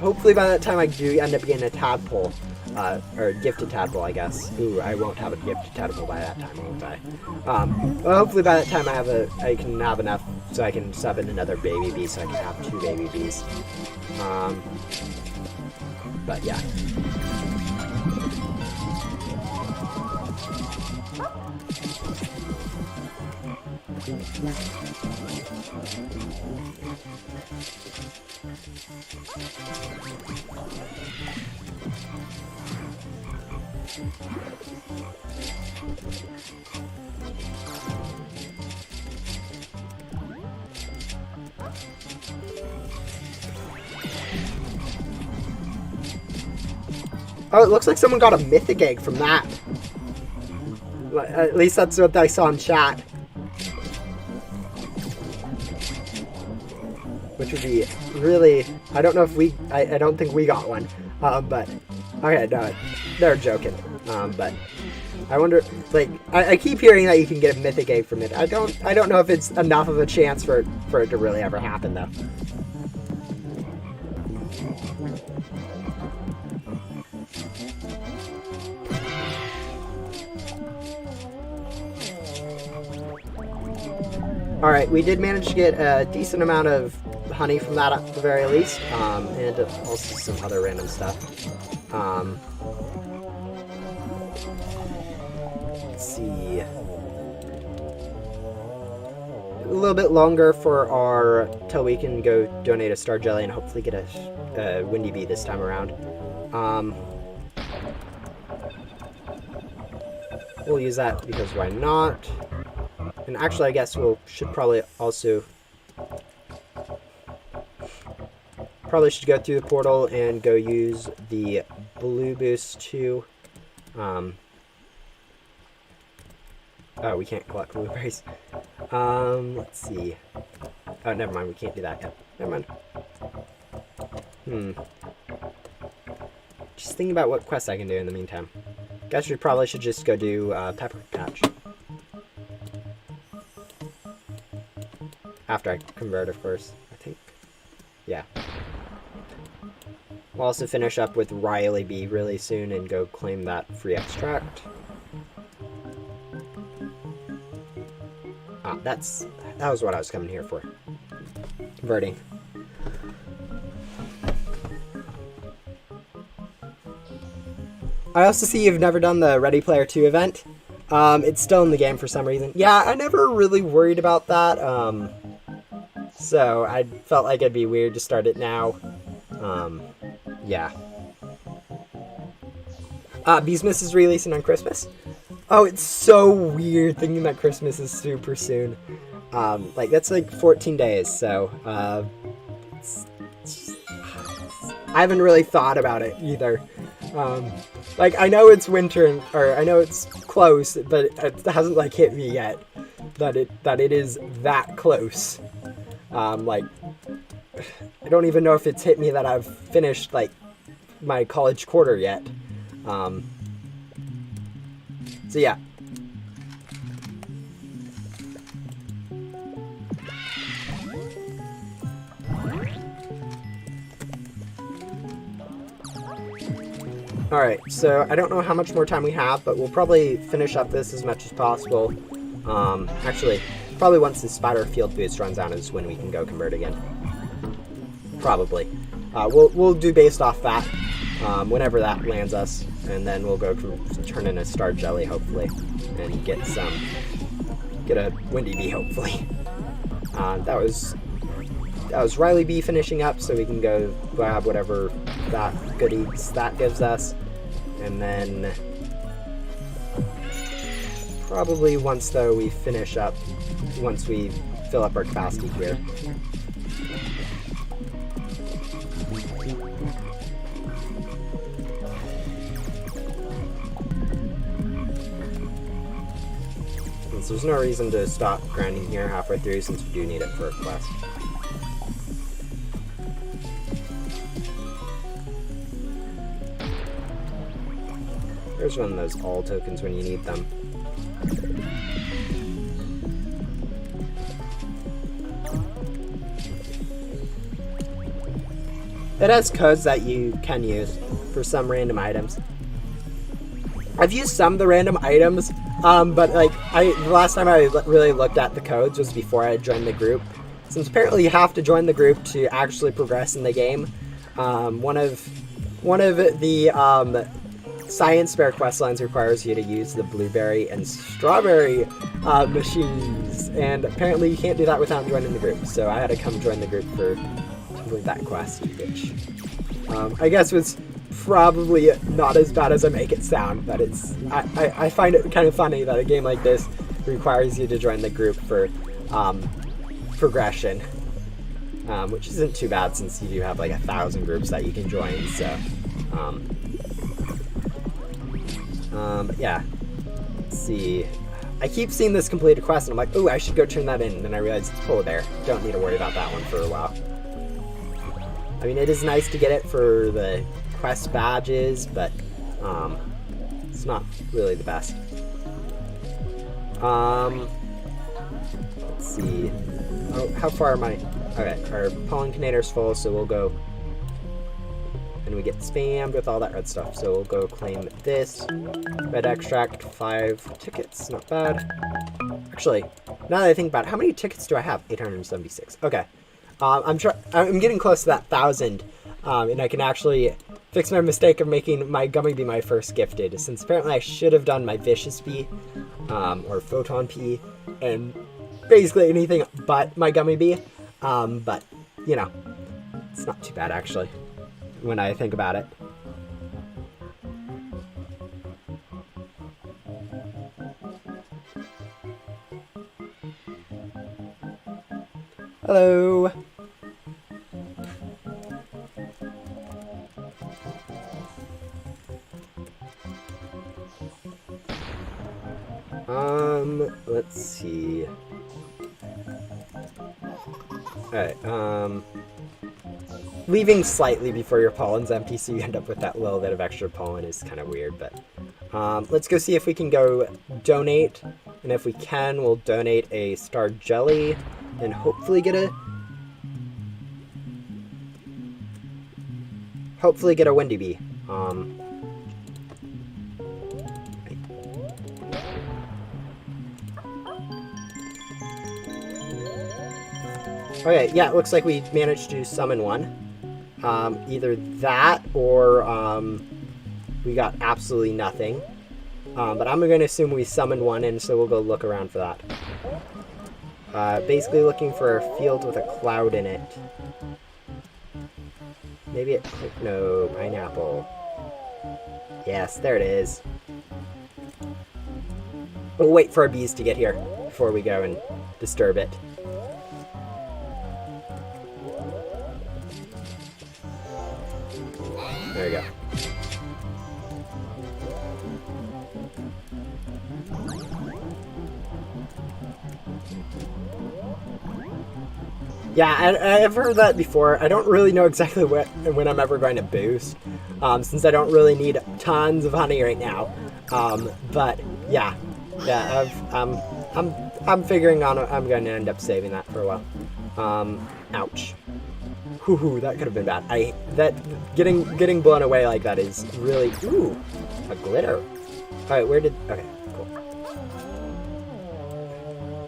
Hopefully by that time I do end up getting a tadpole, or a gifted tadpole, I guess. Ooh, I won't have a gifted tadpole by that time, won't I? Well, hopefully by that time I can have enough so I can sub in another baby bee, so I can have 2 baby bees. But yeah. Oh, it looks like someone got a mythic egg from that. At least that's what I saw in chat. Which would be really... I don't know if we... I don't think we got one. But... Okay, no, they're joking. But... I wonder... Like, I keep hearing that you can get a mythic egg from it. I don't know if it's enough of a chance for it to really ever happen, though. Alright, we did manage to get a decent amount of honey from that at the very least, and also some other random stuff. Let's see. A little bit longer till we can go donate a star jelly and hopefully get a windy bee this time around. We'll use that because why not? And actually, I guess should probably also... should go through the portal and go use the blue boost too. Oh, we can't collect blueberries. Let's see. Oh, never mind. We can't do that yet. Never mind. Just thinking about what quests I can do in the meantime. Guess we probably should just go do Pepper Patch. After I convert, of course, I think. Yeah. We'll also finish up with Riley Bee really soon and go claim that free extract. Ah, that was what I was coming here for. Converting. I also see you've never done the Ready Player 2 event. It's still in the game for some reason. Yeah, I never really worried about that. So I felt like it'd be weird to start it now. Yeah. Beesmas is releasing on Christmas. Oh, it's so weird thinking that Christmas is super soon. Like, that's like 14 days, so, I haven't really thought about it either. Like, I know it's winter, or I know it's close, but it hasn't, like, hit me yet that it is that close. Like, I don't even know if it's hit me that I've finished, like, my college quarter yet. So, yeah. Alright, so I don't know how much more time we have, but we'll probably finish up this as much as possible. Actually, probably once the spider field boost runs out is when we can go convert again. Probably. We'll do based off that, whenever that lands us, and then we'll go turn in a star jelly, hopefully, and get a windy bee, hopefully. That was Riley B finishing up, so we can go grab whatever that goodies that gives us. And then probably once we fill up our capacity here. And so there's no reason to stop grinding here halfway through since we do need it for a quest. There's one of those all tokens when you need them. It has codes that you can use for some random items. I've used some of the random items, but like the last time I really looked at the codes was before I joined the group. Since apparently you have to join the group to actually progress in the game. One of the Science Fair quest lines requires you to use the blueberry and strawberry machines, and apparently you can't do that without joining the group, so I had to come join the group to complete that quest, which I guess was probably not as bad as I make it sound, but I find it kind of funny that a game like this requires you to join the group for progression, which isn't too bad since you do have like 1,000 groups that you can join, so but yeah, let's see. I keep seeing this completed quest and I'm like, ooh, I should go turn that in, and then I realize, oh, there, don't need to worry about that one for a while. I mean, it is nice to get it for the quest badges, but it's not really the best. Let's see. Oh, how far am I? Okay, our pollen container's full, so we'll go. And we get spammed with all that red stuff, so we'll go claim this. Red extract, 5 tickets, not bad. Actually, now that I think about it, how many tickets do I have? 876. Okay. I'm getting close to that 1,000, and I can actually fix my mistake of making my Gummy Bee my first gifted, since apparently I should have done my Vicious Bee, or Photon Pea, and basically anything but my Gummy Bee, but, you know, it's not too bad, actually, when I think about it. Hello. Let's see. Alright, leaving slightly before your pollen's empty so you end up with that little bit of extra pollen is kind of weird, but let's go see if we can go donate, and if we can, we'll donate a star jelly and hopefully get a windy bee. Okay, yeah, it looks like we managed to summon one. Either that or we got absolutely nothing. But I'm going to assume we summoned one, and so we'll go look around for that. Basically looking for a field with a cloud in it. Maybe it... no, pineapple. Yes, there it is. We'll wait for our bees to get here before we go and disturb it. There we go. Yeah, I've heard that before. I don't really know exactly when I'm ever going to boost, since I don't really need tons of honey right now. But yeah, I'm figuring on I'm going to end up saving that for a while. Ouch. Whoo, that could have been bad. Getting blown away like that is really a glitter. All right, okay, cool.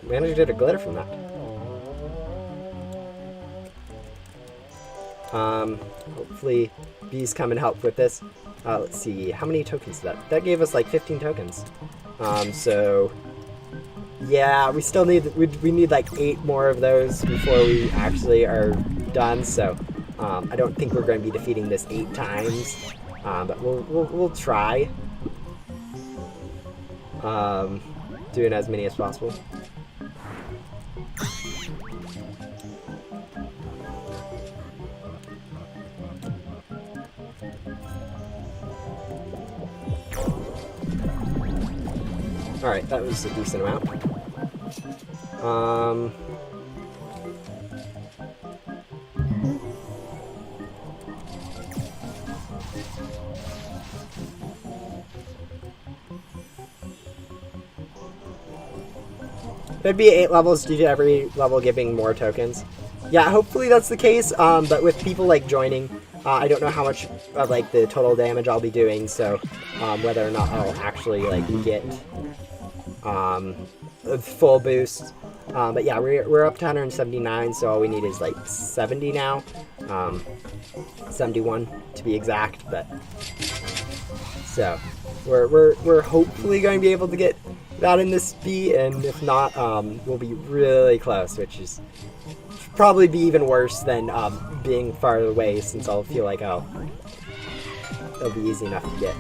Managed to get a glitter from that. Hopefully bees come and help with this. Let's see, how many tokens did that? That gave us like 15 tokens. So yeah, we still need, we need like 8 more of those before we actually are done. So I don't think we're going to be defeating this 8 times, but we'll try doing as many as possible. Alright, that was a decent amount. There'd be 8 levels due to every level giving more tokens. Yeah, hopefully that's the case, but with people like joining, I don't know how much of like the total damage I'll be doing, so whether or not I'll actually like get a full boost. But yeah, we're up to 179, so all we need is like 70 now. 71 to be exact, but so we're hopefully going to be able to get that in this bee, and if not, we'll be really close, which is probably be even worse than being far away, since I'll feel like it'll be easy enough to get.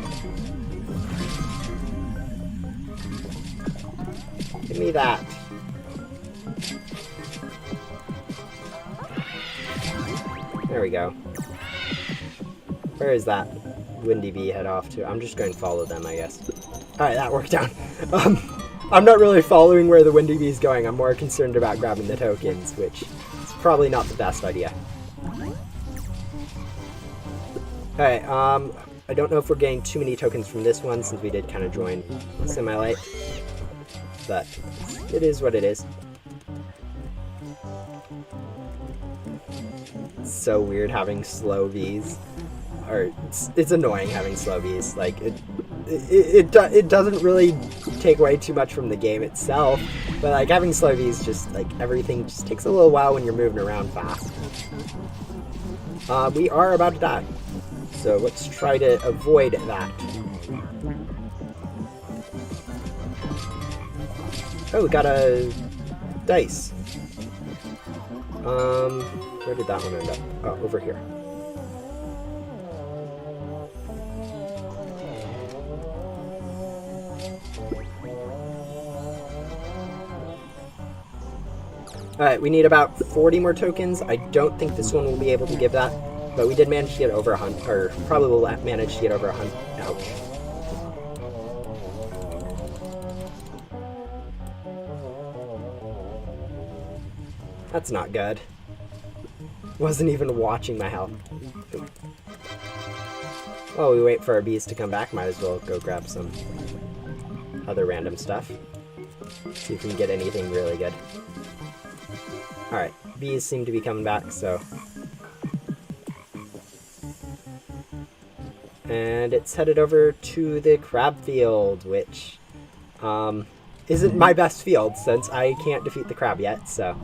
Give me that. There we go. Where is that windy bee head off to? I'm just going to follow them, I guess. Alright, that worked out. I'm not really following where the windy bee is going. I'm more concerned about grabbing the tokens, which is probably not the best idea. Alright, I don't know if we're getting too many tokens from this one, since we did kind of join semi-late. But it is what it is. It's so weird having slow bees. Or it's annoying having slow bees. Like it doesn't really take away too much from the game itself, but like having slow bees, just like everything just takes a little while when you're moving around fast. We are about to die, so let's try to avoid that. Oh, we got a dice. Where did that one end up? Oh, over here. Alright, we need about 40 more tokens. I don't think this one will be able to give that, but we did manage to get over 100, or probably will manage to get over 100. Ouch. That's not good. Wasn't even watching my health. While we wait for our bees to come back, might as well go grab some other random stuff. See if we can get anything really good. Alright, bees seem to be coming back, so... And it's headed over to the crab field, which isn't my best field, since I can't defeat the crab yet, so...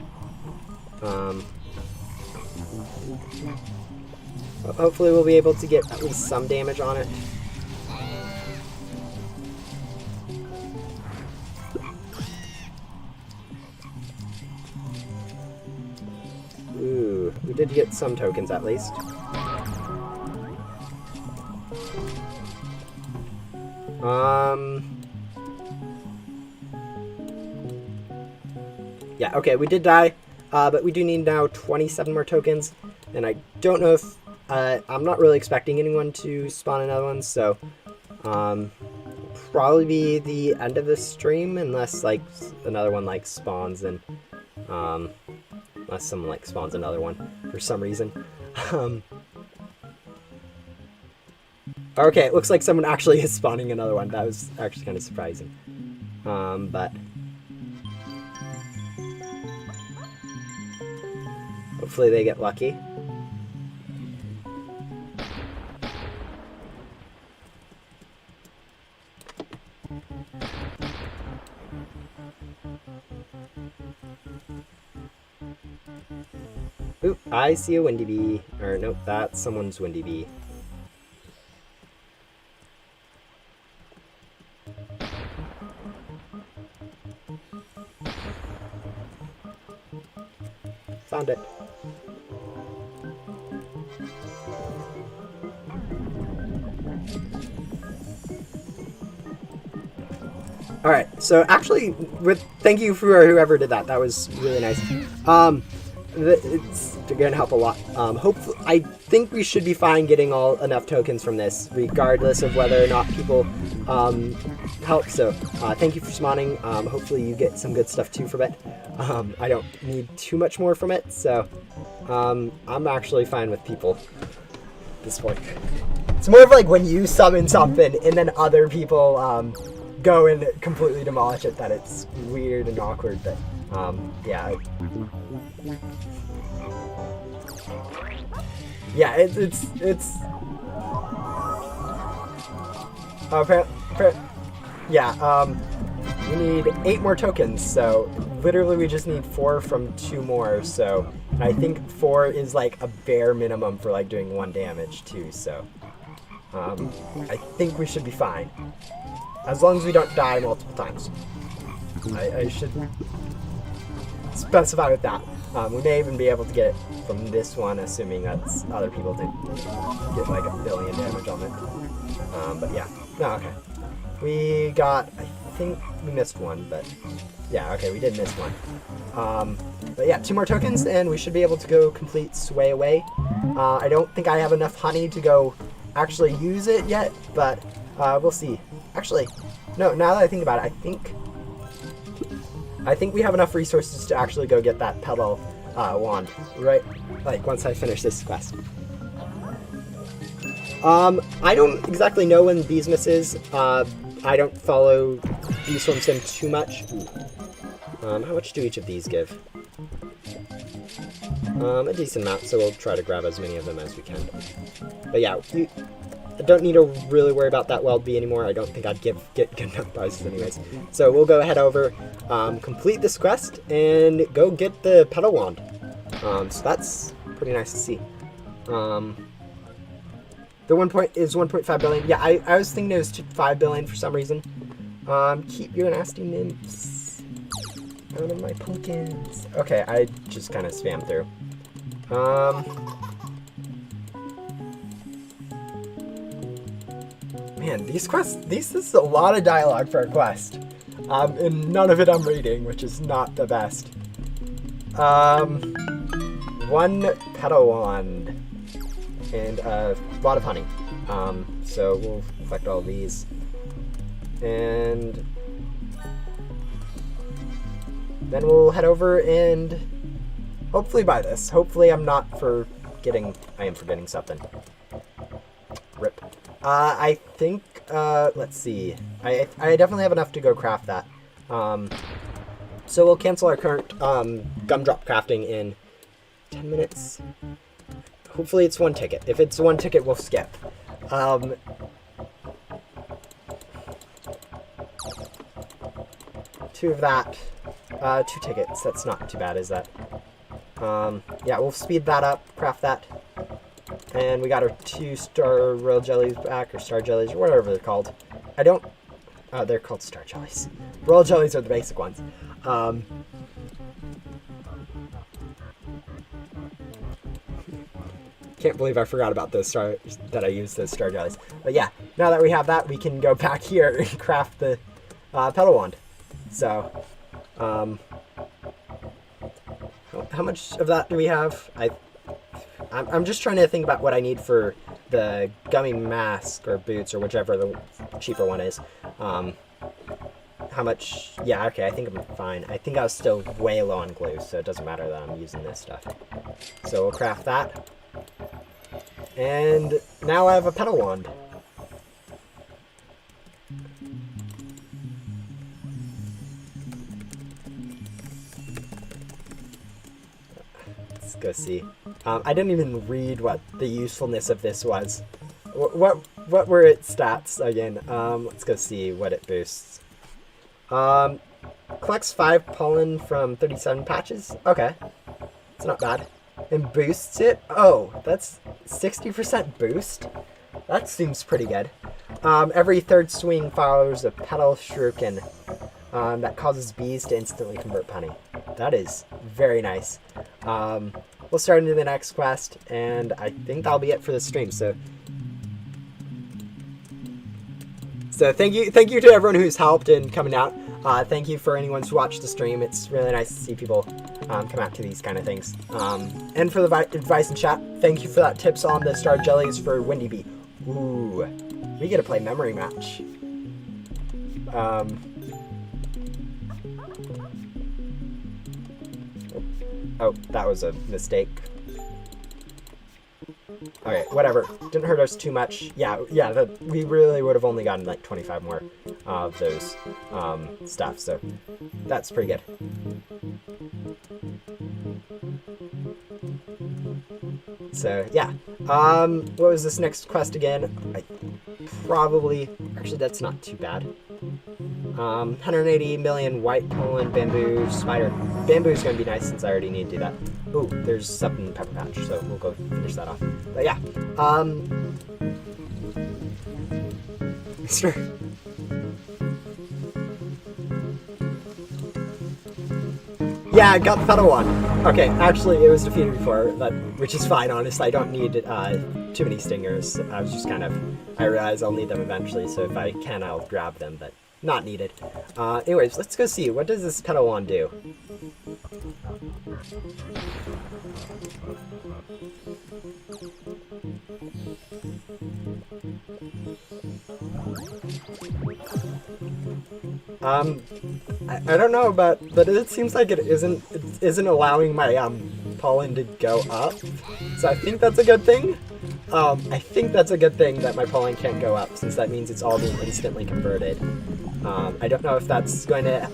hopefully we'll be able to get at least some damage on it. Ooh, we did get some tokens at least. Yeah, okay, we did die, but we do need now 27 more tokens, and I don't know if, I'm not really expecting anyone to spawn another one, so, probably be the end of this stream, unless, like, another one, like, spawns, and, unless someone, like, spawns another one for some reason. Okay, it looks like someone actually is spawning another one. That was actually kind of surprising. But hopefully they get lucky. Oop, I see a windy bee. Or nope, that's someone's windy bee. Found it. Alright, so actually, thank you for whoever did that. That was really nice. It's going to help a lot. Hopefully, I think we should be fine getting enough tokens from this, regardless of whether or not people help. So, thank you for spawning. Hopefully you get some good stuff too from it. I don't need too much more from it, so I'm actually fine with people at this point. It's more of like when you summon something and then other people go and completely demolish it that it's weird and awkward, but yeah. Yeah, it's yeah, we need 8 more tokens, so literally we just need 4 from 2 more, so I think 4 is like a bare minimum for like doing 1 damage too, so I think we should be fine. As long as we don't die multiple times. I should specify with that. We may even be able to get it from this one, assuming that's other people didn't get like 1 billion damage on it. But yeah, no, okay. We got, I think we missed one, but yeah, okay, we did miss one. But yeah, 2 more tokens, and we should be able to go complete Sway Away. I don't think I have enough honey to go actually use it yet, but we'll see. Actually, no, now that I think about it, I think we have enough resources to actually go get that petal wand, right? Like, once I finish this quest. I don't exactly know when Beesmas is. I don't follow Beeswarm Sim too much. How much do each of these give? A decent amount, so we'll try to grab as many of them as we can. But yeah, I don't need to really worry about that wild bee anymore. I don't think I'd get good enough prizes anyways. So we'll go head over, complete this quest, and go get the petal wand. So that's pretty nice to see. The 1 point is 1.5 billion. Yeah, I was thinking it was 5 billion for some reason. Keep your nasty nymphs out of my pumpkins. Okay, I just kind of spam through. Man, these quests, this is a lot of dialogue for a quest. And none of it I'm reading, which is not the best. 1 petal wand. And a lot of honey. So we'll collect all these. And then we'll head over and hopefully buy this. Hopefully I'm not forgetting, I am forgetting something. Rip. I think, let's see. I definitely have enough to go craft that. So we'll cancel our current gumdrop crafting in 10 minutes. Hopefully it's 1 ticket. If it's 1 ticket, we'll skip. 2 of that. 2 tickets. That's not too bad, is that? Yeah, we'll speed that up, craft that. And we got our 2 star royal jellies back, or star jellies, or whatever they're called. I don't... they're called star jellies. Royal jellies are the basic ones. Can't believe I forgot about those that I used those star jellies. But yeah, now that we have that, we can go back here and craft the petal wand. So, how much of that do we have? I'm just trying to think about what I need for the gummy mask or boots or whichever the cheaper one is. How much? Yeah, okay, I think I'm fine. I think I was still way low on glue, so it doesn't matter that I'm using this stuff. So we'll craft that. And now I have a petal wand. Let's go see. I didn't even read what the usefulness of this was. What were its stats again? Let's go see what it boosts. Collects 5 pollen from 37 patches. Okay, it's not bad. And boosts it. Oh, that's 60% boost. That seems pretty good. Every third swing follows a petal shuriken that causes bees to instantly convert honey. That is very nice. We'll start into the next quest, and I think that'll be it for the stream. So thank you to everyone who's helped in coming out. Thank you for anyone who's watched the stream. It's really nice to see people come out to these kind of things. And for the advice in chat, thank you for that tips on the star jellies for Windy Bee. Ooh, we get to play memory match. Oh, that was a mistake. Okay, whatever. Didn't hurt us too much. Yeah, we really would have only gotten like 25 more of those stuff, so that's pretty good. So, yeah. What was this next quest again? Actually, that's not too bad. 180 million white pollen bamboo spider. Bamboo is going to be nice since I already need to do that. Ooh, there's something in Pepper Patch, so we'll go finish that off. But yeah, sure. Yeah, I got the petal one. Okay, actually, it was defeated before, which is fine, honestly. I don't need too many stingers. I was just I realize I'll need them eventually, so if I can, I'll grab them, but not needed. Anyways, let's go see. What does this petal wand do? I don't know but it seems like it isn't allowing my pollen to go up. So I think that's a good thing. I think that's a good thing that my pollen can't go up, since that means it's all being instantly converted. I don't know if that's going to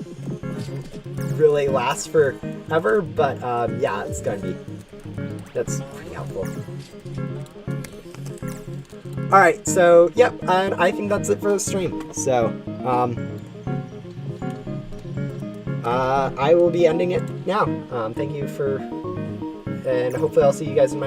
really last forever, but yeah, it's going to be. That's pretty helpful. Alright, so, yep, and I think that's it for the stream. So, I will be ending it now. Thank you and hopefully I'll see you guys in my